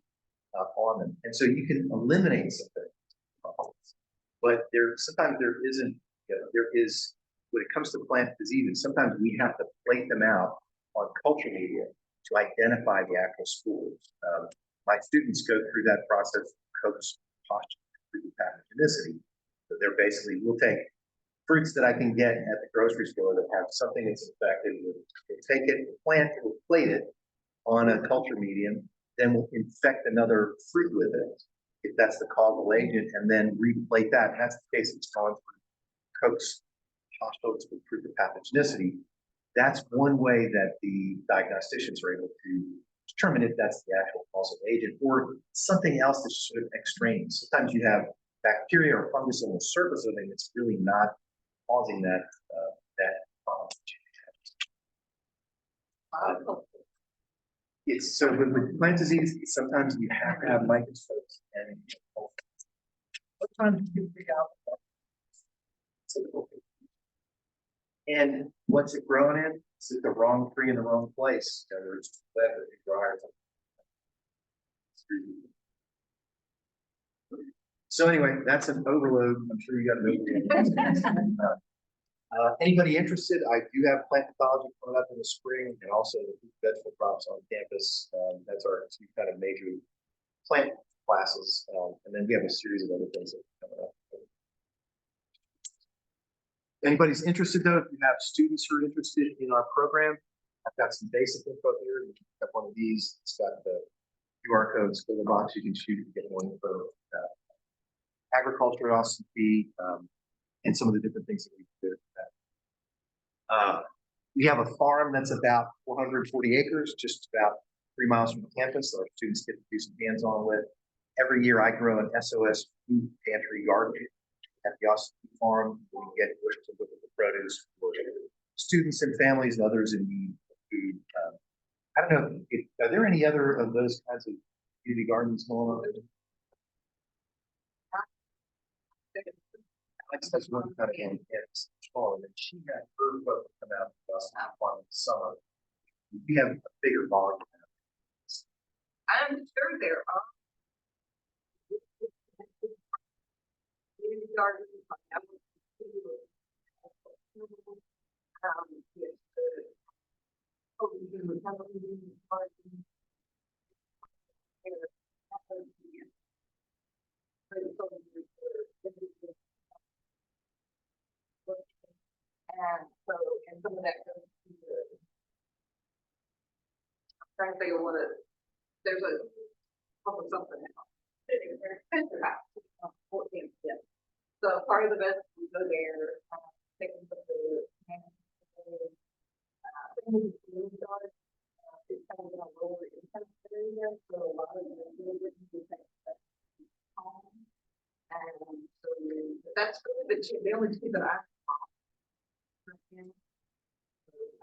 on them. And so you can eliminate some things. But sometimes there isn't, there is, when it comes to plant diseases, sometimes we have to plate them out on culture media to identify the actual spores. My students go through that process, Koch's postulated pathogenicity. So they're basically, we'll take fruits that I can get at the grocery store that have something that's infected. We'll take it, plant it, we'll plate it on a culture medium, then we'll infect another fruit with it, if that's the causal agent, and then replate that. And that's the case it's gone through Koch's postulates with proof of pathogenicity. That's one way that the diagnosticians are able to determine if that's the actual causal agent or something else that's sort of extraneous. Sometimes you have bacteria or fungus on the surface of it that's really not causing that problem. It's so with plant disease, sometimes you have to have microscopes and sometimes you can figure out and what's it growing in? Is it the wrong tree in the wrong place? Whether it's wet or dry or something. So anyway, that's an overload. I'm sure you got an overload. Anybody interested? I do have plant pathology coming up in the spring and also the vegetable crops on campus. That's our two kind of major plant classes. And then we have a series of other things that are coming up. Anybody's interested though, if you have students who are interested in our program, I've got some basic info here. You can pick up one of these. It's got the QR codes for the box you can shoot to get more info. Agriculture at Austin Peay, and some of the different things that we do. We have a farm that's about 440 acres, just about 3 miles from the campus. Our students get to do some hands-on with. Every year I grow an SOS food pantry garden at the Austin Peay farm. We get bushels of the produce for students and families and others in need of food. I don't know, are there any other of those kinds of community gardens going on? Alex has one kind of in fall, and she had her book come out to us in the summer. We have a bigger volume. I'm sure there are. Community gardens. And so, and some of that goes to the, I'm trying to think of what it, there's a, something else. There's expensive house, 14th, yeah. So part of the best, we go there, take them to the, it's kind of in a lower income area, so a lot of the children who take that home. And so that's really the only two that I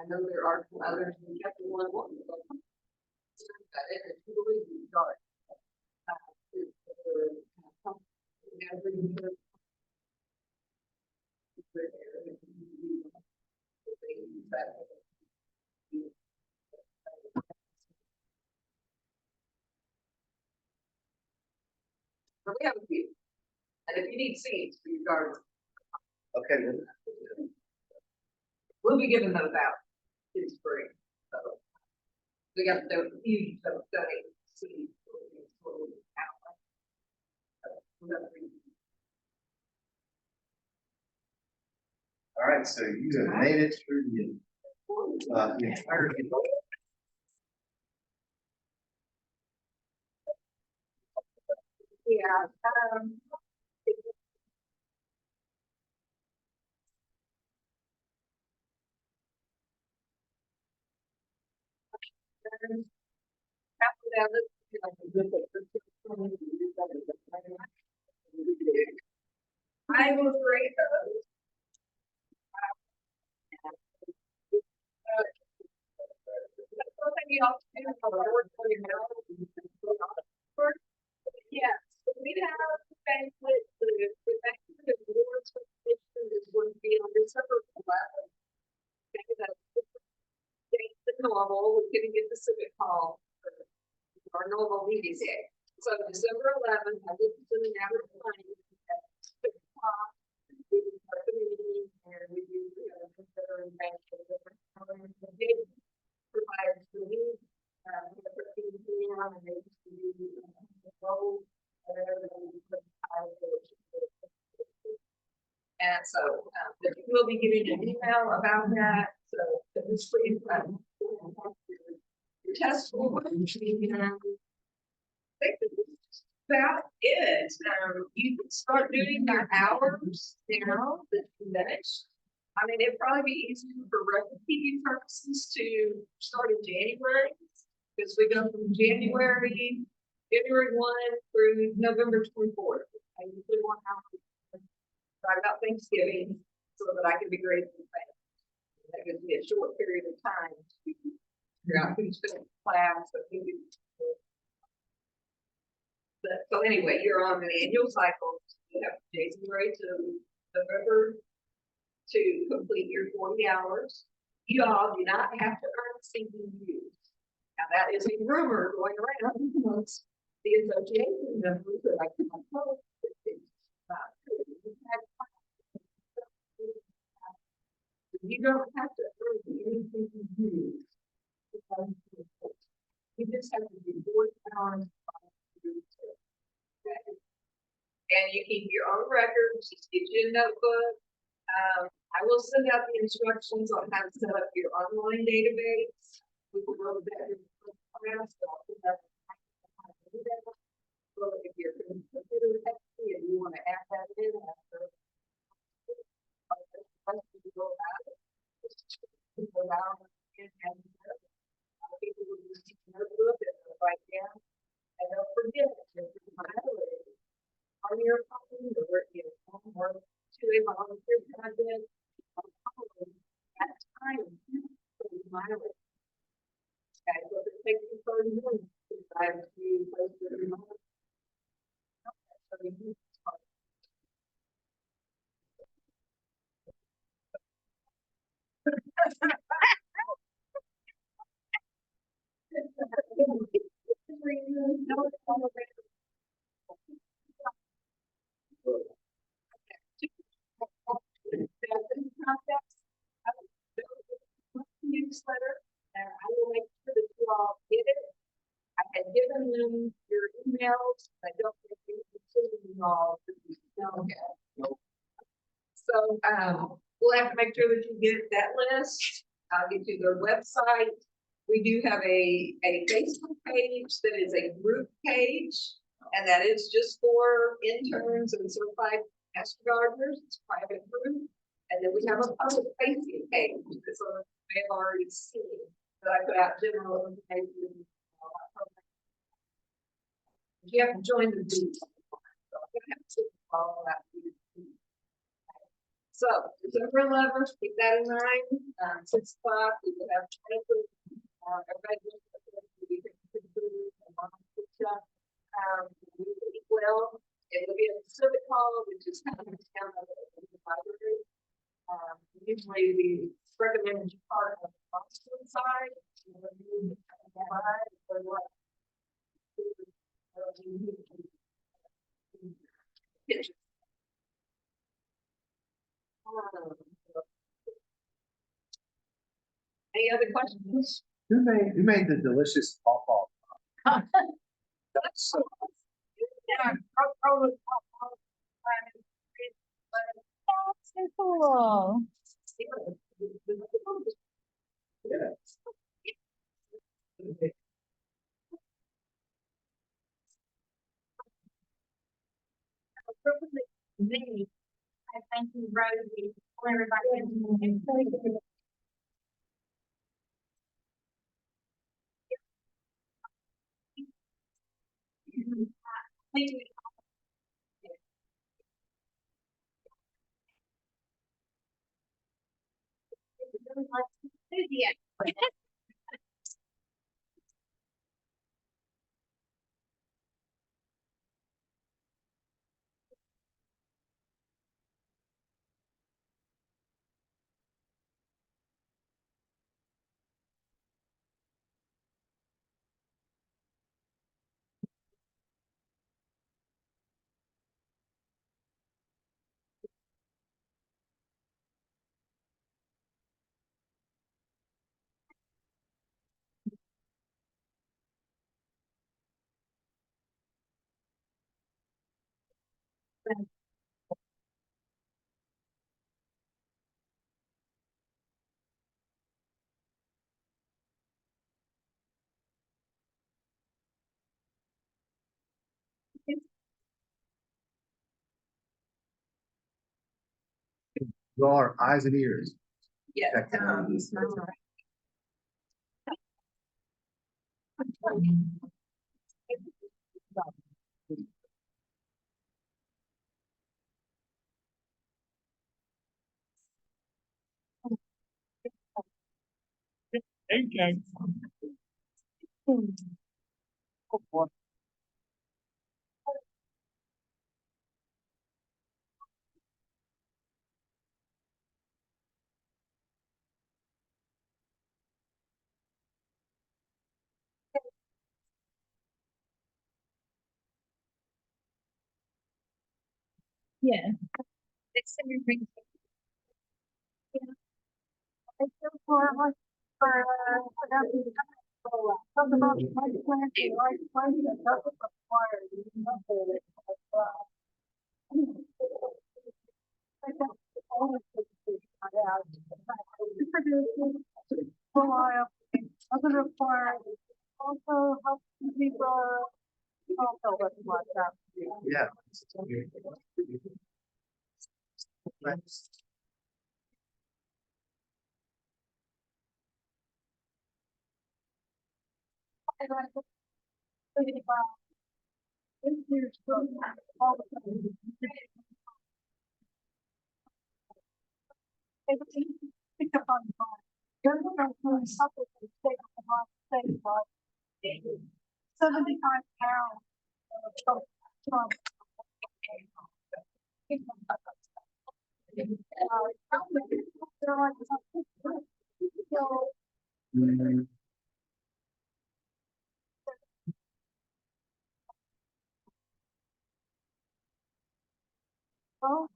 know there are some others who kept the one. That is truly dark. But we have a few. And if you need seeds for your garden, Okay. we'll be giving those out in spring. So we got the huge study seeds. All right, so you have made it through the entire. Yeah. After that, let's I will rate those. Yes, we have the banquet, the banquet awards competition is going to be on December 11th. Okay, that's date the normal, we're gonna get the civic hall for our normal meeting day. So December 11th, I did put an average money at 6 o'clock. We will start the meeting and we do, consider and bank the different programs. The big providers for me, we have 13 p.m. and they used to do the roll, and everybody put and so, we'll be giving an email about that, so it was free. Your test score, I think that's about it. You can start doing your hours now that you finish. I mean, it'd probably be easier for record keeping purposes to start in January, because we go from January 1 through November 24th. I usually want to right about Thanksgiving so that I can be ready for family. That gives me a short period of time to figure out who's going to class. But so anyway, you're on an annual cycle. You have January to November to complete your 40 hours. You all do not have to earn CEUs. Now that is a rumor going around amongst the association members that I can't tell. You don't have to earn anything you do. You just have to do 40 hours. Okay. And you keep your own records, just get you a notebook. I will send out the instructions on how to set up your online database. We will go to that in the class. So if your computer is hefty and you want to add that in after people will just take a notebook and write down, and don't forget on your phone or your phone or to a volunteer project. At time, okay, so if it takes you 30 minutes to drive to post your remote. So you can start. Newsletter, and I will make sure that you all get it. I had given them your emails. I don't think you all. So we'll have to make sure that you get that list. I'll get you their website. We do have a Facebook page that is a group page, and that is just for interns and certified master gardeners. It's a private group. And then we have a public facing page that some of you may have already seen, that I put out general information. You have to join the group. So I'm gonna have to follow that. So December 11th, keep that in mind. 6 o'clock, we will have everybody. Well, it will be at the civic hall, which is kind of down at the library. Usually we recommend you part of the Boston side. Any other questions? Who made the delicious pawpaw? That's so. Yeah. That's so cool. Yeah. I thank you, Rosie, for everybody. You all are eyes and ears. Yeah. Check that out. Yeah. Doesn't require, also help people, also doesn't like that. Yeah. Pick up on the phone. There's something to take on the state, 75 pounds. Oh.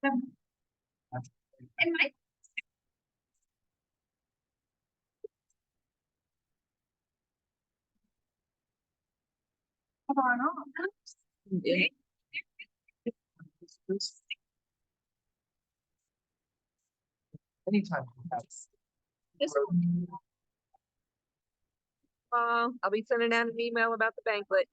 And my Anytime. this I'll be sending out an email about the banquet.